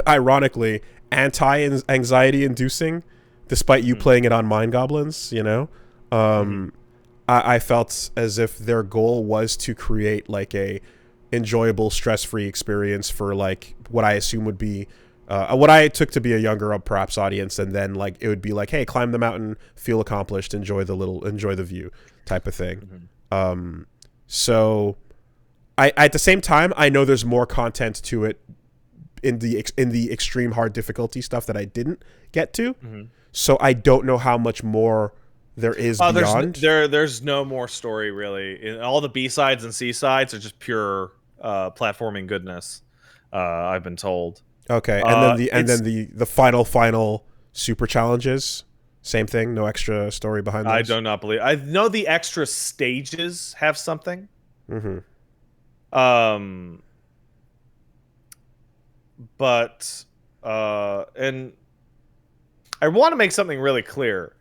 ironically, anti-anxiety inducing, despite you playing it on Mind Goblins. You know, I felt as if their goal was to create like a enjoyable, stress-free experience for like what I assume would be what I took to be a younger perhaps audience, and then like it would be like, hey, climb the mountain, feel accomplished, enjoy the view type of thing. So I at the same time, I know there's more content to it in the extreme hard difficulty stuff that I didn't get to. So I don't know how much more there is beyond. There's no more story really. All the B-sides and C-sides are just pure platforming goodness. I've been told. Okay, and then the final super challenges, same thing, no extra story behind those. I do not believe. I know the extra stages have something. But and I want to make something really clear.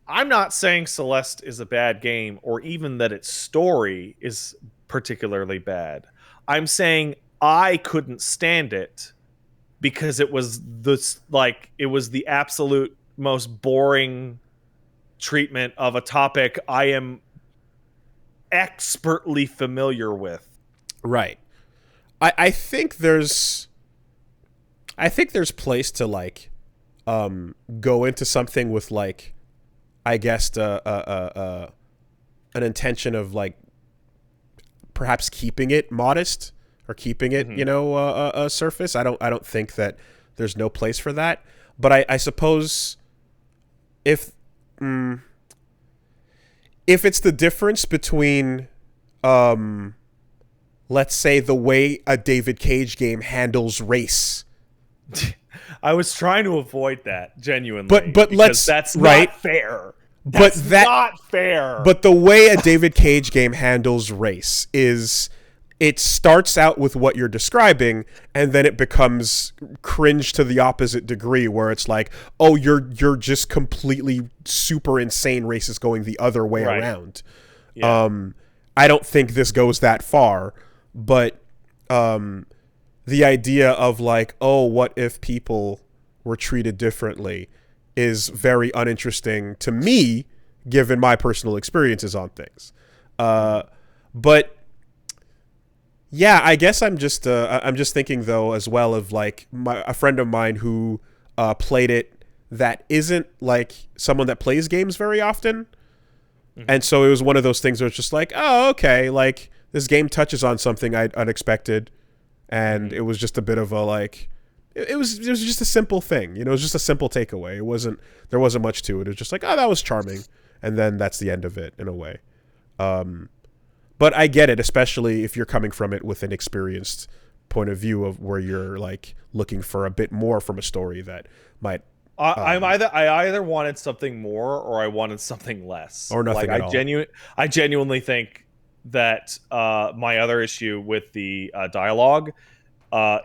I'm not saying Celeste is a bad game, or even that its story is particularly bad. I'm saying I couldn't stand it because it was the absolute most boring treatment of a topic I am expertly familiar with. Right. I think there's place to like go into something with like, I guess an intention of like perhaps keeping it modest or keeping it, a surface. I don't think that there's no place for that. But I suppose if it's the difference between, let's say, the way a David Cage game handles race. I was trying to avoid that genuinely, but that's not fair. That's not fair. But the way a David Cage game handles race is it starts out with what you're describing, and then it becomes cringe to the opposite degree, where it's like, oh, you're just completely super insane racist going the other way around. Yeah. I don't think this goes that far, but the idea of like, oh, what if people were treated differently is very uninteresting to me, given my personal experiences on things. But yeah, I guess I'm just thinking though as well of like a friend of mine who played it that isn't like someone that plays games very often. And so it was one of those things where it's just like, oh, okay, like this game touches on something I unexpected. And it was just a bit of a like, it was just a simple thing, it was just a simple takeaway. There wasn't much to it. It was just like, oh, that was charming, and then that's the end of it in a way. But I get it, especially if you're coming from it with an experienced point of view of where you're like looking for a bit more from a story that might. I either wanted something more or I wanted something less, or nothing at all. I genuinely think that my other issue with the dialogue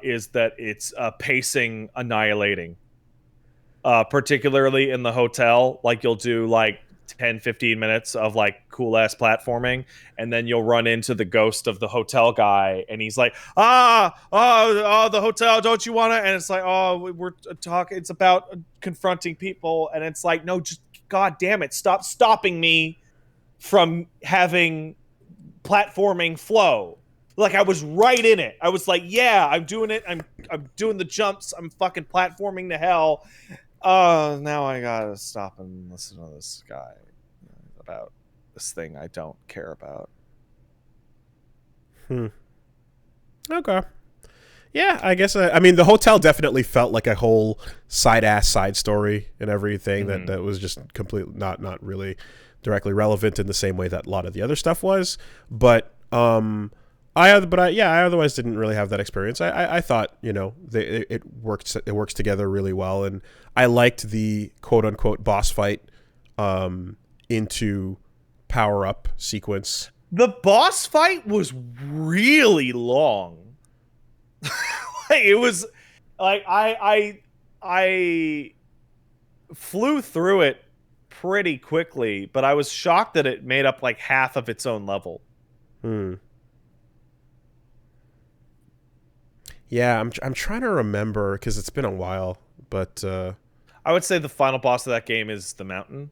is that it's pacing annihilating, particularly in the hotel. Like you'll do like 10-15 minutes of like cool ass platforming, and then you'll run into the ghost of the hotel guy, and he's like, the hotel, don't you want to? And it's like, oh, we're talking, it's about confronting people, and it's like, no, just god damn it, stop stopping me from having platforming flow. Like I was right in it. I was like, yeah, I'm doing it. I'm doing the jumps. I'm fucking platforming to hell. Now I gotta stop and listen to this guy about this thing I don't care about. Okay. Yeah, I guess. I mean, the hotel definitely felt like a whole side story and everything that was just completely not really directly relevant in the same way that a lot of the other stuff was. But I otherwise didn't really have that experience. I thought it works together really well, and I liked the quote unquote boss fight into power up sequence. The boss fight was really long. Like, it was like I flew through it pretty quickly, but I was shocked that it made up like half of its own level. Yeah, I'm trying to remember because it's been a while, but I would say the final boss of that game is the mountain.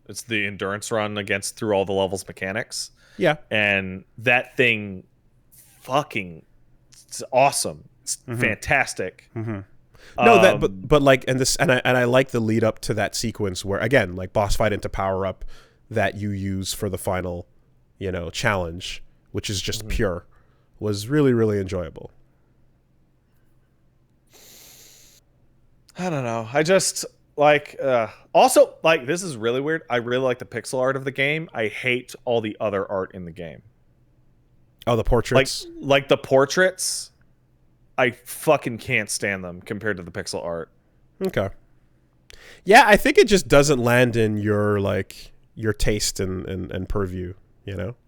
It's the endurance run against through all the levels mechanics. yeah. And that thing fucking it's awesome. It's fantastic. No, that but like and I like the lead up to that sequence where again like boss fight into power up that you use for the final, challenge, which is just pure, was really really enjoyable. I don't know. I just like also like this is really weird. I really like the pixel art of the game. I hate all the other art in the game. Oh, the portraits. Like the portraits. I fucking can't stand them compared to the pixel art. Okay. Yeah, I think it just doesn't land in your taste and purview,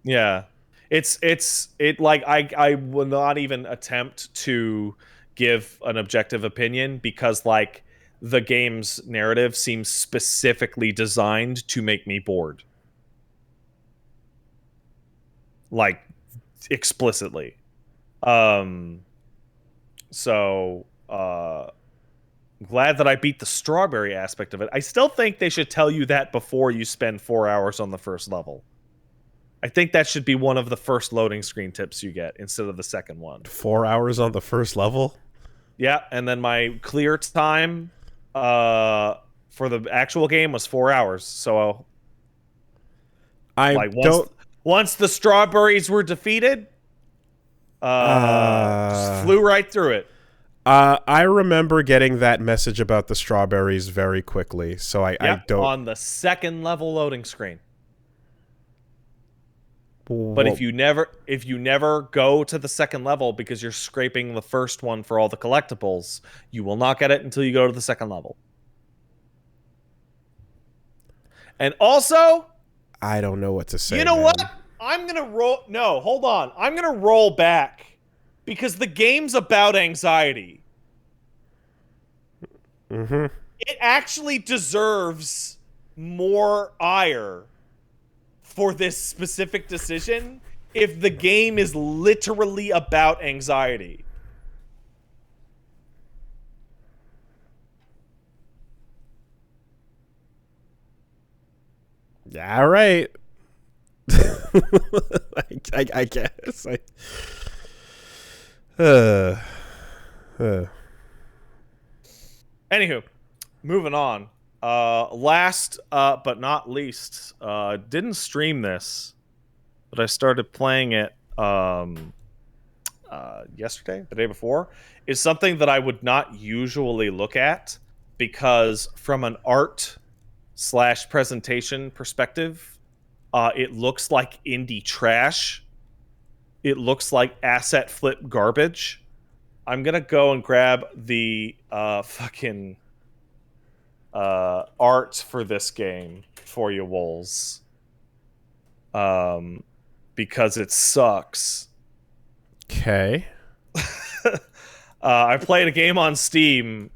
Yeah. It like I will not even attempt to give an objective opinion because like the game's narrative seems specifically designed to make me bored. Like explicitly. So glad that I beat the strawberry aspect of it. I still think they should tell you that before you spend 4 hours on the first level. I think that should be one of the first loading screen tips you get instead of the second one. 4 hours on the first level? Yeah, and then my clear time for the actual game was 4 hours. So once the strawberries were defeated, just flew right through it. I remember getting that message about the strawberries very quickly, so I don't. On the second level loading screen. But if you never go to the second level because you're scraping the first one for all the collectibles, you will not get it until you go to the second level. And also, I don't know what to say. You know what? I'm going to roll... No, hold on. I'm going to roll back because the game's about anxiety. Mm-hmm. It actually deserves more ire for this specific decision if the game is literally about anxiety. All right. I guess. Anywho, moving on. Last but not least, didn't stream this, but I started playing it yesterday, the day before, is something that I would not usually look at because from an art/presentation perspective, it looks like indie trash. It looks like asset flip garbage. I'm gonna go and grab the fucking art for this game for you, Wolves. Because it sucks. Okay. I played a game on Steam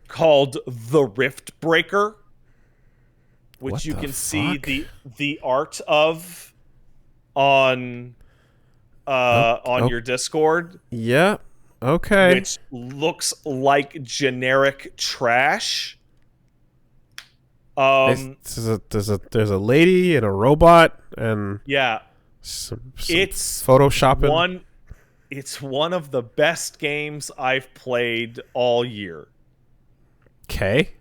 called The Rift Breaker, which you can see the art of on your Discord. Yeah. Okay. Which looks like generic trash. There's a lady and a robot and yeah, it's photoshopping. It's one of the best games I've played all year. Okay.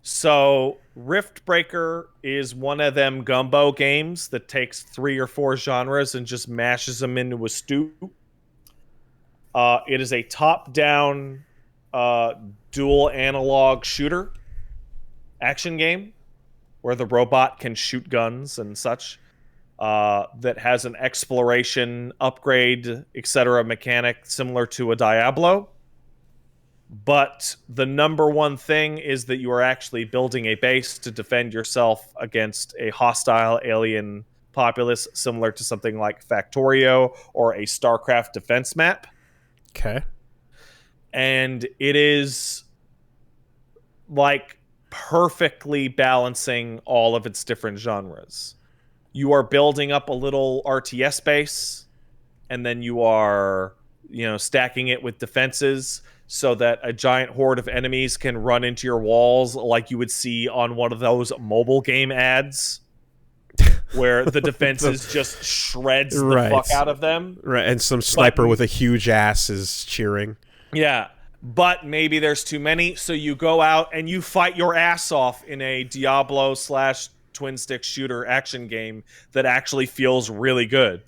So Rift Breaker is one of them gumbo games that takes 3 or 4 genres and just mashes them into a stew. It is a top-down dual analog shooter action game where the robot can shoot guns and such, that has an exploration, upgrade, etc. mechanic similar to a Diablo. But the number one thing is that you are actually building a base to defend yourself against a hostile alien populace similar to something like Factorio or a StarCraft defense map. Okay. And it is like perfectly balancing all of its different genres. You are building up a little RTS base, and then you are stacking it with defenses so that a giant horde of enemies can run into your walls like you would see on one of those mobile game ads where the defenses just shreds the fuck out of them. Right, and some sniper with a huge ass is cheering. Yeah, but maybe there's too many, so you go out and you fight your ass off in a Diablo / twin stick shooter action game that actually feels really good.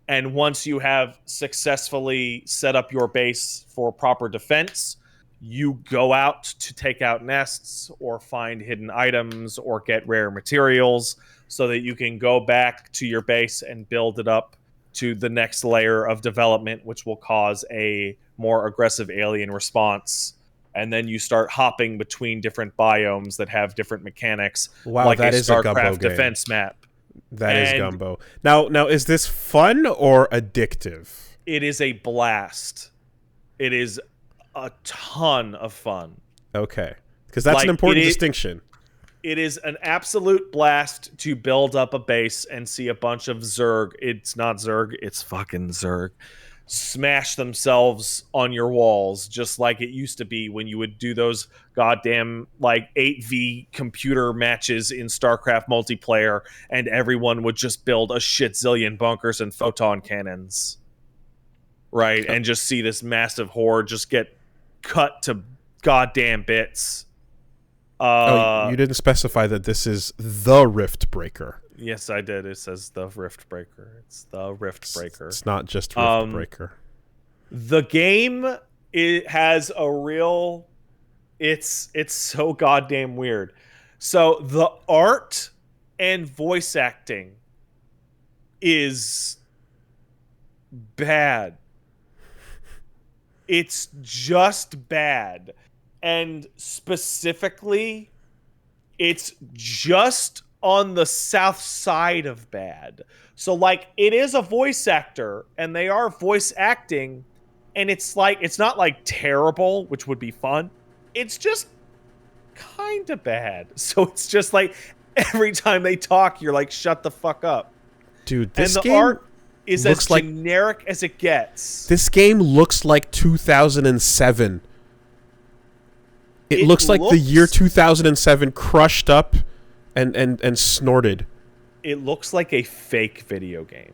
And once you have successfully set up your base for proper defense, you go out to take out nests or find hidden items or get rare materials so that you can go back to your base and build it up to the next layer of development, which will cause a more aggressive alien response. And then you start hopping between different biomes that have different mechanics, like that a is a Gumbo StarCraft game. defense map. That is Gumbo. Now, is this fun or addictive? It is a blast. It is a ton of fun. Okay. Because that's an important distinction. It is an absolute blast to build up a base and see a bunch of Zerg. It's not Zerg, it's fucking Zerg. Smash themselves on your walls just like it used to be when you would do those goddamn 8v computer matches in StarCraft multiplayer and everyone would just build a shit zillion bunkers and photon cannons. Right? And just see this massive horde just get cut to goddamn bits. You didn't specify that this is the Rift Breaker. Yes, I did. It says the Rift Breaker. It's the Rift Breaker. It's not just Rift Breaker. The game, it has a real... It's so goddamn weird. So the art and voice acting is bad. It's just bad. And specifically, it's just on the south side of bad. So it is a voice actor and they are voice acting and it's not terrible, which would be fun. It's just kind of bad. So it's just every time they talk, you're shut the fuck up. Dude, this and the game art is as looks generic as it gets. This game looks like 2007. It looks like the year 2007 crushed up and snorted. It looks like a fake video game.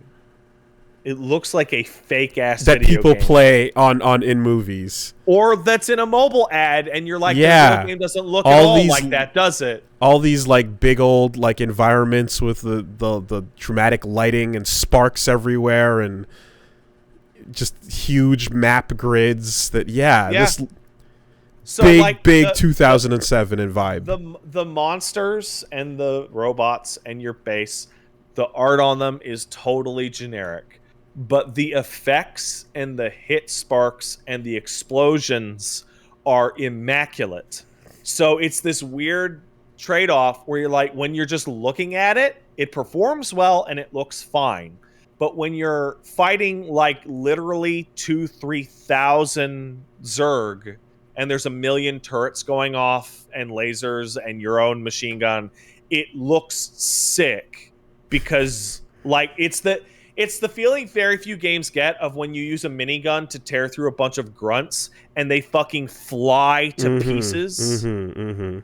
It looks like a fake ass video game that people play on in movies, or that's in a mobile ad, and you're like, yeah, the video game doesn't look at all like that, does it? All these big old environments with the dramatic lighting and sparks everywhere, and just huge map grids. This. So big 2007 in vibe. The monsters and the robots and your base, the art on them is totally generic. But the effects and the hit sparks and the explosions are immaculate. So it's this weird trade-off where you're when you're just looking at it, it performs well and it looks fine. But when you're fighting literally 2,000-3,000 Zerg, and there's a million turrets going off and lasers and your own machine gun, it looks sick because it's the feeling very few games get of when you use a minigun to tear through a bunch of grunts and they fucking fly to pieces. It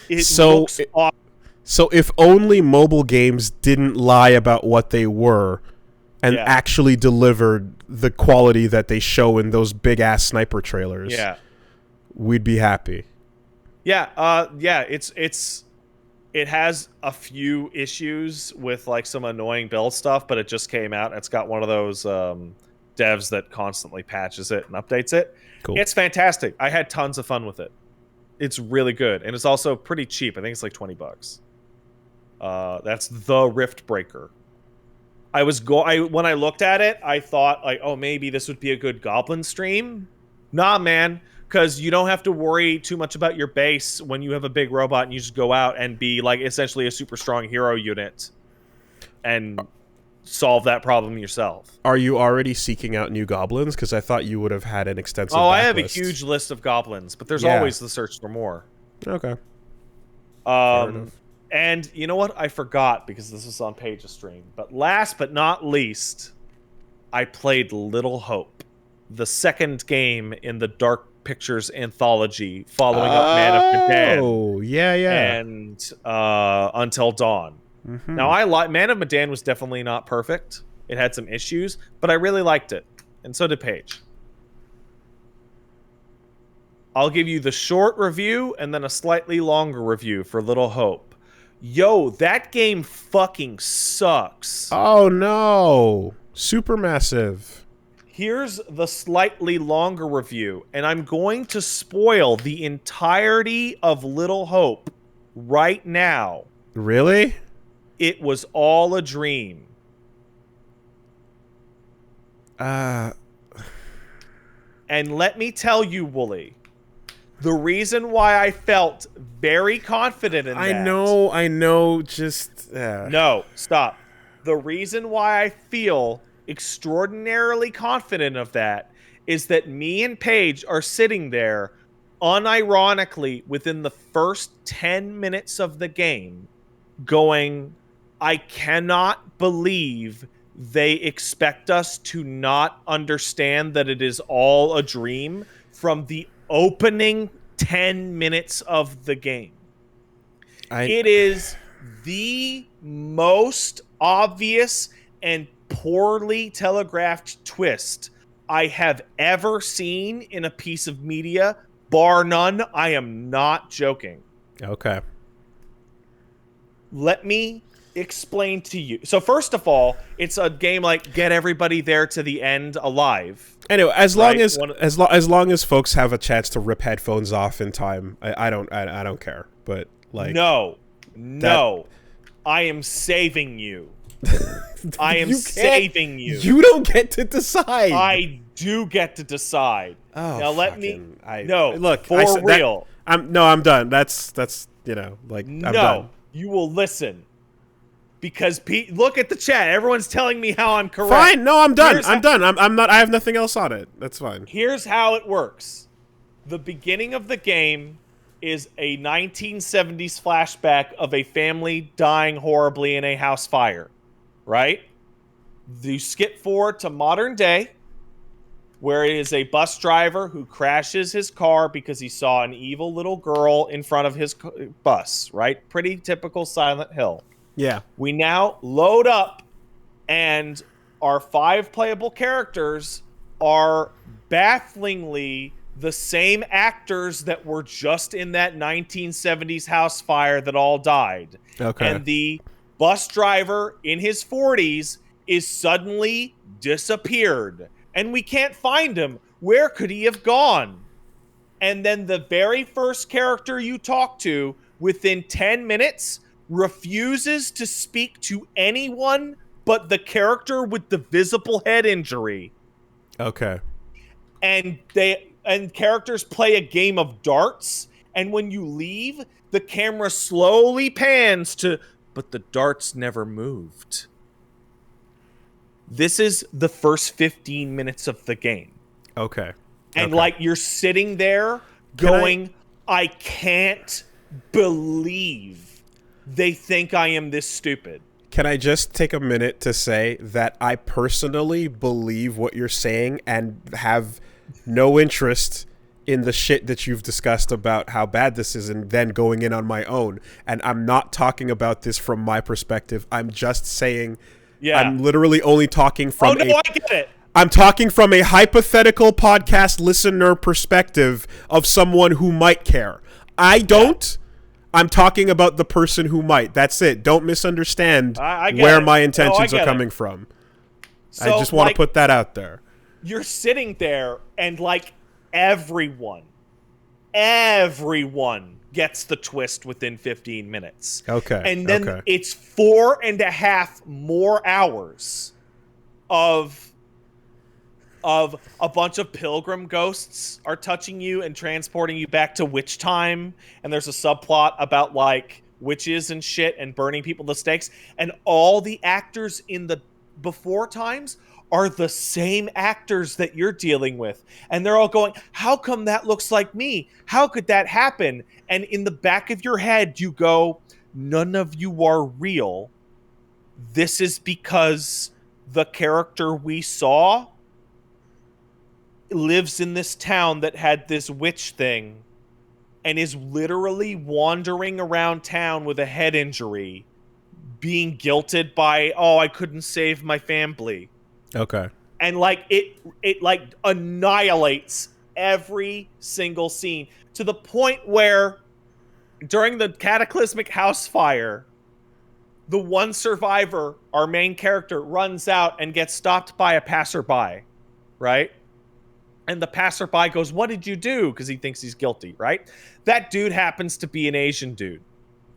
looks awesome. So if only mobile games didn't lie about what they were and actually delivered the quality that they show in those big ass sniper trailers. Yeah. We'd be happy. It has a few issues with some annoying build stuff, but it just came out. It's got one of those devs that constantly patches it and updates it. Cool. It's fantastic. I had tons of fun with it. It's really good, and it's also pretty cheap. I think it's $20. That's the Rift Breaker. When I looked at it, I thought oh, maybe this would be a good Goblin stream. Nah, man. Because you don't have to worry too much about your base when you have a big robot and you just go out and be essentially a super strong hero unit and solve that problem yourself. Are you already seeking out new goblins? Because I thought you would have had an extensive I have a backlist. huge list of goblins, but there's always the search for more. Okay. And you know what? I forgot because this was on Page's stream. But last but not least, I played Little Hope. the second game in the Dark Pictures anthology, following up Man of Medan. Oh, yeah. And Until Dawn. Mm-hmm. Now, I like Man of Medan was definitely not perfect. It had some issues, but I really liked it, and so did Paige. I'll give you the short review and then a slightly longer review for Little Hope. Yo, that game fucking sucks. Oh no, Supermassive. Here's the slightly longer review, and I'm going to spoil the entirety of Little Hope right now. Really? It was all a dream. And let me tell you, Wooly, the reason why I felt very confident in that... I know, just... No, stop. The reason why I feel extraordinarily confident of that is that me and Paige are sitting there unironically within the first 10 minutes of the game going, I cannot believe they expect us to not understand that it is all a dream from the opening 10 minutes of the game. It is the most obvious and poorly telegraphed twist I have ever seen in a piece of media, bar none. I am not joking. Okay. Let me explain to you. So first of all, it's a game like get everybody there to the end alive. Anyway, as long as folks have a chance to rip headphones off in time, I don't care. But like, no, I am saving you. I am saving you. You don't get to decide. I do get to decide. Oh, now let fucking, me. No, look for real. I'm done. That's I'm done. You will listen. Because look at the chat. Everyone's telling me how I'm correct. Fine. No, I'm done. I'm done. I'm not. I have nothing else on it. That's fine. Here's how it works. The beginning of the game is a 1970s flashback of a family dying horribly in a house fire. Right? You skip forward to modern day, where it is a bus driver who crashes his car because he saw an evil little girl in front of his bus. Right? Pretty typical Silent Hill. Yeah. We now load up, and our 5 playable characters are bafflingly the same actors that were just in that 1970s house fire that all died. Okay. And the bus driver in his 40s is suddenly disappeared, and we can't find him. Where could he have gone? And then the very first character you talk to within 10 minutes refuses to speak to anyone but the character with the visible head injury. Okay. And characters play a game of darts, and when you leave, the camera slowly pans to, but the darts never moved. This is the first 15 minutes of the game. Okay. And like you're sitting there going, I can't believe they think I am this stupid. Can I just take a minute to say that I personally believe what you're saying and have no interest in the shit that you've discussed about how bad this is and then going in on my own. And I'm not talking about this from my perspective. I'm just saying I'm literally only talking from I get it. I'm talking from a hypothetical podcast listener perspective of someone who might care. I don't. I'm talking about the person who might. That's it. Don't misunderstand where my intentions are coming from. So, I just want to put that out there. You're sitting there and like everyone gets the twist within 15 minutes. Okay. And then it's 4.5 more hours of a bunch of pilgrim ghosts are touching you and transporting you back to witch time. And there's a subplot about like witches and shit and burning people to stakes. And all the actors in the before times are the same actors that you're dealing with. And they're all going, how come that looks like me? How could that happen? And in the back of your head, you go, none of you are real. This is because the character we saw lives in this town that had this witch thing and is literally wandering around town with a head injury, being guilted by, oh, I couldn't save my family. Okay. And like it like annihilates every single scene to the point where during the cataclysmic house fire, the one survivor, our main character, runs out and gets stopped by a passerby, right? And the passerby goes, "What did you do?" Because he thinks he's guilty, right? That dude happens to be an Asian dude,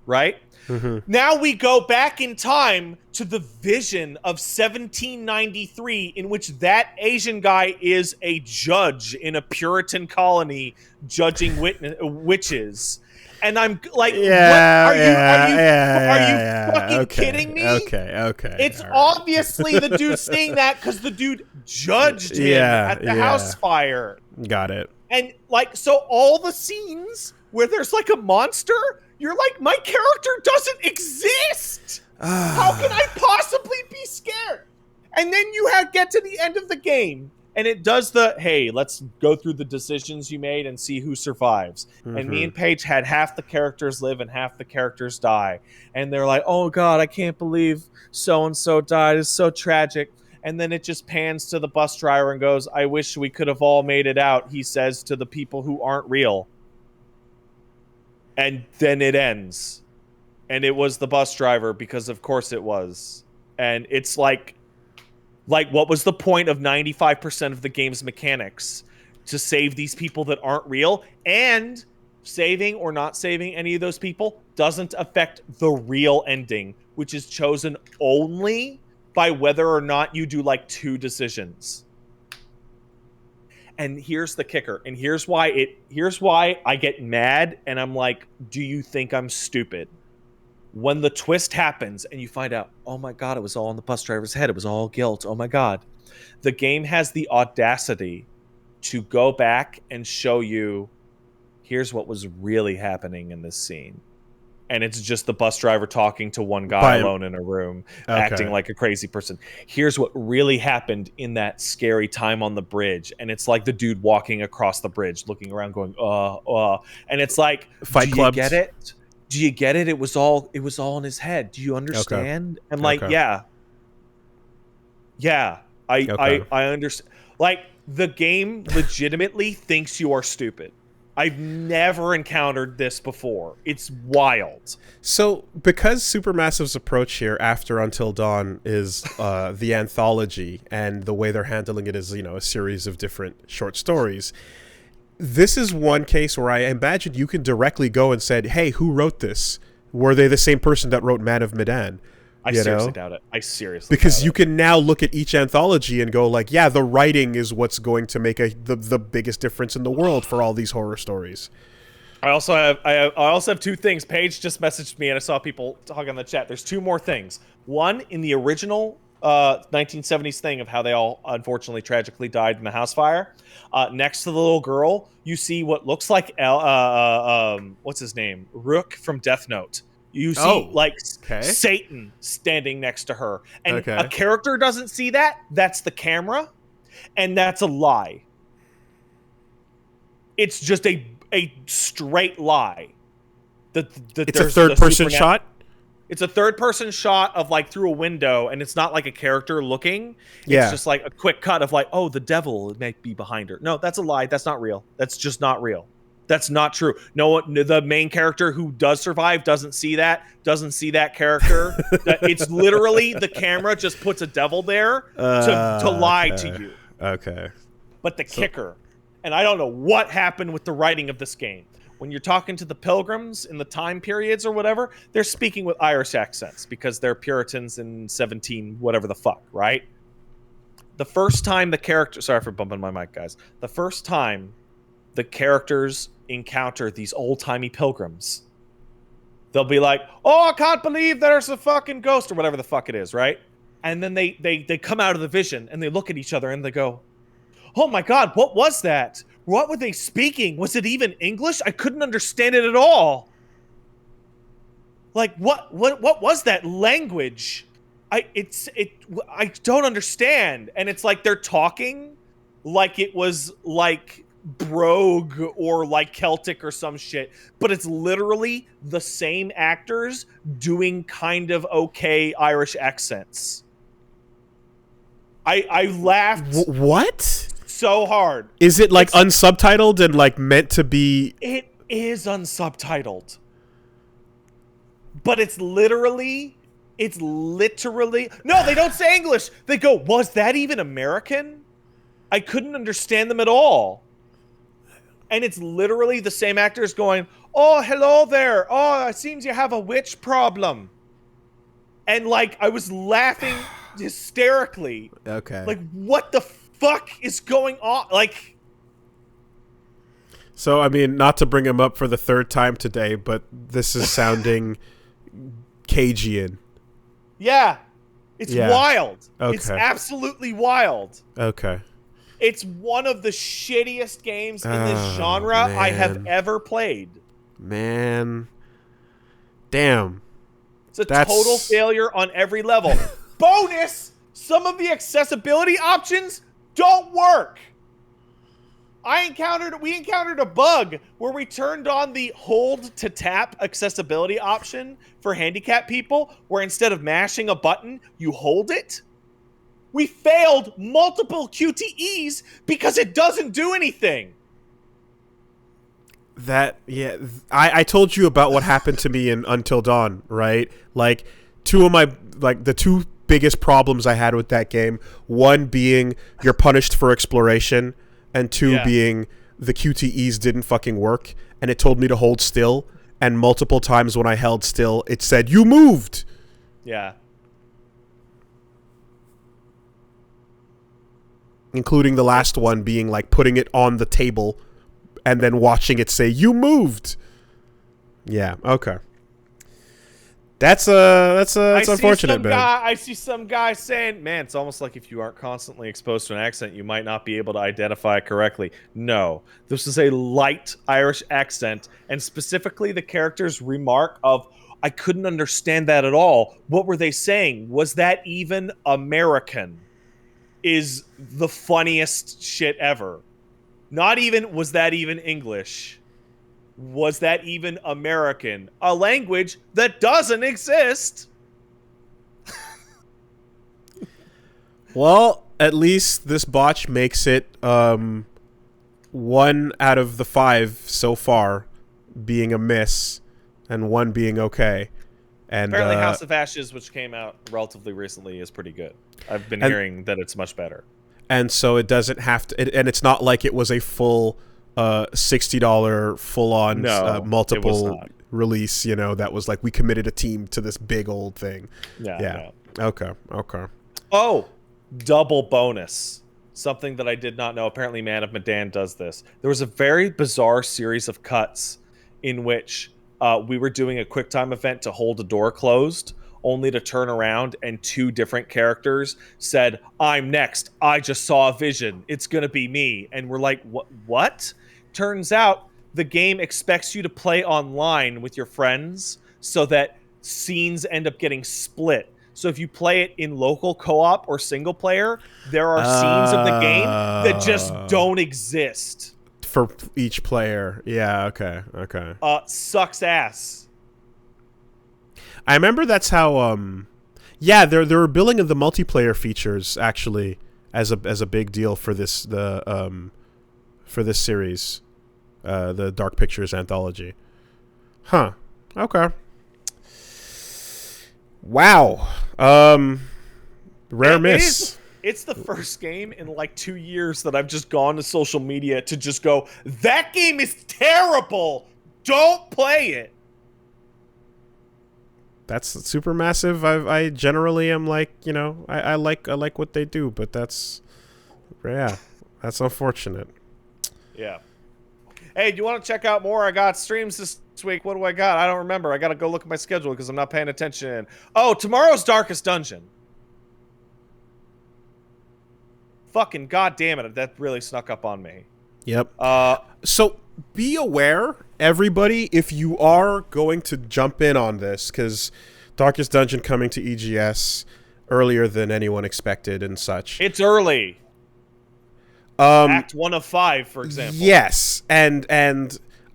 right? Mm-hmm. Now we go back in time to the vision of 1793, in which that Asian guy is a judge in a Puritan colony judging witches. And I'm like, what? Are you fucking kidding me? Okay. It's obviously the dude saying that because the dude judged him at the house fire. Got it. And like, so all the scenes where there's like a monster, you're like, my character doesn't exist. How can I possibly be scared? And then you get to the end of the game, and it does the, hey, let's go through the decisions you made and see who survives. Mm-hmm. And me and Paige had half the characters live and half the characters die. And they're like, oh God, I can't believe so-and-so died. It's so tragic. And then it just pans to the bus driver and goes, I wish we could have all made it out, he says to the people who aren't real. And then it ends. And it was the bus driver, because of course it was. And it's like what was the point of 95% of the game's mechanics? To save these people that aren't real? And saving or not saving any of those people doesn't affect the real ending, which is chosen only by whether or not you do like two decisions. And here's the kicker, and here's why I get mad, and I'm like, do you think I'm stupid? When the twist happens and you find out, oh my God, it was all in the bus driver's head, it was all guilt, oh my God. The game has the audacity to go back and show you, here's what was really happening in this scene. And it's just the bus driver talking to one guy alone in a room, acting like a crazy person. Here's what really happened in that scary time on the bridge. And it's like the dude walking across the bridge, looking around going, And it's like, Fight Club. You get it? Do you get it? It was all in his head. Do you understand? And like, yeah, I understand. Like, the game legitimately thinks you are stupid. I've never encountered this before. It's wild. So, because Supermassive's approach here after Until Dawn is the anthology, and the way they're handling it is, a series of different short stories, this is one case where I imagine you can directly go and say, hey, who wrote this? Were they the same person that wrote Man of Medan? I seriously doubt it. Because you can now look at each anthology and go like, yeah, the writing is what's going to make the biggest difference in the world for all these horror stories. I also have two things. Paige just messaged me and I saw people talking in the chat. There's two more things. One, in the original 1970s thing of how they all unfortunately tragically died in the house fire, next to the little girl, you see what looks like what's his name? Rook from Death Note. You see Satan standing next to her. And a character doesn't see that. That's the camera. And that's a lie. It's just a straight lie. It's a third-person shot? It's a third-person shot of like through a window, and it's not like a character looking. It's just like a quick cut of like, oh, the devil might be behind her. No, that's a lie. That's not real. That's just not real. That's not true. No, the main character who does survive doesn't see that character. It's literally the camera just puts a devil there to lie to you. Okay. But the kicker, and I don't know what happened with the writing of this game. When you're talking to the pilgrims in the time periods or whatever, they're speaking with Irish accents because they're Puritans in 17 whatever the fuck, right? The first time the character... Sorry for bumping my mic, guys. The first time the characters encounter these old-timey pilgrims, they'll be like, oh, I can't believe there's a fucking ghost, or whatever the fuck it is, right? And then they come out of the vision and they look at each other and they go, oh my God, what was that? What were they speaking? Was it even English? I couldn't understand it at all. Like, what was that language? I don't understand. And it's like they're talking like it was like Brogue or like Celtic or some shit, but it's literally the same actors doing kind of okay Irish accents. I laughed What? so hard. Is it like unsubtitled and like meant to be? It is unsubtitled, but it's literally no, they don't say English. They go, was that even American? I couldn't understand them at all. And it's literally the same actors going, oh, hello there. Oh, it seems you have a witch problem. And like, I was laughing hysterically. Okay. Like, what the fuck is going on? Like, so, I mean, not to bring him up for the third time today, but this is sounding Cagean. yeah, it's wild. Okay. It's absolutely wild. Okay. It's one of the shittiest games in this genre I have ever played. Man. Damn. It's a total failure on every level. Bonus! Some of the accessibility options don't work. We encountered a bug where we turned on the hold to tap accessibility option for handicapped people, where instead of mashing a button, you hold it. We failed multiple QTEs because it doesn't do anything. I told you about what happened to me in Until Dawn, right? Like, the two biggest problems I had with that game, one being you're punished for exploration, and two being the QTEs didn't fucking work, and it told me to hold still, and multiple times when I held still, it said, you moved! Yeah. Including the last one being like putting it on the table and then watching it say, you moved. Yeah, okay. That's unfortunate, man. I see some guy saying, man, it's almost like if you aren't constantly exposed to an accent, you might not be able to identify it correctly. No, this is a light Irish accent, and specifically the character's remark of, I couldn't understand that at all. What were they saying? Was that even American? Is the funniest shit ever. Not even, was that even English? Was that even American? A language that doesn't exist. Well, at least this botch makes it 1 out of the 5 so far being a miss and 1 being okay. And apparently House of Ashes, which came out relatively recently, is pretty good. I've been hearing that it's much better. And so it doesn't have to... and it's not like it was a full $60 full-on multiple release, you know, that was like, we committed a team to this big old thing. Yeah. Okay. Oh, double bonus. Something that I did not know. Apparently Man of Medan does this. There was a very bizarre series of cuts in which... we were doing a QuickTime event to hold a door closed, only to turn around and 2 different characters said, I'm next. I just saw a vision. It's going to be me. And we're like, what? Turns out the game expects you to play online with your friends so that scenes end up getting split. So if you play it in local co-op or single player, there are scenes of the game that just don't exist. For each player. Yeah, okay. Sucks ass. I remember that's how they were billing the multiplayer features actually as a big deal for this for this series. The Dark Pictures anthology. Huh. Okay. Wow. Rare miss. It's the first game in like 2 years that I've just gone to social media to just go, that game is terrible. Don't play it. That's super massive. I generally am like, you know, I like what they do, but that's unfortunate. Yeah. Hey, do you want to check out more? I got streams this week. What do I got? I don't remember. I got to go look at my schedule because I'm not paying attention. Oh, tomorrow's Darkest Dungeon. Fucking goddamn it, that really snuck up on me. Yep. So be aware, everybody, if you are going to jump in on this, because Darkest Dungeon coming to EGS earlier than anyone expected and such. It's early. Act 1 of 5, for example. Yes, and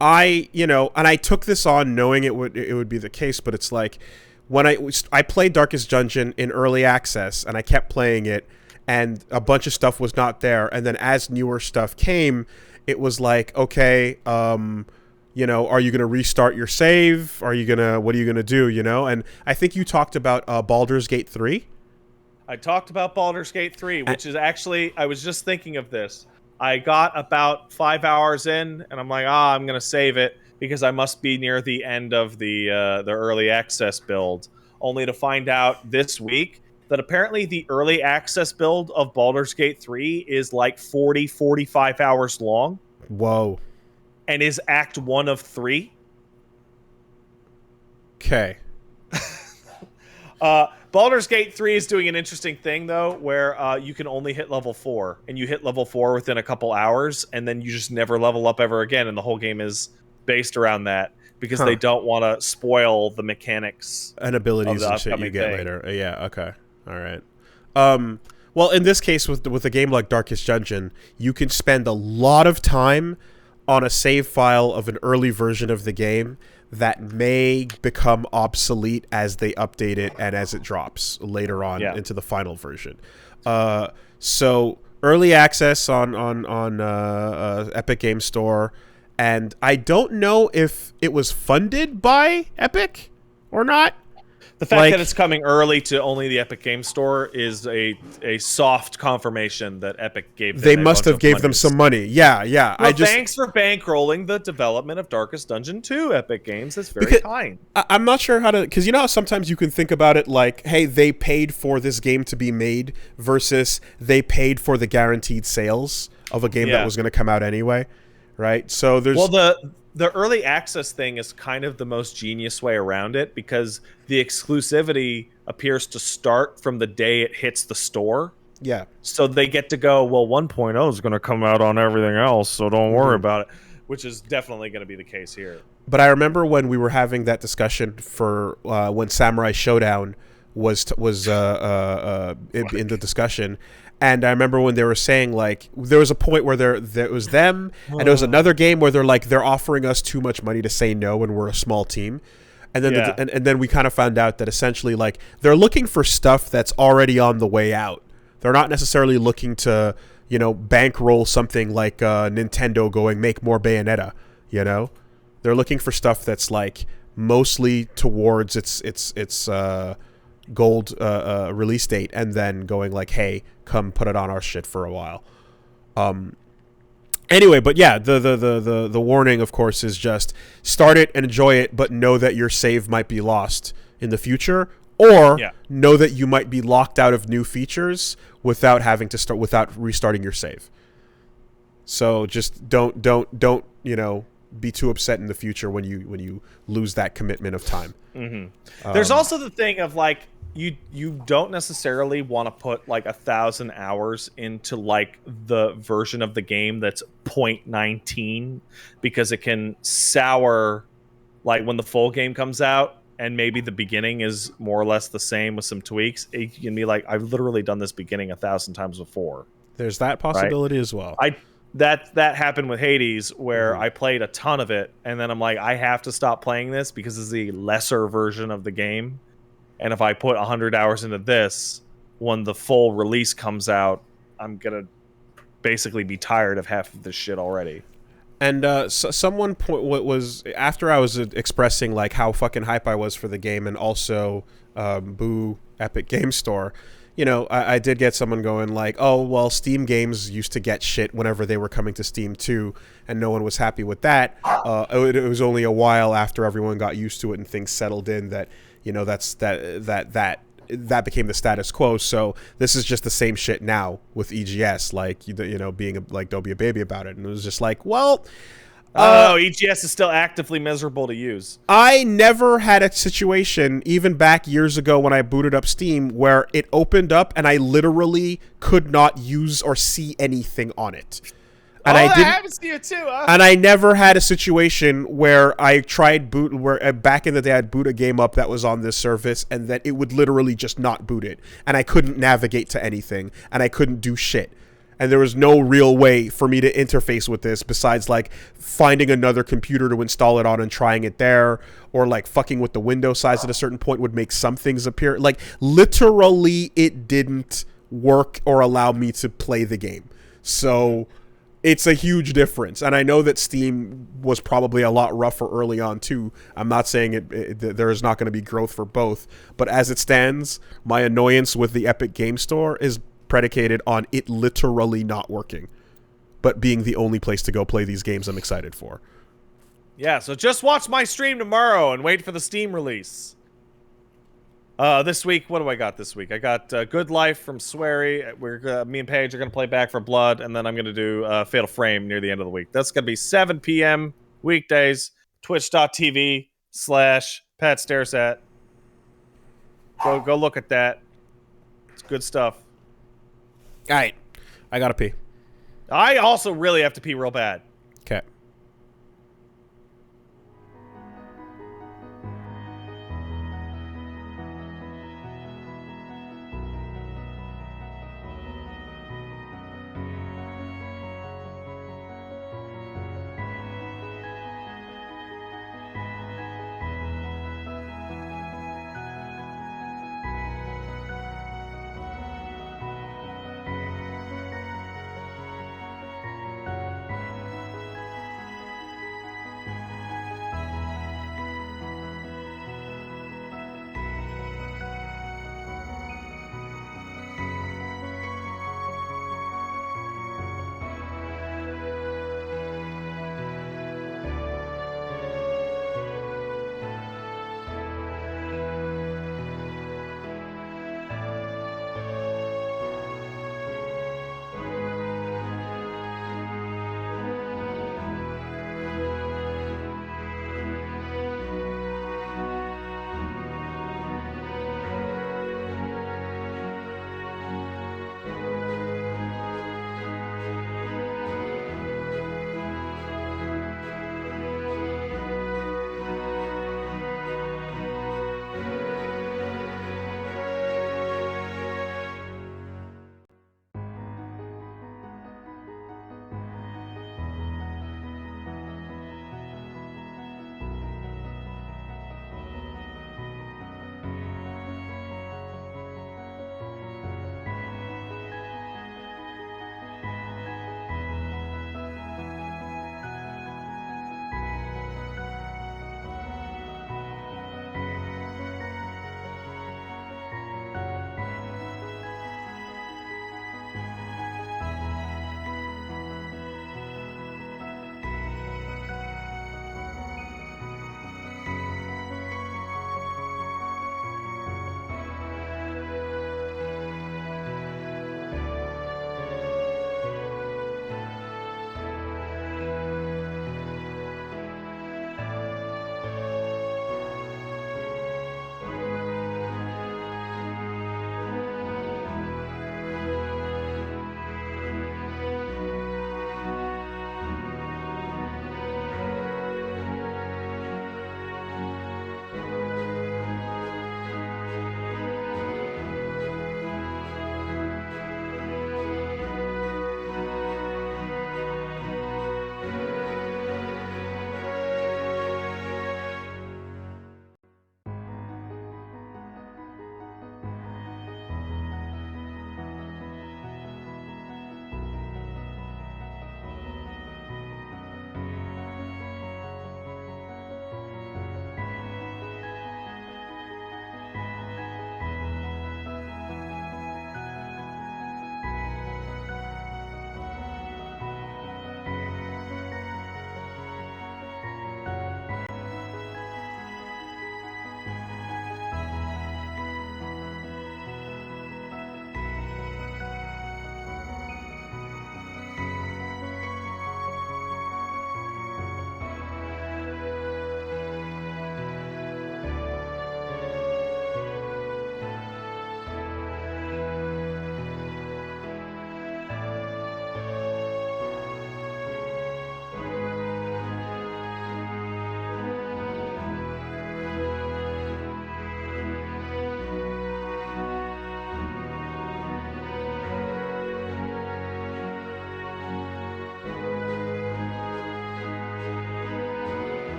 I took this on knowing it would be the case, but it's like when I played Darkest Dungeon in early access and I kept playing it, and a bunch of stuff was not there, and then as newer stuff came, it was like, okay, are you gonna restart your save? What are you gonna do? And I think you talked about Baldur's Gate 3. I talked about Baldur's Gate 3, which is actually, I was just thinking of this. I got about 5 hours in, and I'm like, I'm going to save it because I must be near the end of the early access build, only to find out this week that apparently the early access build of Baldur's Gate 3 is like 45 hours long. Whoa. And is Act 1 of 3. Okay. Baldur's Gate 3 is doing an interesting thing, though, where you can only hit level 4, and you hit level 4 within a couple hours, and then you just never level up ever again, and the whole game is based around that, because they don't want to spoil the mechanics and abilities and shit you get later. Yeah, okay. All right. Well, in this case, with a game like Darkest Dungeon, you can spend a lot of time on a save file of an early version of the game that may become obsolete as they update it and as it drops later on into the final version. So early access on Epic Game Store, and I don't know if it was funded by Epic or not. The fact that it's coming early to only the Epic Game Store is a soft confirmation that Epic gave them. They must have gave them some money. Yeah. Well, thanks for bankrolling the development of Darkest Dungeon 2, Epic Games. That's very kind. I'm not sure how to... Because you know how sometimes you can think about it like, hey, they paid for this game to be made versus they paid for the guaranteed sales of a game that was going to come out anyway, right? So there's... Well, the early access thing is kind of the most genius way around it, because the exclusivity appears to start from the day it hits the store. Yeah. So they get to go, well, 1.0 is going to come out on everything else, so don't worry about it, which is definitely going to be the case here. But I remember when we were having that discussion for when Samurai Showdown was in the discussion. And I remember when they were saying, like, there was a point where there was them, and there was another game where they're offering us too much money to say no when we're a small team. And then and then we kind of found out that essentially, like, they're looking for stuff that's already on the way out. They're not necessarily looking to, bankroll something like Nintendo going, make more Bayonetta, They're looking for stuff that's, like, mostly towards its gold release date, and then going like, hey, come put it on our shit for a while. Anyway, but yeah, the warning, of course, is just start it and enjoy it, but know that your save might be lost in the future, or know that you might be locked out of new features without having to start, without restarting your save. So just don't be too upset in the future when you lose that commitment of time. There's also the thing of, like, you don't necessarily want to put like 1,000 hours into like the version of the game that's 0.19, because it can sour like when the full game comes out, and maybe the beginning is more or less the same with some tweaks. It can be like, I've literally done this beginning 1,000 times before. There's that possibility as well. That happened with Hades, where I played a ton of it, and then I'm like, I have to stop playing this because it's the lesser version of the game. And if I put 100 hours into this, when the full release comes out, I'm going to basically be tired of half of this shit already. And someone was after I was expressing like how fucking hype I was for the game, and also boo Epic Game Store, I did get someone going like, oh, well, Steam games used to get shit whenever they were coming to Steam too, and no one was happy with that. It was only a while after everyone got used to it and things settled in that that became the status quo. So this is just the same shit now with EGS, like being like, don't be a baby about it. And it was just like, well, EGS is still actively miserable to use. I never had a situation, even back years ago when I booted up Steam, where it opened up and I literally could not use or see anything on it. And that happens to you too, huh? And I never had a situation where I tried where back in the day I'd boot a game up that was on this service, and that it would literally just not boot it, and I couldn't navigate to anything, and I couldn't do shit. and there was no real way for me to interface with this besides like finding another computer to install it on and trying it there, or like fucking with the window size at a certain point would make some things appear. Like literally it didn't work or allow me to play the game. So it's a huge difference. And I know that Steam was probably a lot rougher early on too. I'm not saying there is not going to be growth for both, but as it stands, my annoyance with the Epic Game Store is predicated on it literally not working, but being the only place to go play these games I'm excited for. Yeah, so just watch my stream tomorrow and wait for the Steam release. This week, what do I got this week? I got Good Life from Swery. Me and Paige are going to play Back for Blood, and then I'm going to do Fatal Frame near the end of the week. That's going to be 7 p.m. weekdays, twitch.tv/PatStaresAt. Go look at that. It's good stuff. All right. I got to pee. I also really have to pee real bad. Okay.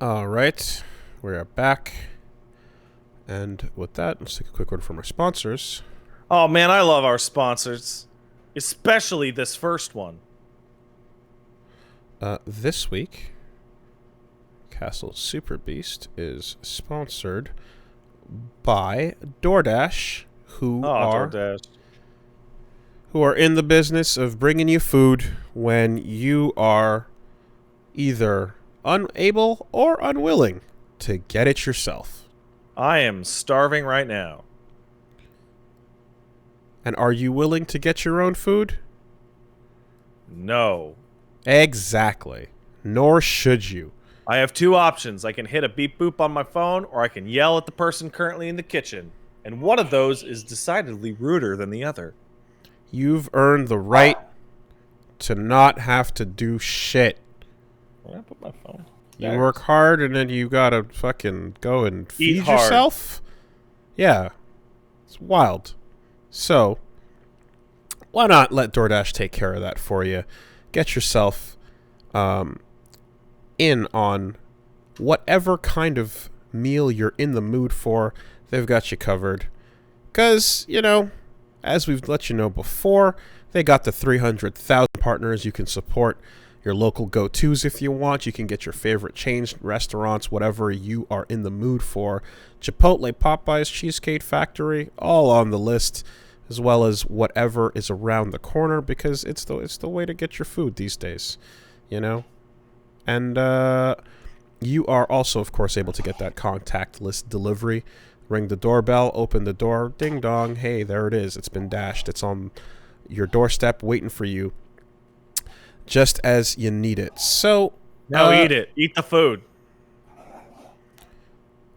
All right, we are back. And with that, let's take a quick word from our sponsors. Oh man, I love our sponsors, especially this first one. This week, Castle Super Beast is sponsored by DoorDash, who are in the business of bringing you food when you are either unable or unwilling to get it yourself. I am starving right now. And are you willing to get your own food? No. Exactly. Nor should you. I have two options. I can hit a beep boop on my phone, or I can yell at the person currently in the kitchen. And one of those is decidedly ruder than the other. You've earned the right to not have to do shit. Where did I put my phone? You work hard and then you gotta fucking go and feed hard. yourself? Yeah. It's wild. So, why not let DoorDash take care of that for you? Get yourself in on whatever kind of meal you're in the mood for. They've got you covered. Because, you know, as we've let you know before, they got the 300,000 partners you can support. Your local go-tos if you want. You can get your favorite chain restaurants, whatever you are in the mood for. Chipotle, Popeyes, Cheesecake Factory, all on the list, as well as whatever is around the corner, because it's the way to get your food these days, you know? And you are also, of course, able to get that contactless delivery. Ring the doorbell, open the door, ding dong, hey, there it is. It's been dashed. It's on your doorstep waiting for you, just as you need it. So now eat it. Eat the food.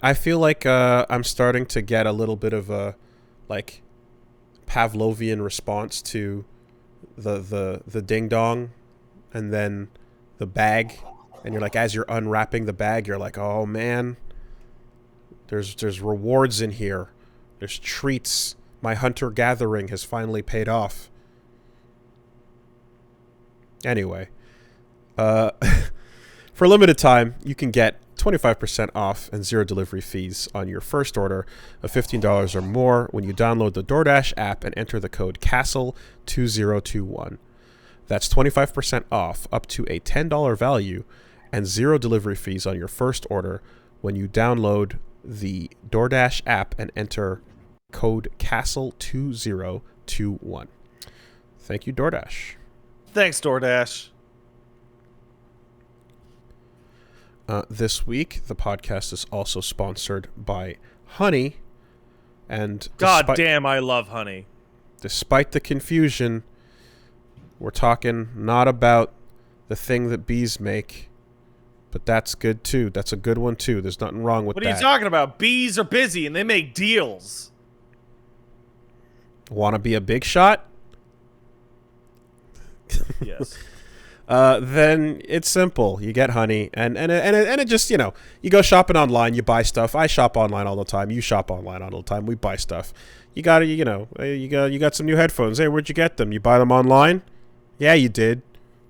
I feel like I'm starting to get a little bit of a like Pavlovian response to the ding dong and then the bag, and you're like, as you're unwrapping the bag, you're like, oh man, there's rewards in here. There's treats. My hunter gathering has finally paid off. Anyway, for a limited time, you can get 25% off and 0 delivery fees on your first order of $15 or more when you download the DoorDash app and enter the code CASTLE2021. That's 25% off up to a $10 value and 0 delivery fees on your first order when you download the DoorDash app and enter code CASTLE2021. Thank you, DoorDash. Thanks, DoorDash. This week, the podcast is also sponsored by Honey. And God damn, I love honey. Despite the confusion, we're talking not about the thing that bees make, but that's good too. That's a good one too. There's nothing wrong with that. What are you talking about? Bees are busy and they make deals. Want to be a big shot? Yes. Then it's simple. You get honey, and it just, you know, you go shopping online, you buy stuff. I shop online all the time. You shop online all the time. We buy stuff. You got you got some new headphones. Hey, where'd you get them? You buy them online? Yeah, you did.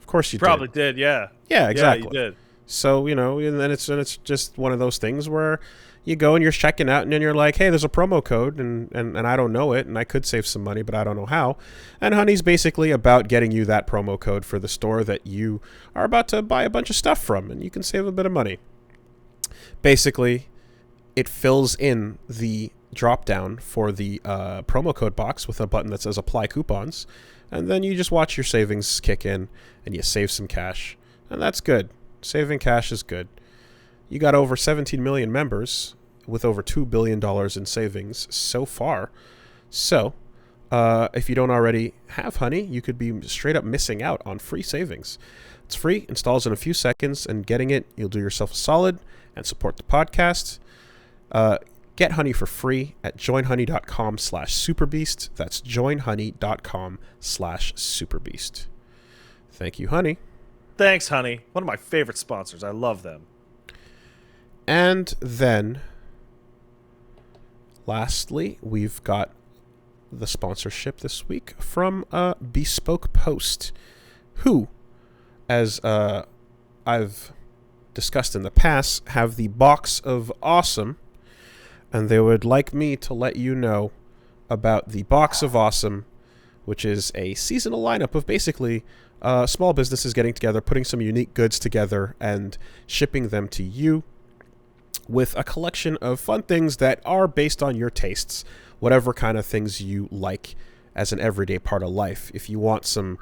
Of course you Probably did. Yeah. Yeah, exactly. Yeah, you did. So, you know, and then it's just one of those things where you go and you're checking out, and then you're like, hey, there's a promo code, and I don't know it, and I could save some money, but I don't know how. And Honey's basically about getting you that promo code for the store that you are about to buy a bunch of stuff from, and you can save a bit of money. Basically, it fills in the drop-down for the promo code box with a button that says Apply Coupons, and then you just watch your savings kick in, and you save some cash. And that's good. Saving cash is good. You got over 17 million members with over $2 billion in savings so far. So, if you don't already have Honey, you could be straight up missing out on free savings. It's free, installs in a few seconds, and getting it, you'll do yourself a solid and support the podcast. Get Honey for free at joinhoney.com/superbeast. That's joinhoney.com/superbeast. Thank you, Honey. Thanks, Honey. One of my favorite sponsors. I love them. And then, lastly, we've got the sponsorship this week from Bespoke Post, who, as I've discussed in the past, have the Box of Awesome, and they would like me to let you know about the Box of Awesome, which is a seasonal lineup of basically small businesses getting together, putting some unique goods together, and shipping them to you with a collection of fun things that are based on your tastes, whatever kind of things you like as an everyday part of life. If you want some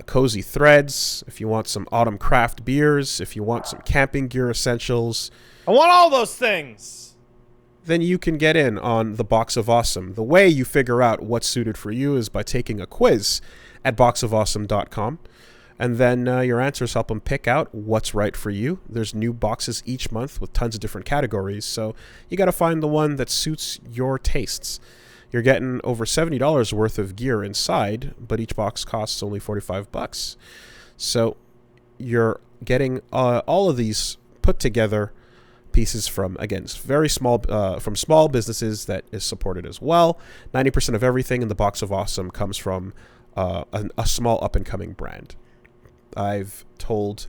cozy threads, if you want some autumn craft beers, if you want some camping gear essentials, I want all those things. Then you can get in on the Box of Awesome. The way you figure out what's suited for you is by taking a quiz at boxofawesome.com. And then your answers help them pick out what's right for you. There's new boxes each month with tons of different categories, so you got to find the one that suits your tastes. You're getting over $70 worth of gear inside, but each box costs only $45. So you're getting all of these put together pieces from, again, very small, from small businesses that is supported as well. 90% of everything in the Box of Awesome comes from a small up-and-coming brand. I've told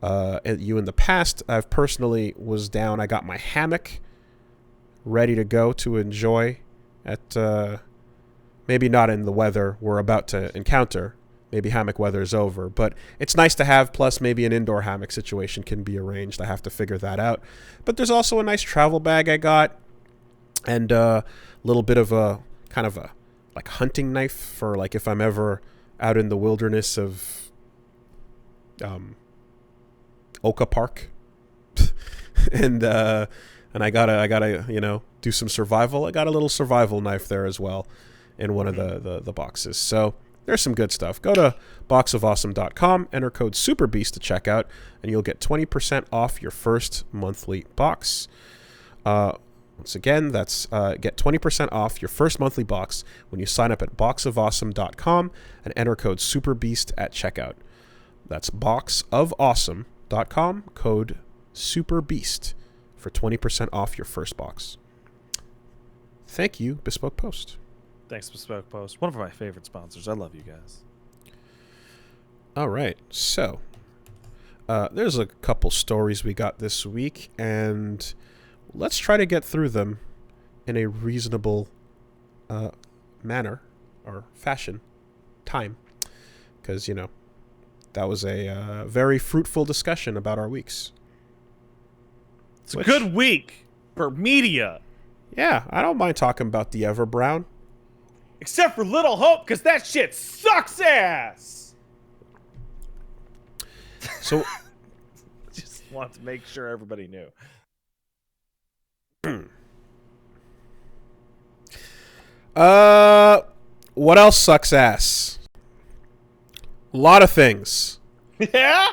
you in the past, I've personally was down. I got my hammock ready to go to enjoy at maybe not in the weather we're about to encounter. Maybe hammock weather is over, but it's nice to have. Plus, maybe an indoor hammock situation can be arranged. I have to figure that out. But there's also a nice travel bag I got, and a little bit of a kind of a like hunting knife for like if I'm ever out in the wilderness of Oka Park, and I gotta do some survival. I got a little survival knife there as well in one of the boxes. So there's some good stuff. Go to boxofawesome.com, enter code SUPERBEAST to check out, and you'll get 20% off your first monthly box. Once again, that's get 20% off your first monthly box when you sign up at boxofawesome.com and enter code SUPERBEAST at checkout. That's boxofawesome.com, code SUPERBEAST for 20% off your first box. Thank you, Bespoke Post. Thanks, Bespoke Post. One of my favorite sponsors. I love you guys. All right, so there's a couple stories we got this week, and let's try to get through them in a reasonable manner or fashion, time, because, that was a very fruitful discussion about our weeks. It's a good week for media. Yeah, I don't mind talking about the Ever Brown. Except for Little Hope, because that shit sucks ass! So, just want to make sure everybody knew. What else sucks ass? A lot of things. Yeah?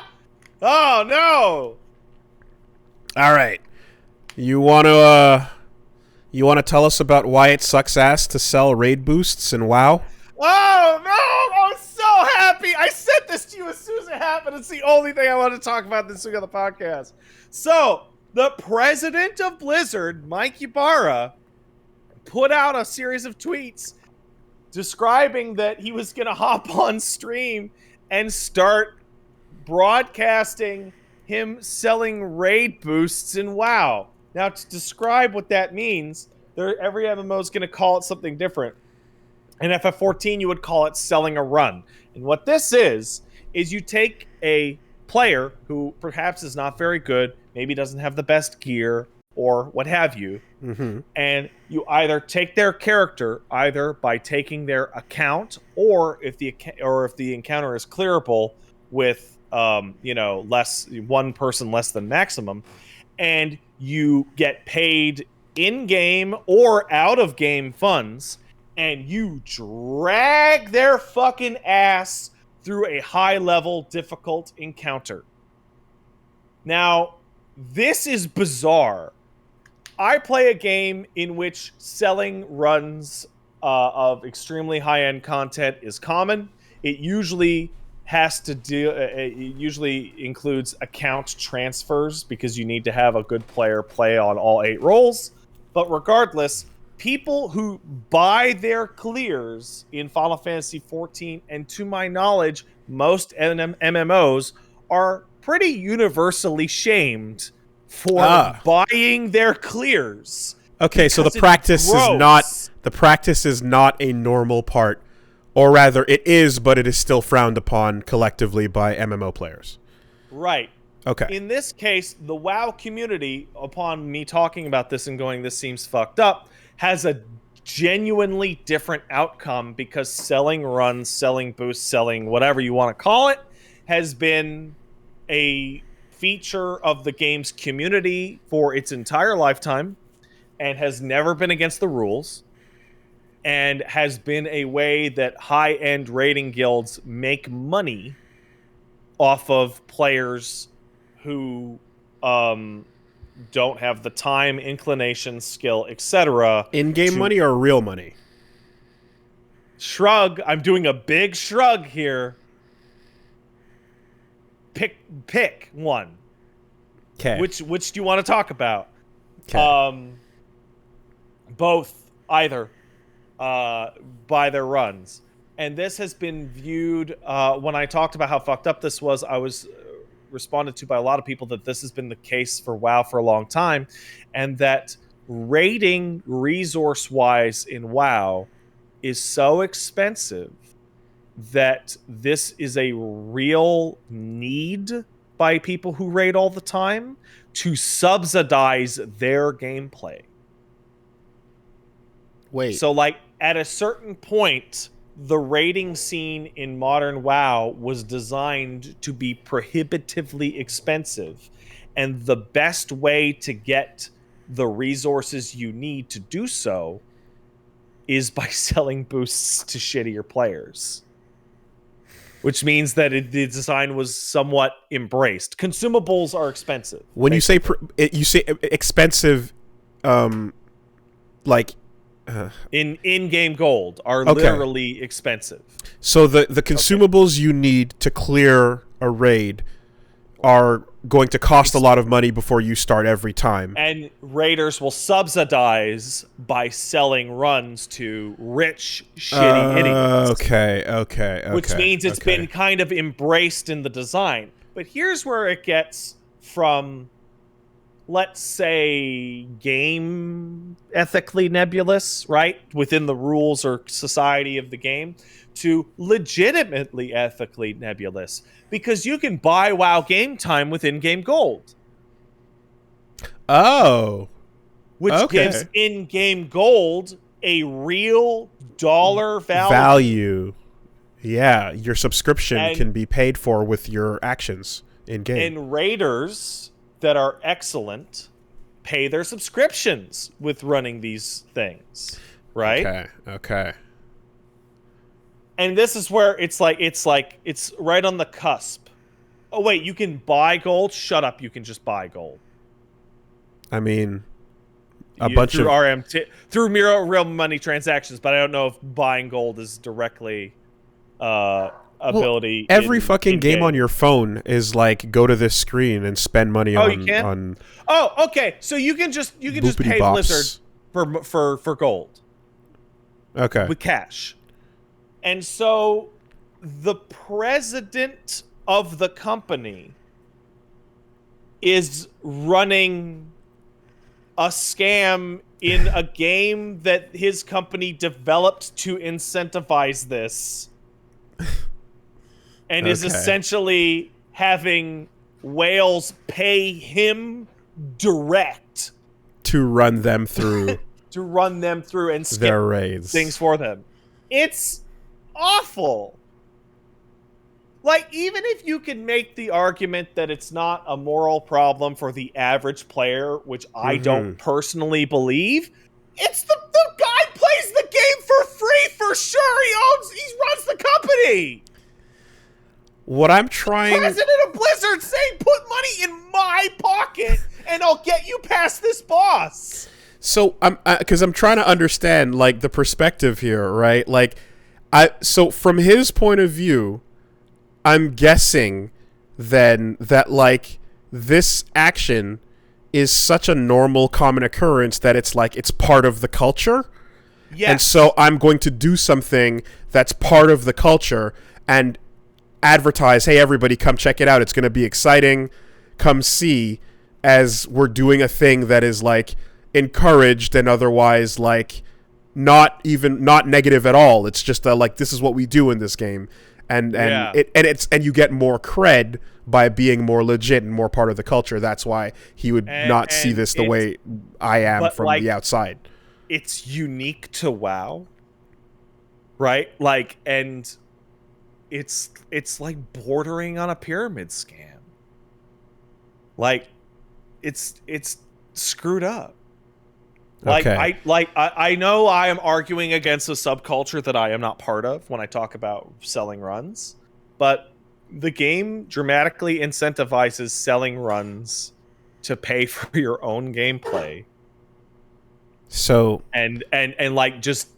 Oh, no! All right. You want to tell us about why it sucks ass to sell raid boosts in WoW? Oh, no! I'm so happy! I sent this to you as soon as it happened. It's the only thing I want to talk about this week on the podcast. So, the president of Blizzard, Mike Ybarra, put out a series of tweets describing that he was going to hop on stream and start broadcasting him selling raid boosts in WoW. Now, to describe what that means, every MMO is going to call it something different. In FF14, you would call it selling a run. And what this is you take a player who perhaps is not very good, maybe doesn't have the best gear, or what have you, and you either take their character either by taking their account, or if the encounter is clearable with one person less than maximum, and you get paid in-game or out-of-game funds, and you drag their fucking ass through a high-level, difficult encounter. Now, this is bizarre. I play a game in which selling runs of extremely high-end content is common. It usually includes account transfers because you need to have a good player play on all 8 roles. But regardless, people who buy their clears in Final Fantasy XIV, and to my knowledge, most MMOs, are pretty universally shamed for buying their clears. Okay, so the practice is not a normal part, or rather it is, but it is still frowned upon collectively by MMO players. Right. Okay. In this case, the WoW community, upon me talking about this and going, this seems fucked up, has a genuinely different outcome because selling runs, selling boosts, selling whatever you want to call it, has been a feature of the game's community for its entire lifetime and has never been against the rules and has been a way that high-end raiding guilds make money off of players who don't have the time, inclination, skill, etc. In-game money or real money? Shrug. I'm doing a big shrug here. Pick one. Okay. Which do you want to talk about? Okay. Both, either, by their runs. And this has been viewed, when I talked about how fucked up this was, I was responded to by a lot of people that this has been the case for WoW for a long time, and that raiding resource-wise in WoW is so expensive that this is a real need by people who raid all the time to subsidize their gameplay. Wait. So, like, at a certain point, the raiding scene in modern WoW was designed to be prohibitively expensive. And the best way to get the resources you need to do so is by selling boosts to shittier players. Which means that the design was somewhat embraced. Consumables are expensive. When you say expensive, like... in-game gold are literally expensive. So the consumables you need to clear a raid are going to cost a lot of money before you start every time. And raiders will subsidize by selling runs to rich, shitty idiots. Okay. Which means it's been kind of embraced in the design. But here's where it gets from, let's say, game ethically nebulous, right? Within the rules or society of the game, to legitimately ethically nebulous. Because you can buy WoW game time with in-game gold. Oh. Which gives in-game gold a real dollar value. Yeah, your subscription can be paid for with your actions in-game. And raiders that are excellent pay their subscriptions with running these things, right? Okay. And this is where it's right on the cusp. Oh wait, you can buy gold? Shut up, you can just buy gold. I mean, through real money transactions, but I don't know if buying gold is directly ability. Every fucking game on your phone is like, go to this screen and spend money on. You can? Oh, okay. So you can just pay Blizzard for gold. Okay. With cash. And so the president of the company is running a scam in a game that his company developed to incentivize this. And is essentially having whales pay him direct to run them through and skip their raids things for them. It's awful. Like, even if you can make the argument that it's not a moral problem for the average player, which I don't personally believe, it's the guy plays the game for free for sure. He runs the company. What I'm trying... President of Blizzard saying, put money in my pocket and I'll get you past this boss. So, because I'm trying to understand, like, the perspective here, right? Like, so from his point of view, I'm guessing then that, like, this action is such a normal, common occurrence that it's like, it's part of the culture. Yes. And so I'm going to do something that's part of the culture, and advertise, hey, everybody, come check it out. It's going to be exciting. Come see, as we're doing a thing that is like encouraged and otherwise like not negative at all. It's just like, this is what we do in this game. And you get more cred by being more legit and more part of the culture. That's why he would not see this the way I am from like, the outside. It's unique to WoW, right? Like, and it's like bordering on a pyramid scam. Like, it's screwed up. Like, okay. I know I am arguing against a subculture that I am not part of when I talk about selling runs, but the game dramatically incentivizes selling runs to pay for your own gameplay. So and like just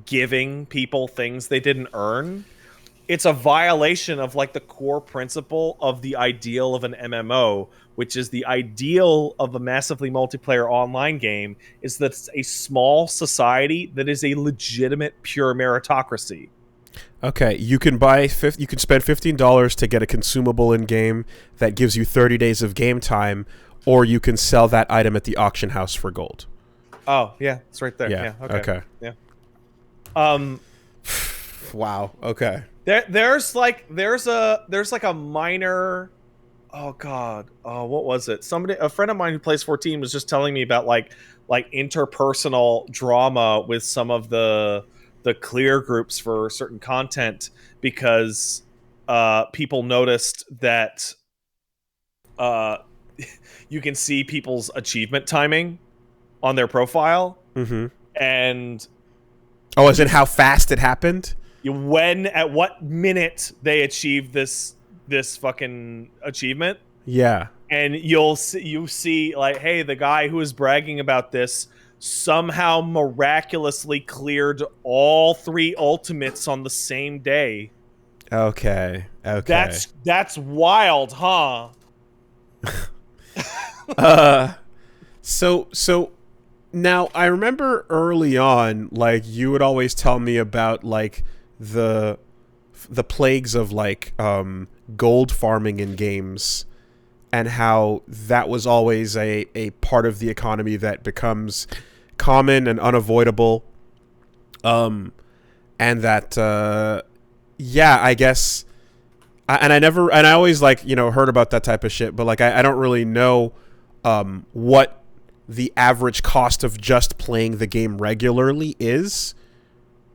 giving people things they didn't earn. It's a violation of like the core principle of the ideal of an MMO, which is the ideal of a massively multiplayer online game is that it's a small society that is a legitimate pure meritocracy. Okay, you can you can spend $15 to get a consumable in game that gives you 30 days of game time, or you can sell that item at the auction house for gold. Oh, yeah, it's right there. Yeah, okay. Yeah. Wow. Okay. There's like a minor, oh god, what was it? A friend of mine who plays 14 was just telling me about like interpersonal drama with some of the clear groups for certain content because people noticed that you can see people's achievement timing on their profile, and as in how fast it happened. At what minute they achieved this fucking achievement. Yeah. And you see like, hey, the guy who is bragging about this somehow miraculously cleared all 3 ultimates on the same day. Okay. That's wild, huh? So now I remember early on, like, you would always tell me about like the plagues of like gold farming in games, and how that was always a part of the economy that becomes common and unavoidable, and that I guess I always like, you know, heard about that type of shit, but like I don't really know what the average cost of just playing the game regularly is,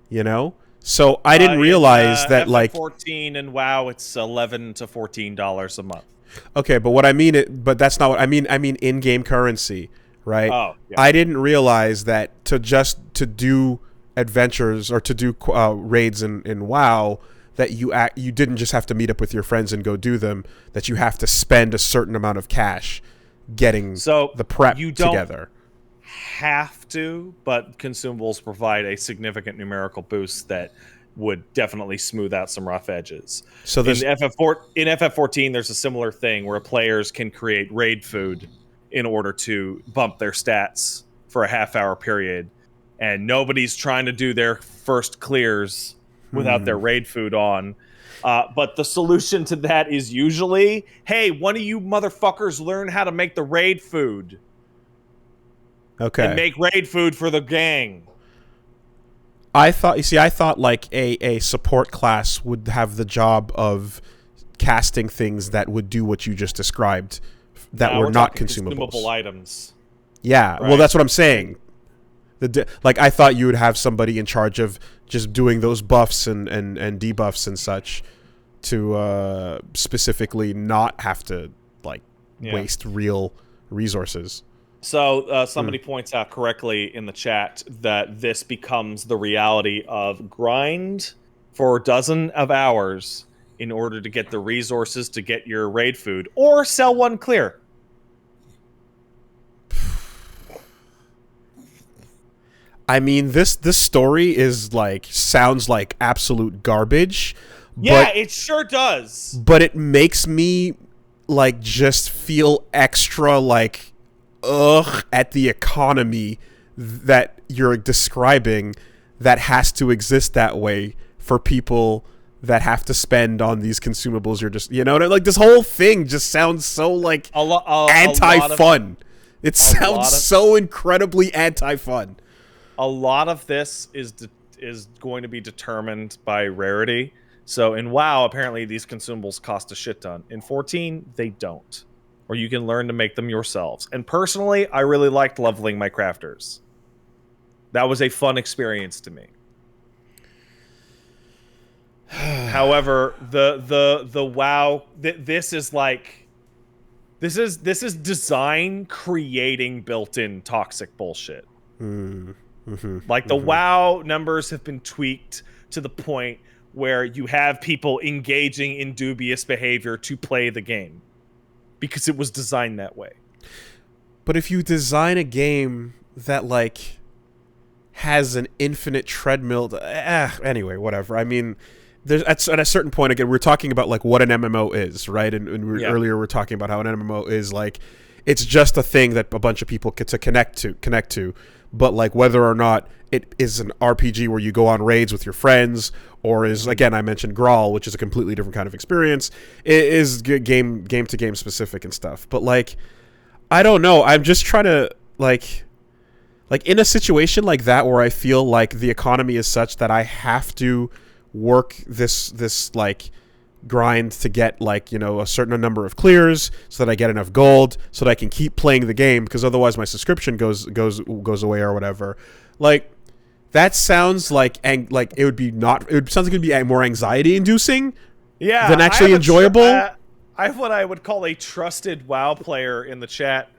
you know. So I didn't realize that like 14 and WoW, it's $11 to $14 a month. Okay, but what I mean, but that's not what I mean. I mean in-game currency, right? Oh, yeah. I didn't realize that to do adventures or to do raids in WoW, that you didn't just have to meet up with your friends and go do them. That you have to spend a certain amount of cash getting the prep together. Have to, but consumables provide a significant numerical boost that would definitely smooth out some rough edges. So in FF14, there's a similar thing where players can create raid food in order to bump their stats for a half-hour period, and nobody's trying to do their first clears without their raid food on. But the solution to that is usually, hey, one of you motherfuckers learn how to make the raid food. Okay. And make raid food for the gang. I thought like a support class would have the job of casting things that would do what you just described, that were not consumables. Consumable items. Yeah, right? Well, that's what I'm saying. Like, I thought you would have somebody in charge of just doing those buffs and debuffs and such to specifically not have to like waste real resources. So somebody points out correctly in the chat that this becomes the reality of grind for a dozen of hours in order to get the resources to get your raid food, or sell one clear. I mean, this story is like, sounds like absolute garbage. Yeah, it sure does. But it makes me like just feel extra like at the economy that you're describing, that has to exist that way for people that have to spend on these consumables. You're just, you know, like this whole thing just sounds so like anti-fun. It sounds so incredibly anti-fun. A lot of this is going to be determined by rarity. So in WoW, apparently these consumables cost a shit ton. In 14, they don't. Or you can learn to make them yourselves. And personally, I really liked leveling my crafters. That was a fun experience to me. However, the WoW, this is like, this is design creating built-in toxic bullshit. Like the WoW numbers have been tweaked to the point where you have people engaging in dubious behavior to play the game because it was designed that way. But if you design a game that like has an infinite treadmill, anyway, whatever. I mean, there's at a certain point, again, we're talking about like what an MMO is, right? And earlier we're talking about how an MMO is like, it's just a thing that a bunch of people get to connect to. But like whether or not it is an RPG where you go on raids with your friends, or is, again, I mentioned Grawl, which is a completely different kind of experience, it is game to game specific and stuff. But like, I don't know. I'm just trying to like in a situation like that where I feel like the economy is such that I have to work this like grind to get like, you know, a certain number of clears so that I get enough gold so that I can keep playing the game, because otherwise my subscription goes away or whatever. Like that sounds like it would be it sounds like it would be more anxiety inducing than actually enjoyable. I have what I would call a trusted WoW player in the chat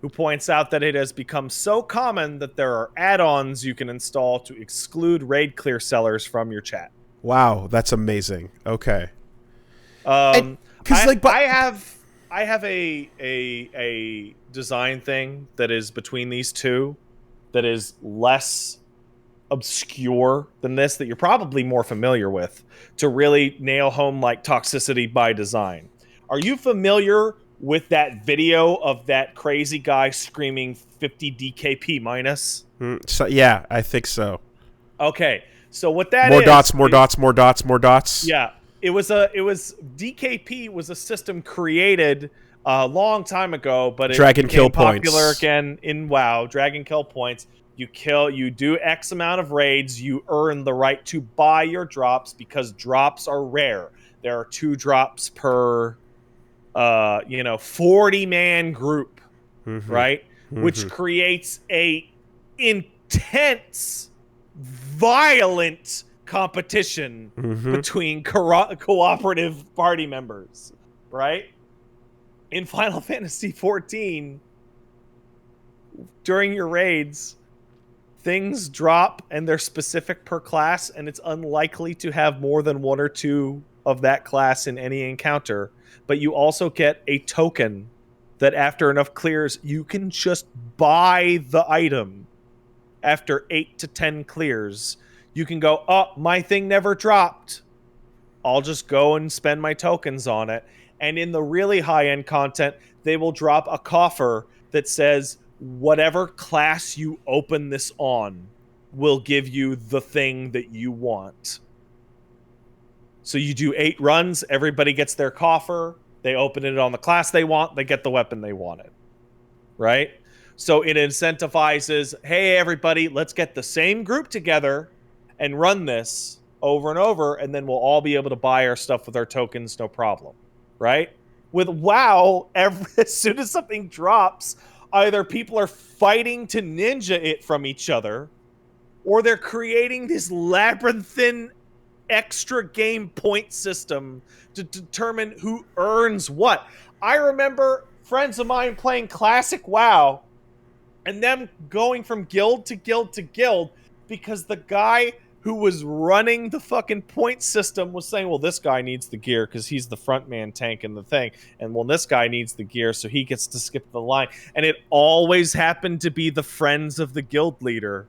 who points out that it has become so common that there are add-ons you can install to exclude raid clear sellers from your chat. Wow, that's amazing. Okay. I have a design thing that is between these two that is less obscure than this, that you're probably more familiar with, to really nail home like toxicity by design. Are you familiar with that video of that crazy guy screaming 50 DKP minus? So yeah, I think so. Okay. So what that more is... More dots. Yeah. It was DKP was a system created a long time ago, but it Dragon became kill popular points. again in WoW. Dragon kill points. You do X amount of raids, you earn the right to buy your drops because drops are rare. There are 2 drops per 40-man group, right? Which creates a intense, violent competition between cooperative party members, right? In Final Fantasy XIV, during your raids, things drop and they're specific per class, and it's unlikely to have more than 1 or 2 of that class in any encounter. But you also get a token that after enough clears, you can just buy the item. After 8 to 10 clears, you can go, oh, my thing never dropped. I'll just go and spend my tokens on it. And in the really high-end content, they will drop a coffer that says, whatever class you open this on will give you the thing that you want. So you do 8 runs, everybody gets their coffer, they open it on the class they want, they get the weapon they wanted. Right? So it incentivizes, hey, everybody, let's get the same group together and run this over and over, and then we'll all be able to buy our stuff with our tokens, no problem. Right? With WoW, as soon as something drops, either people are fighting to ninja it from each other, or they're creating this labyrinthine extra game point system to determine who earns what. I remember friends of mine playing classic WoW and them going from guild to guild to guild because the guy who was running the fucking point system was saying, well, this guy needs the gear because he's the front man tank in the thing. And well, this guy needs the gear so he gets to skip the line. And it always happened to be the friends of the guild leader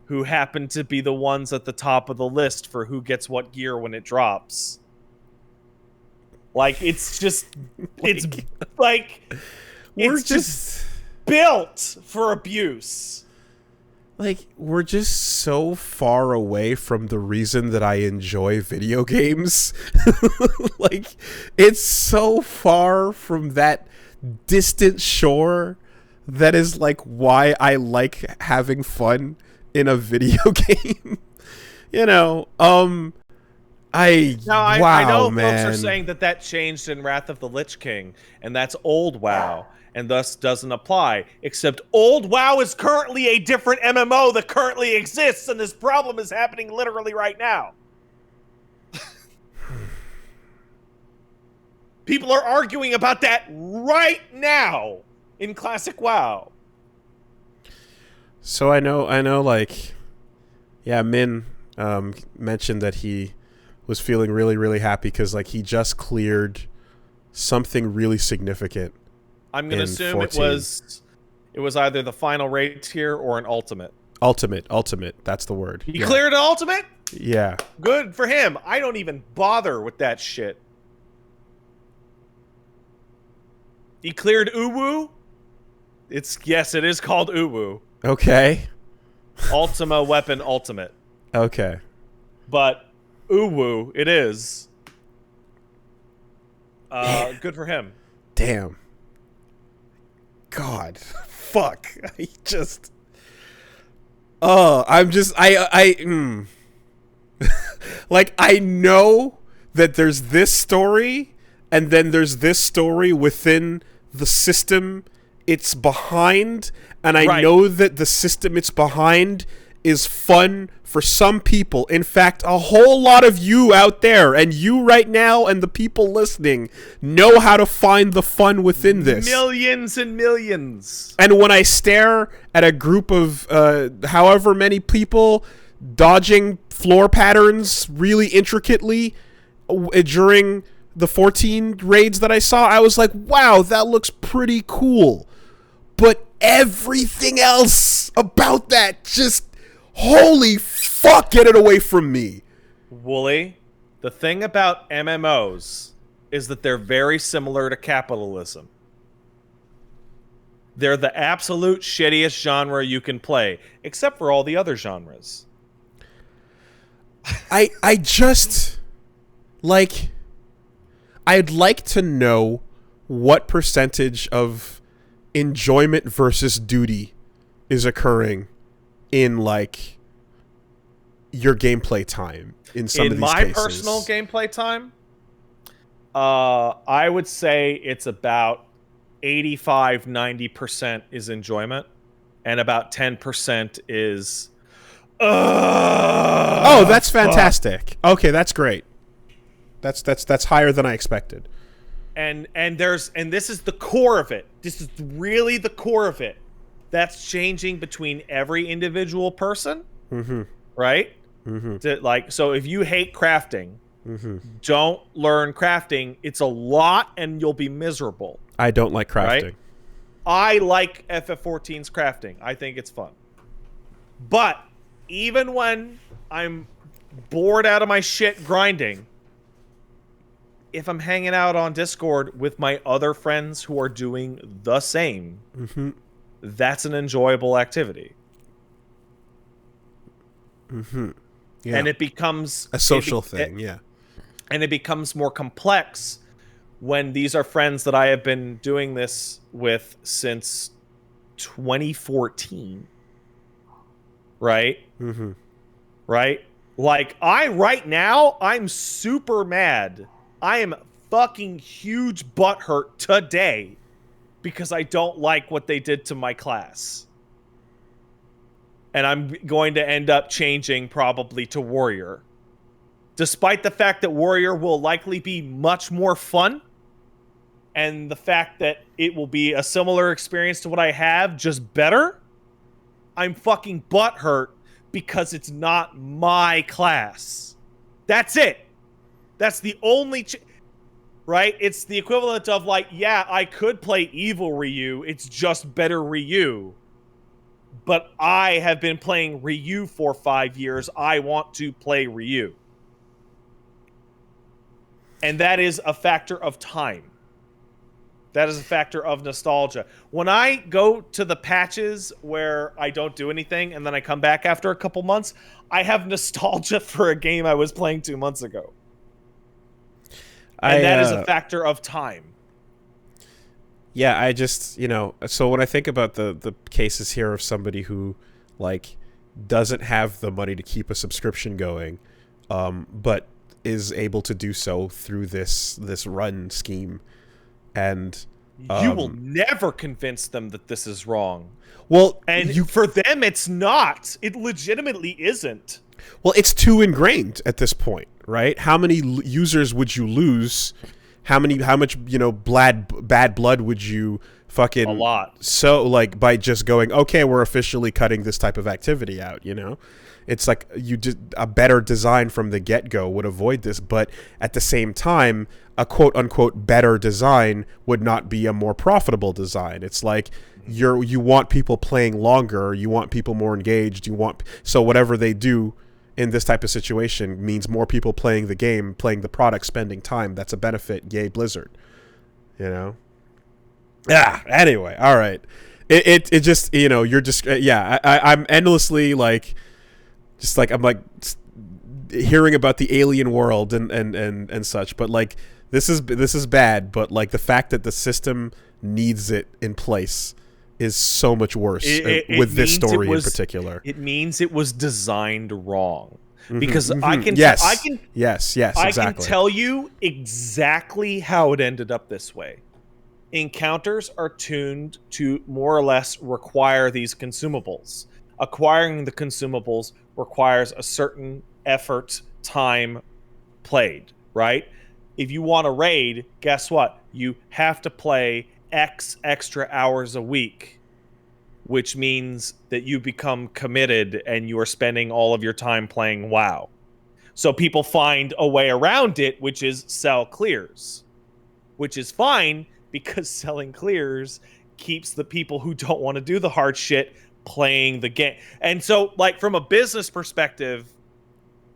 who happened to be the ones at the top of the list for who gets what gear when it drops. Like, it's just, it's like, it's just built for abuse. like, we're just so far away from the reason that I enjoy video games. Like, it's so far from that distant shore that is, like, why I like having fun in a video game. You know, I know man. folks are saying that changed in Wrath of the Lich King, and that's old WoW, and thus doesn't apply. Except old WoW is currently a different MMO that currently exists, and this problem is happening literally right now. People are arguing about that right now in classic WoW. So I know, like, yeah, Min mentioned that he was feeling really, really happy because, like, he just cleared something really significant. I'm going to assume 14. it was either the final raid tier or an ultimate. Ultimate. That's the word. He cleared an ultimate? Yeah. Good for him. I don't even bother with that shit. He cleared Uwu? Yes, it is called Uwu. Okay. Ultima Weapon Ultimate. Okay. But Uwu, it is. Good for him. Damn. God. Fuck. I just... Like, I know that there's this story, and then there's this story within the system it's behind, and I know that the system it's behind is fun for some people. In fact, a whole lot of you out there, and you right now, and the people listening, know how to find the fun within this. Millions and millions. And when I stare at a group of however many people dodging floor patterns really intricately during the 14 raids that I saw, I was like, wow, that looks pretty cool. But everything else about that just, holy fuck, get it away from me. Wooly, the thing about MMOs is that they're very similar to capitalism. They're the absolute shittiest genre you can play, except for all the other genres. I just, like, I'd like to know what percentage of enjoyment versus duty is occurring in, like, your gameplay time in some of these cases. In my personal gameplay time, I would say it's about 85-90% is enjoyment, and about 10% is oh, that's fantastic. Okay, that's great. That's higher than I expected. And this is the core of it. This is really the core of it. That's changing between every individual person, right? So if you hate crafting, don't learn crafting. It's a lot, and you'll be miserable. I don't like crafting. Right? I like FF14's crafting. I think it's fun. But even when I'm bored out of my shit grinding, if I'm hanging out on Discord with my other friends who are doing the same, that's an enjoyable activity. Yeah. And it becomes a social thing, yeah. And it becomes more complex when these are friends that I have been doing this with since 2014. Right? Right? Like, right now, I'm super mad. I am fucking huge butthurt today because I don't like what they did to my class. And I'm going to end up changing probably to Warrior. Despite the fact that Warrior will likely be much more fun, and the fact that it will be a similar experience to what I have, just better, I'm fucking butthurt because it's not my class. That's it. That's the only... right? It's the equivalent of, like, yeah, I could play evil Ryu. It's just better Ryu. But I have been playing Ryu for 5 years. I want to play Ryu. And that is a factor of time. That is a factor of nostalgia. When I go to the patches where I don't do anything and then I come back after a couple months, I have nostalgia for a game I was playing 2 months ago. And that is a factor of time. Yeah, I just, so when I think about the cases here of somebody who, like, doesn't have the money to keep a subscription going, but is able to do so through this run scheme, and you will never convince them that this is wrong. Well, and for them, it's not. It legitimately isn't. Well, it's too ingrained at this point, right? How many users would you lose? How much bad blood would you fucking... A lot. So, like, by just going, okay, we're officially cutting this type of activity out, It's like a better design from the get-go would avoid this, but at the same time, a quote-unquote better design would not be a more profitable design. It's like you want people playing longer, you want people more engaged, so whatever they do in this type of situation means more people playing the game, playing the product, spending time. That's a benefit. Yay, Blizzard. Anyway, all right. It just, you're just, I'm endlessly like, just like, I'm like hearing about the alien world and such, but like, this is bad, but like the fact that the system needs it in place is so much worse with this story in particular. It means it was designed wrong. Because I can tell you exactly how it ended up this way. Encounters are tuned to more or less require these consumables. Acquiring the consumables requires a certain effort, time played, right? If you want to raid, guess what? You have to play X extra hours a week, which means that you become committed and you are spending all of your time playing WoW. So people find a way around it, which is sell clears, which is fine because selling clears keeps the people who don't want to do the hard shit playing the game. And so, like, from a business perspective,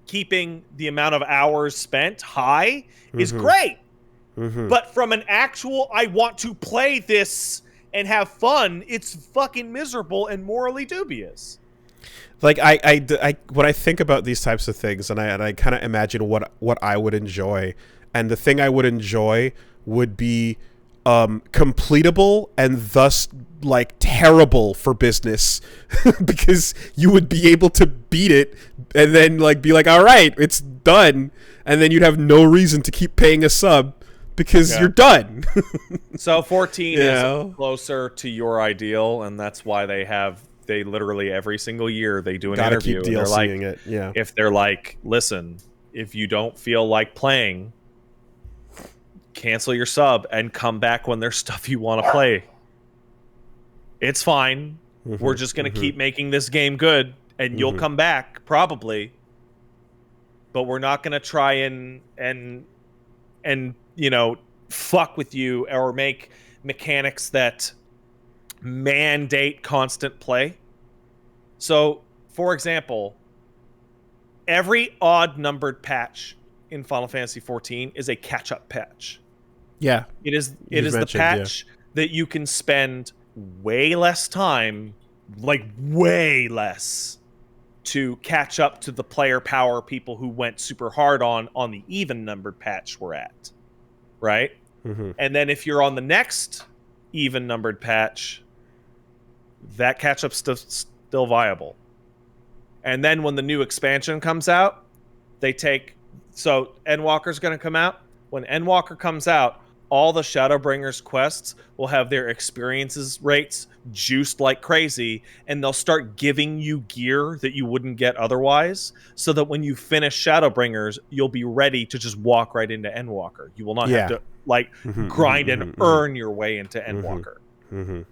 keeping the amount of hours spent high is great. But from an actual, I want to play this and have fun, it's fucking miserable and morally dubious. Like, I when I think about these types of things, and I kind of imagine what I would enjoy, and the thing I would enjoy would be completable and thus like terrible for business because you would be able to beat it and then like be like, all right, it's done, and then you'd have no reason to keep paying a sub because you're done. So 14 is closer to your ideal, and that's why they literally every single year they do an interview. Keep DLCing it. If they're like, listen, if you don't feel like playing, cancel your sub and come back when there's stuff you want to play. It's fine. We're just going to keep making this game good, and you'll come back probably. But we're not going to try and fuck with you or make mechanics that mandate constant play. So, for example, every odd numbered patch in Final Fantasy XIV is a catch-up patch. Yeah. It is the patch that you can spend way less time, like way less, to catch up to the player power people who went super hard on the even numbered patch we're at. Right? And then if you're on the next even numbered patch, that catch-up's still viable. And then when the new expansion comes out, so Endwalker's going to come out. When Endwalker comes out, all the Shadowbringers quests will have their experiences rates juiced like crazy, and they'll start giving you gear that you wouldn't get otherwise, so that when you finish Shadowbringers, you'll be ready to just walk right into Endwalker. You will not have to grind and earn your way into Endwalker.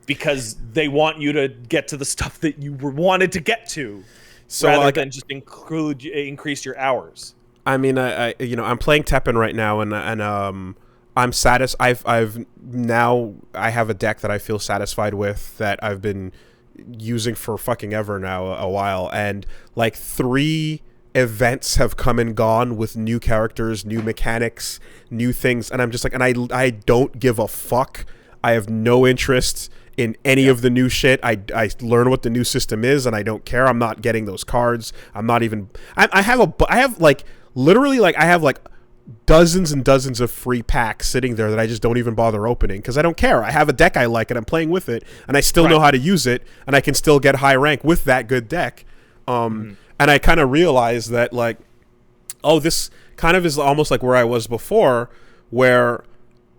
Because they want you to get to the stuff that you wanted to get to, rather than just increase your hours. I mean, I'm playing Teppen right now, and I'm satisfied. I have a deck that I feel satisfied with that I've been using for fucking ever now, a while, and like 3 events have come and gone with new characters, new mechanics, new things, and I'm just like, and I don't give a fuck. I have no interest in any of the new shit. I learn what the new system is, and I don't care. I'm not getting those cards. I'm not even. I have like literally like I have like dozens and dozens of free packs sitting there that I just don't even bother opening because I don't care. I have a deck I like and I'm playing with it, and I still know how to use it, and I can still get high rank with that good deck. And I kind of realized that, like, oh, this kind of is almost like where I was before, where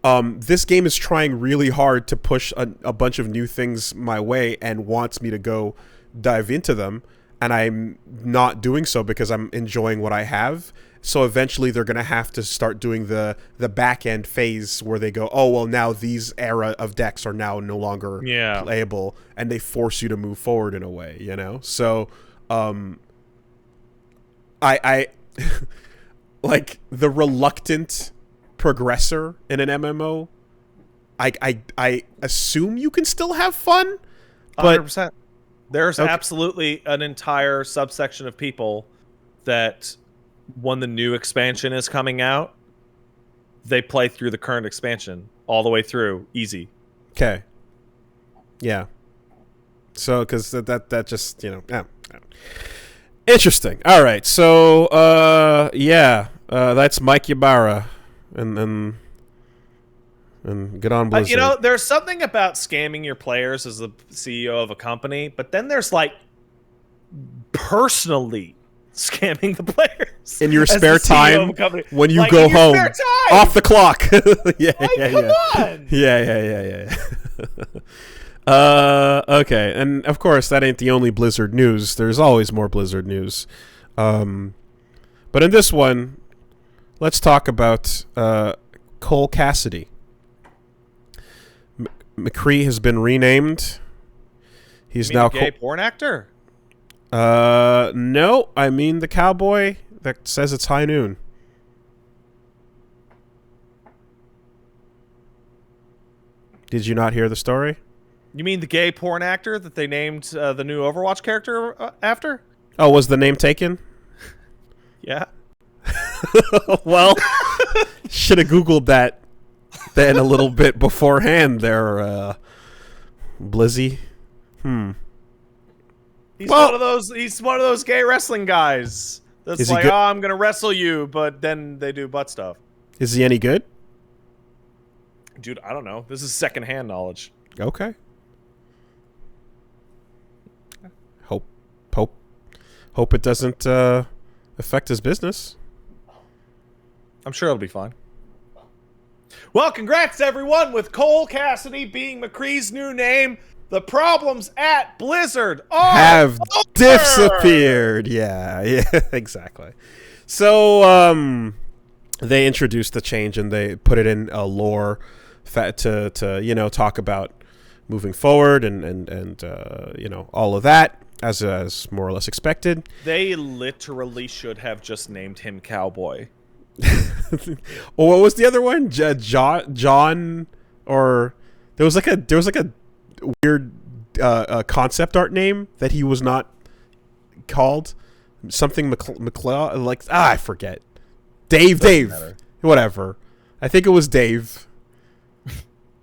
this game is trying really hard to push a bunch of new things my way and wants me to go dive into them, and I'm not doing so because I'm enjoying what I have. So eventually they're going to have to start doing the back end phase where they go, oh, well, now these era of decks are now no longer playable, and they force you to move forward in a way, you know? So I like the reluctant progressor in an MMO. I assume you can still have fun, but 100%. There's absolutely an entire subsection of people that when the new expansion is coming out, they play through the current expansion all the way through easy. Okay. Yeah. So because that just, you know, yeah. Interesting. All right. So, that's Mike Ybarra, and get on Blizzard. You know, there's something about scamming your players as the CEO of a company, but then there's like personally scamming the players in your spare time when you go home off the clock. Come on. Yeah. Okay, and of course that ain't the only Blizzard news. There's always more Blizzard news. But in this one, let's talk about Cole Cassidy. McCree has been renamed. He's now a gay porn actor? No, I mean the cowboy that says it's high noon. Did you not hear the story? You mean the gay porn actor that they named the new Overwatch character after? Oh, was the name taken? Yeah. Well, should have Googled that then a little bit beforehand there, Blizzy. He's one of those gay wrestling guys. That's like, oh, I'm gonna wrestle you, but then they do butt stuff. Is he any good? Dude, I don't know. This is secondhand knowledge. Okay. Hope it doesn't affect his business. I'm sure it'll be fine. Well, congrats everyone with Cole Cassidy being McCree's new name. The problems at Blizzard have disappeared. Yeah, exactly. So they introduced the change and they put it in a lore to you know, talk about moving forward and you know, all of that as more or less expected. They literally should have just named him Cowboy. Or what was the other one? John, or there was like a weird concept art name that he was not called, something McClaw, like I forget. Dave, whatever. I think it was Dave.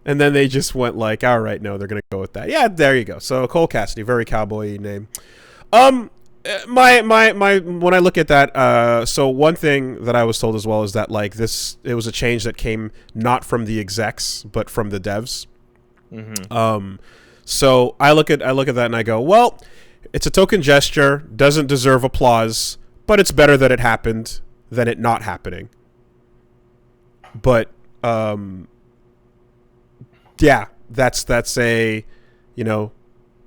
And then they just went like, all right, no, they're gonna go with that. Yeah, there you go. So Cole Cassidy, very cowboy name. My when I look at that, so one thing that I was told as well is that like it was a change that came not from the execs but from the devs. Mm-hmm. So I look at that and I go, well, it's a token gesture, doesn't deserve applause, but it's better that it happened than it not happening. But yeah, that's a, you know,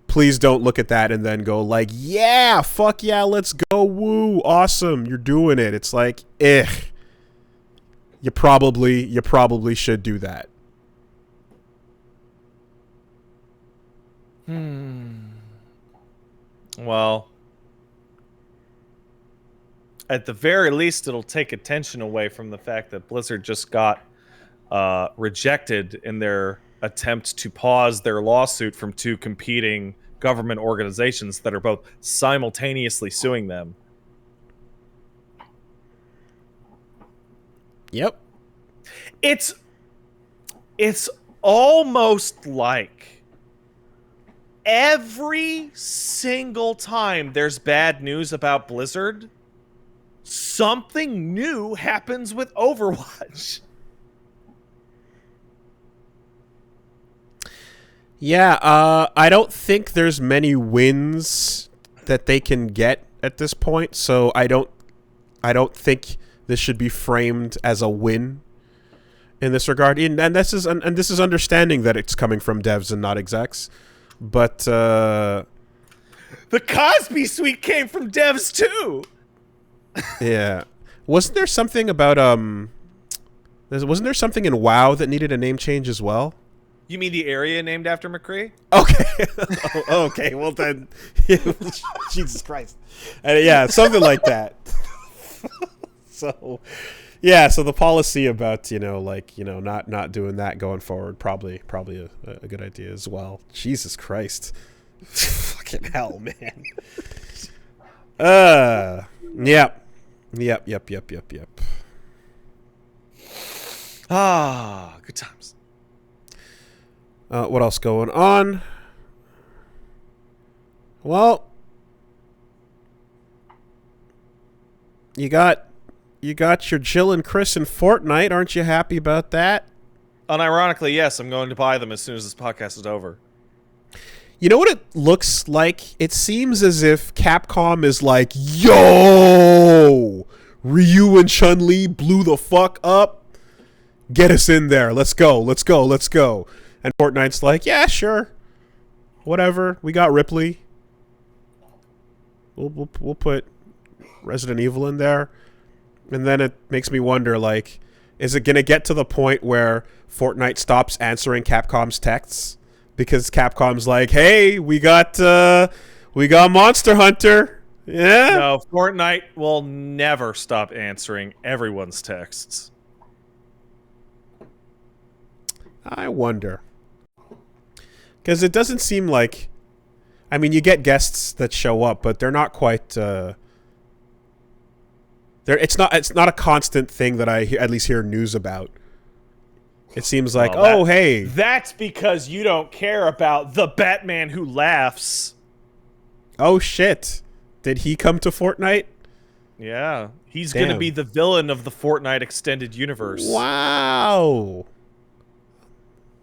please don't look at that and then go like, yeah, fuck yeah, let's go, woo, awesome, you're doing it. It's like, you probably should do that. Well, at the very least, it'll take attention away from the fact that Blizzard just got rejected in their attempt to pause their lawsuit from two competing government organizations that are both simultaneously suing them. Yep. It's almost like every single time there's bad news about Blizzard, something new happens with Overwatch. Yeah, I don't think there's many wins that they can get at this point, so I don't think this should be framed as a win in this regard. And this is understanding that it's coming from devs and not execs. But the Cosby Suite came from devs too. Yeah. Wasn't there something about wasn't there something in WoW that needed a name change as well? You mean the area named after McCree? Okay. Okay. Well then, Jesus Christ. Yeah, something like that. So, yeah. So the policy about not doing that going forward probably a good idea as well. Jesus Christ. Fucking hell, man. Yep. Ah, good times. What else going on? Well, you got your Jill and Chris in Fortnite. Aren't you happy about that? Unironically, yes, I'm going to buy them as soon as this podcast is over. You know what it looks like? It seems as if Capcom is like, yo, Ryu and Chun-Li blew the fuck up. Get us in there. Let's go. And Fortnite's like, yeah, sure. Whatever. We got Ripley. We'll put Resident Evil in there. And then it makes me wonder, like, is it going to get to the point where Fortnite stops answering Capcom's texts? Because Capcom's like, hey, we got Monster Hunter. Yeah? No, Fortnite will never stop answering everyone's texts. I wonder. Because it doesn't seem like... I mean, you get guests that show up, but they're not quite... It's not a constant thing that I at least hear news about. It seems like, hey. That's because you don't care about the Batman who laughs. Oh, shit. Did he come to Fortnite? Yeah. He's going to be the villain of the Fortnite extended universe. Wow.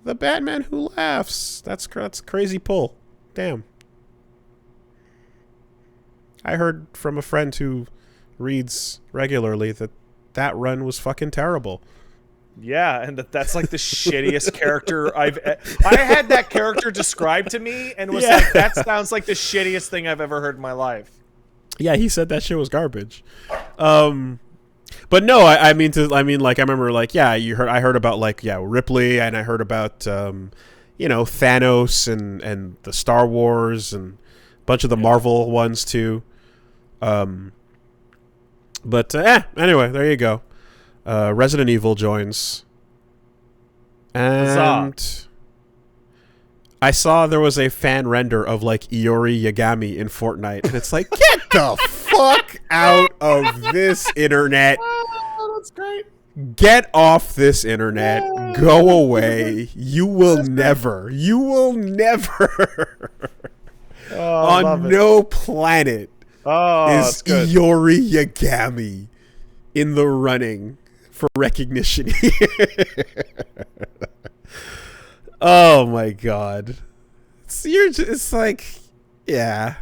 The Batman who laughs. That's a crazy pull. Damn. I heard from a friend who reads regularly that run was fucking terrible. Yeah, and that's like the shittiest character I had that character described to me and was like, that sounds like the shittiest thing I've ever heard in my life. Yeah, he said that shit was garbage. But no, I remember like, yeah, I heard about like, yeah, Ripley, and I heard about Thanos and the Star Wars and a bunch of the Marvel ones too. But anyway, there you go. Resident Evil joins. And I saw there was a fan render of like Iori Yagami in Fortnite, and it's like, get the fuck out of this internet. Oh, that's great. Get off this internet. Go away. You will never on no planet is Iori Yagami in the running for recognition here. Oh my god. It's like, yeah.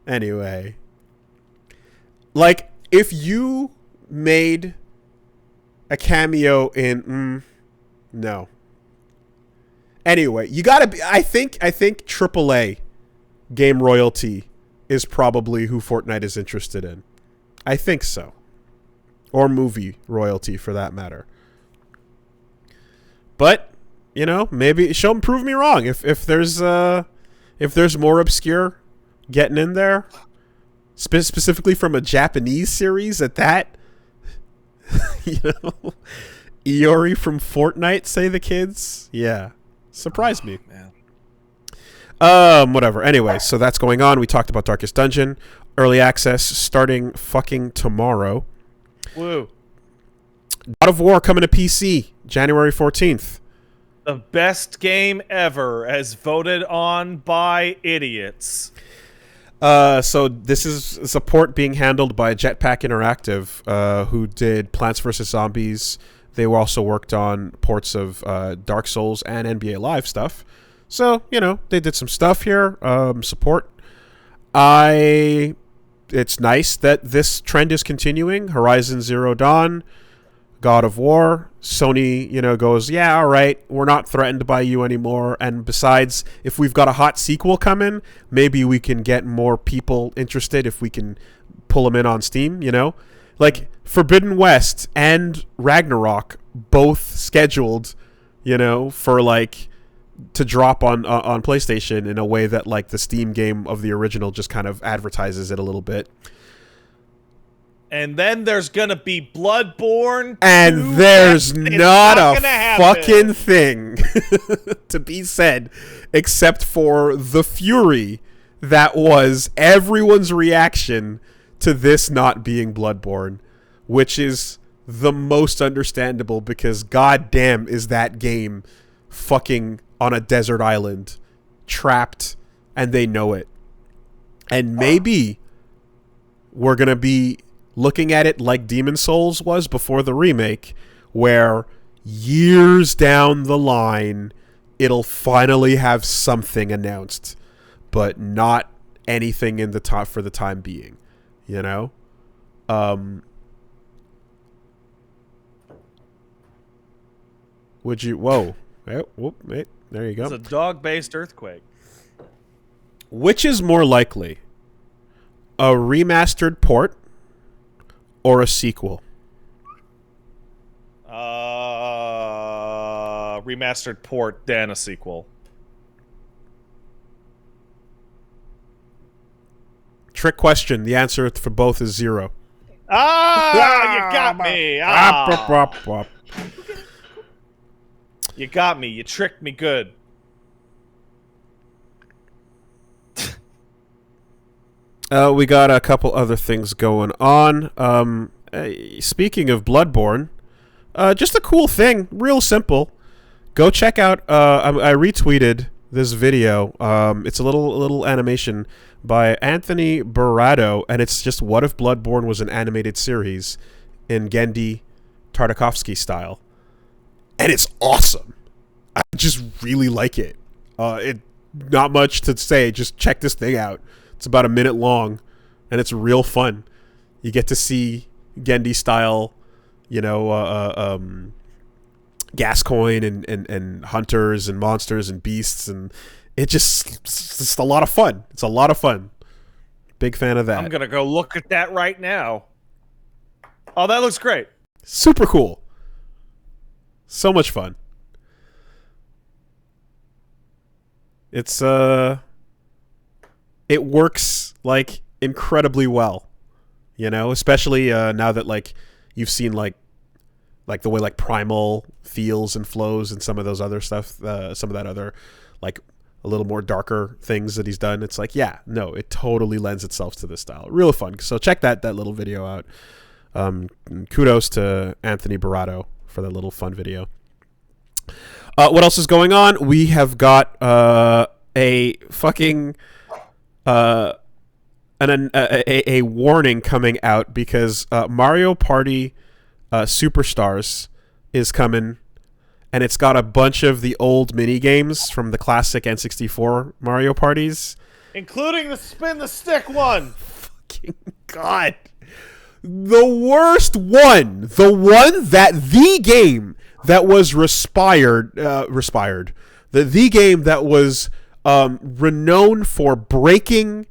Anyway. Like, if you made a cameo in... no. Anyway, you gotta be... I think AAA game royalty is probably who Fortnite is interested in. I think so. Or movie royalty, for that matter. But, maybe prove me wrong. If there's more obscure getting in there, specifically from a Japanese series at that, Iori from Fortnite, say the kids. Yeah, surprise me. Man. Whatever. Anyway, so that's going on. We talked about Darkest Dungeon, early access starting fucking tomorrow. Woo. God of War coming to PC January 14th. The best game ever, as voted on by idiots. So this is a port being handled by Jetpack Interactive, who did Plants vs. Zombies. They also worked on ports of Dark Souls and NBA Live stuff. So, they did some stuff here. Support. It's nice that this trend is continuing. Horizon Zero Dawn, God of War. Sony, goes, yeah, all right, we're not threatened by you anymore. And besides, if we've got a hot sequel coming, maybe we can get more people interested if we can pull them in on Steam, Like, Forbidden West and Ragnarok both scheduled, for, like, to drop on PlayStation in a way that, like, the Steam game of the original just kind of advertises it a little bit. And then there's gonna be Bloodborne 2, and there's not a fucking thing to be said except for the fury that was everyone's reaction to this not being Bloodborne, which is the most understandable because goddamn is that game fucking on a desert island, trapped, and they know it. And maybe we're gonna be looking at it like Demon Souls was before the remake, where years down the line it'll finally have something announced, but not anything in the top for the time being, Would you? Whoa! Wait, there you go. It's a dog-based earthquake. Which is more likely, a remastered port or a sequel? Remastered port, then a sequel. Trick question. The answer for both is 0. You got me. You got me. You tricked me good. We got a couple other things going on. Speaking of Bloodborne, just a cool thing, real simple. Go check out. I retweeted this video. It's a little animation by Anthony Berardo, and it's just what if Bloodborne was an animated series in Genndy Tartakovsky style, and it's awesome. I just really like it. Not much to say. Just check this thing out. It's about a minute long, and it's real fun. You get to see Genndy style, Gascoigne and hunters and monsters and beasts, and it's just a lot of fun. It's a lot of fun. Big fan of that. I'm gonna go look at that right now. Oh, that looks great. Super cool. So much fun. It's it works like incredibly well, especially now that like you've seen like the way like Primal feels and flows and some of those other stuff, some of that other like a little more darker things that he's done. It's like, yeah, no, it totally lends itself to this style. Real fun. So check that little video out. Kudos to Anthony Berardo for that little fun video. What else is going on? We have got a fucking a warning coming out because Mario Party Superstars is coming, and it's got a bunch of the old mini games from the classic N64 Mario parties, including the spin the stick one. Fucking God, the worst one, the game that was the game that was renowned for breaking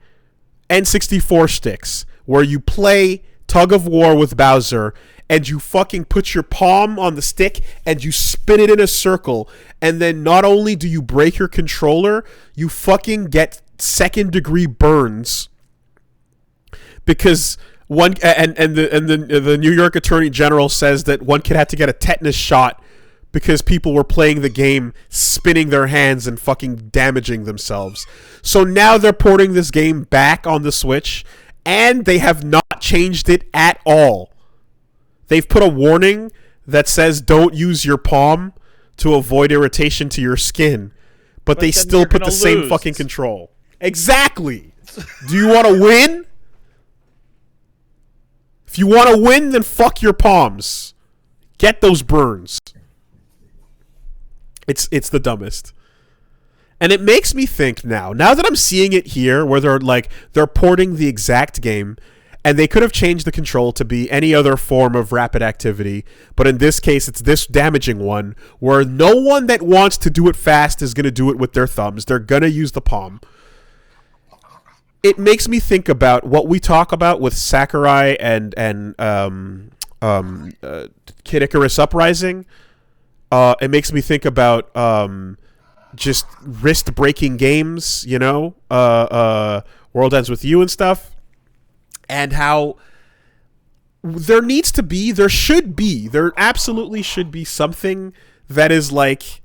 N64 sticks, where you play tug of war with Bowser and you fucking put your palm on the stick and you spin it in a circle, and then not only do you break your controller, you fucking get second-degree burns because the New York Attorney General says that one kid had to get a tetanus shot because people were playing the game, spinning their hands and fucking damaging themselves. So now they're porting this game back on the Switch, and they have not changed it at all. They've put a warning that says don't use your palm to avoid irritation to your skin, but they still put the same fucking control. Exactly. Do you want to win? If you want to win, then fuck your palms. Get those burns. It's the dumbest. And it makes me think now that I'm seeing it here, where they're porting the exact game, and they could have changed the control to be any other form of rapid activity, but in this case, it's this damaging one, where no one that wants to do it fast is going to do it with their thumbs. They're going to use the palm. It makes me think about what we talk about with Sakurai and Kid Icarus Uprising. It makes me think about just wrist-breaking games, you know, World Ends With You and stuff, and how there absolutely should be something that is like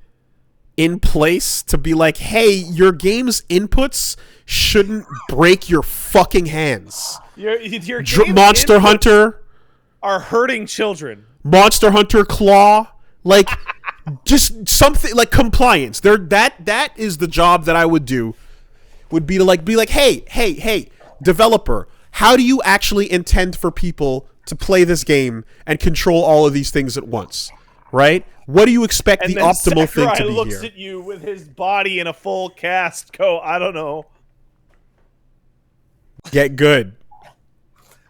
in place to be like, hey, your game's inputs shouldn't break your fucking hands. Your Monster Hunter are hurting children. Monster Hunter Claw, like just something like compliance. That is the job that I would do. Would be to be like, hey, developer, how do you actually intend for people to play this game and control all of these things at once? Right? What do you expect the optimal thing to be here? Looks at you with his body in a full cast. Go, I don't know. Get good.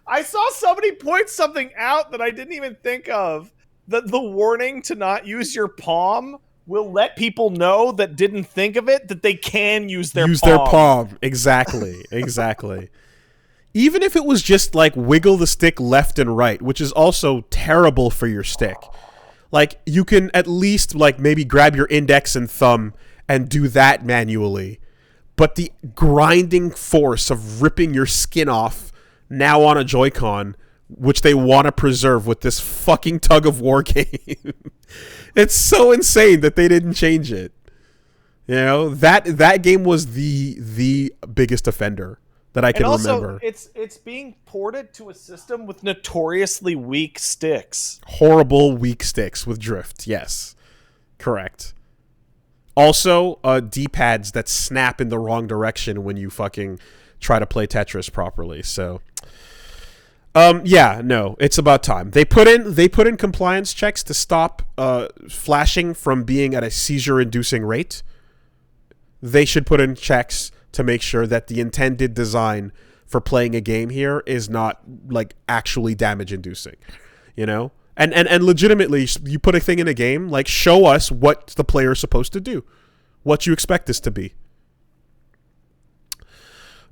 I saw somebody point something out that I didn't even think of. That the warning to not use your palm will let people know that didn't think of it that they can use their palm. Exactly. Even if it was just like wiggle the stick left and right, which is also terrible for your stick. Like, you can at least like maybe grab your index and thumb and do that manually. But the grinding force of ripping your skin off now on a Joy-Con, which they want to preserve with this fucking tug of war game. It's so insane that they didn't change it. You know, that game was the biggest offender that I can remember. It's being ported to a system with notoriously weak sticks. Horrible weak sticks with drift. Yes. Correct. Also, D-pads that snap in the wrong direction when you fucking try to play Tetris properly. So, yeah, no, it's about time. They put in compliance checks to stop flashing from being at a seizure-inducing rate. They should put in checks to make sure that the intended design for playing a game here is not like actually damage-inducing. You know? And legitimately, you put a thing in a game, like, show us what the player is supposed to do. What you expect this to be.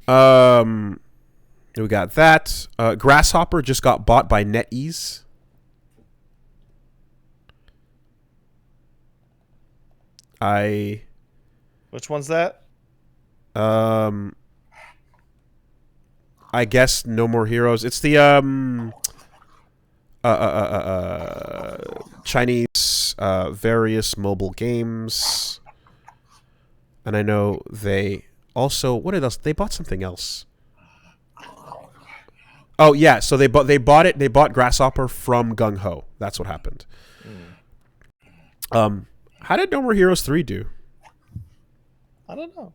We got that. Grasshopper just got bought by NetEase. Which one's that? I guess No More Heroes. It's the Chinese various mobile games, and I know they also else? They bought something else. Oh yeah, so they bought Grasshopper from Gung Ho. That's what happened. How did No More Heroes 3 do? I don't know.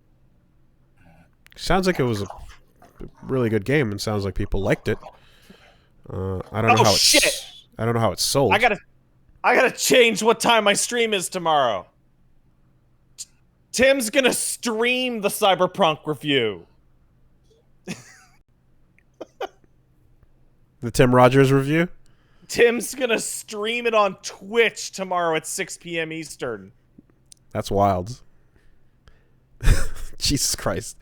Sounds like it was a really good game, and sounds like people liked it. I don't know how it's. I don't know how it's sold. I gotta change what time my stream is tomorrow. Tim's gonna stream the Cyberpunk review. The Tim Rogers review? Tim's gonna stream it on Twitch tomorrow at 6 p.m. Eastern. That's wild. Jesus Christ.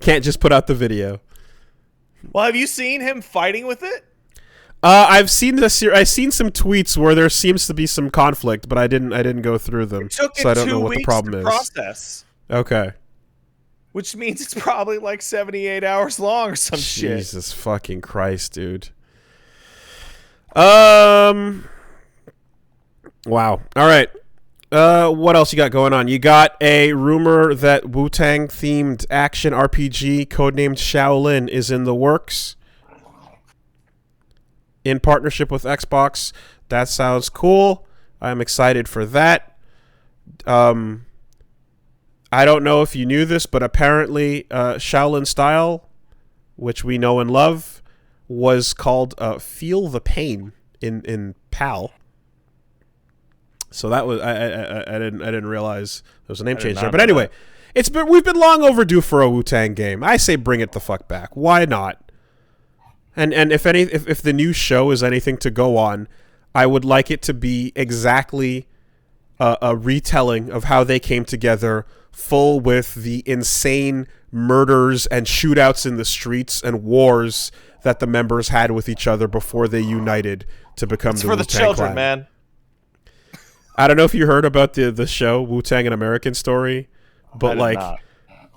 Can't just put out the video. Well, have you seen him fighting with it? I've seen I've seen some tweets where there seems to be some conflict, but I didn't go through them, so I don't know what the problem is. Process. Okay. Which means it's probably like 78 hours long or some shit. Jesus fucking Christ, dude. Wow. All right. What else you got going on? You got a rumor that Wu-Tang themed action RPG codenamed Shaolin is in the works. In partnership with Xbox. That sounds cool. I'm excited for that. I don't know if you knew this, but apparently Shaolin style, which we know and love, was called Feel the Pain in PAL. So that was I didn't realize there was a name change there. But anyway, we've been long overdue for a Wu-Tang game. I say bring it the fuck back. Why not? And if the new show is anything to go on, I would like it to be exactly a retelling of how they came together, full with the insane murders and shootouts in the streets and wars that the members had with each other before they united to become the Wu-Tang Clan. It's for the children, man. I don't know if you heard about the show Wu-Tang: An American Story, but like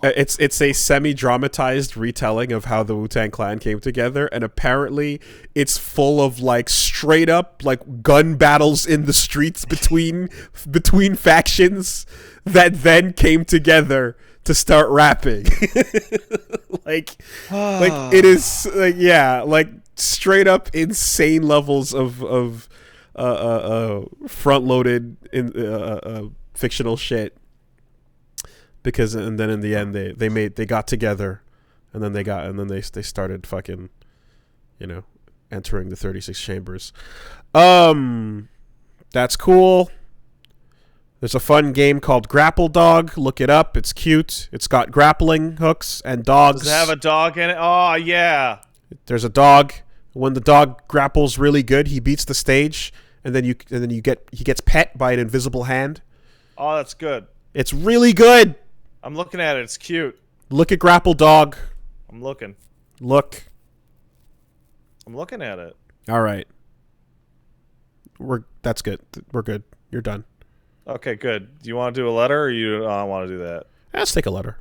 it's a semi-dramatized retelling of how the Wu-Tang Clan came together, and apparently it's full of like straight up like gun battles in the streets between factions that then came together to start rapping. like it is like straight up insane levels of front-loaded in fictional shit. Because and then in the end they got together, and then they started fucking, entering the 36 chambers. That's cool. There's a fun game called Grapple Dog. Look it up. It's cute. It's got grappling hooks and dogs. Does it have a dog in it? Oh yeah. There's a dog. When the dog grapples really good, he beats the stage, and then he gets pet by an invisible hand. Oh, that's good. It's really good. I'm looking at it. It's cute. Look at Grapple Dog. I'm looking. Look. I'm looking at it. All right. That's good. We're good. You're done. Okay, good. Do you want to do a letter, or you don't want to do that? Let's take a letter.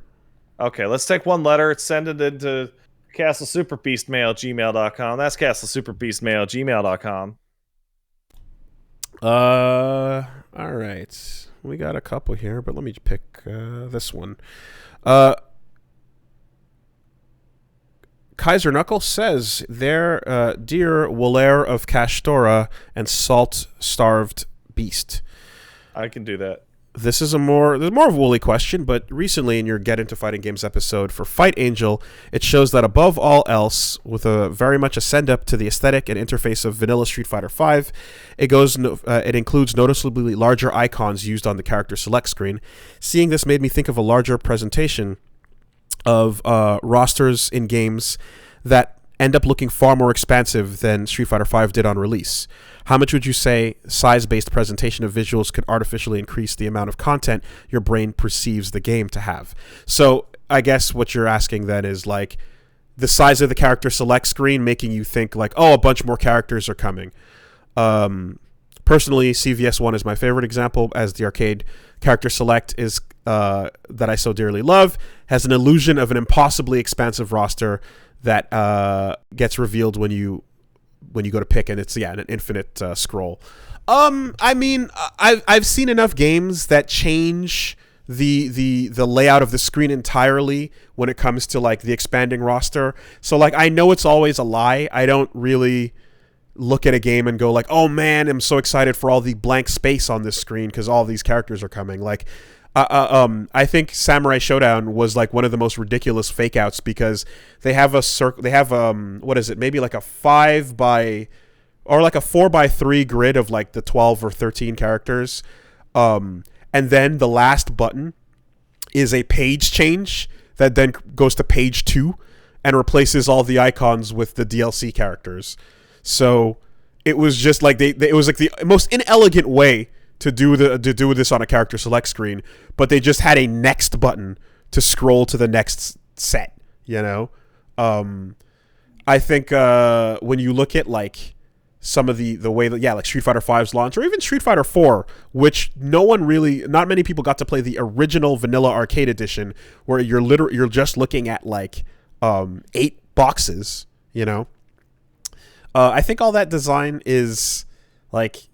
Okay, let's take one letter. Send it into castlesuperbeastmail@gmail.com. That's castlesuperbeastmail@gmail.com. All right. We got a couple here, but let me pick this one. Kaiser Knuckle says, "Dear Wolaire of Kashtora and salt-starved beast." I can do that. This is there's more of a woolly question, but recently in your Get Into Fighting Games episode for Fight Angel, it shows that above all else, with very much a send up to the aesthetic and interface of vanilla Street Fighter V, it includes noticeably larger icons used on the character select screen. Seeing this made me think of a larger presentation of rosters in games that end up looking far more expansive than Street Fighter V did on release. How much would you say size-based presentation of visuals could artificially increase the amount of content your brain perceives the game to have? So I guess what you're asking then is like the size of the character select screen making you think like, oh, a bunch more characters are coming. Personally, CVS1 is my favorite example, as the arcade character select is that I so dearly love, has an illusion of an impossibly expansive roster that gets revealed when you go to pick, and it's an infinite scroll. I mean, I've seen enough games that change the layout of the screen entirely when it comes to like the expanding roster. So like I know it's always a lie. I don't really look at a game and go like, oh man, I'm so excited for all the blank space on this screen because all these characters are coming. Like I think Samurai Showdown was like one of the most ridiculous fake outs because they have a circle. They have what is it? Maybe like a 4x3 grid of like the 12 or 13 characters, and then the last button is a page change that then goes to page 2 and replaces all the icons with the DLC characters. So it was just like it was like the most inelegant way to do this on a character select screen, but they just had a next button to scroll to the next set, I think when you look at like some of the way that like Street Fighter V's launch, or even Street Fighter 4, which not many people got to play the original vanilla arcade edition, where you're just looking at like 8 boxes, I think all that design is like,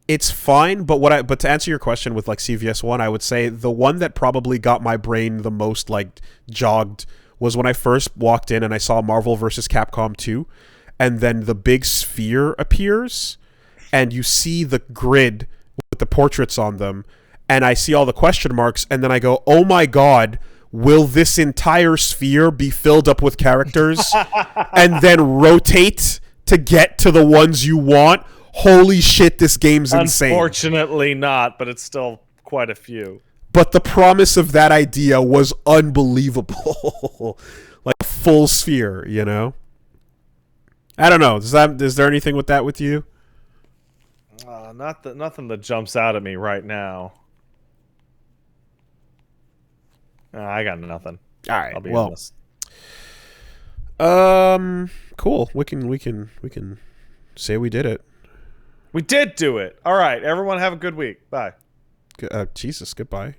it's fine, but to answer your question with like CVS1, I would say the one that probably got my brain the most like jogged was when I first walked in and I saw Marvel vs. Capcom 2, and then the big sphere appears, and you see the grid with the portraits on them, and I see all the question marks, and then I go, oh my god, will this entire sphere be filled up with characters and then rotate to get to the ones you want? Holy shit, this game's insane. Unfortunately not, but it's still quite a few. But the promise of that idea was unbelievable. Like a full sphere, you know? I don't know. Is there anything with that with you? Nothing that jumps out at me right now. I got nothing. All right. I'll be well, honest. Cool. We can say we did it. We did do it. All right. Everyone have a good week. Bye. Jesus. Goodbye.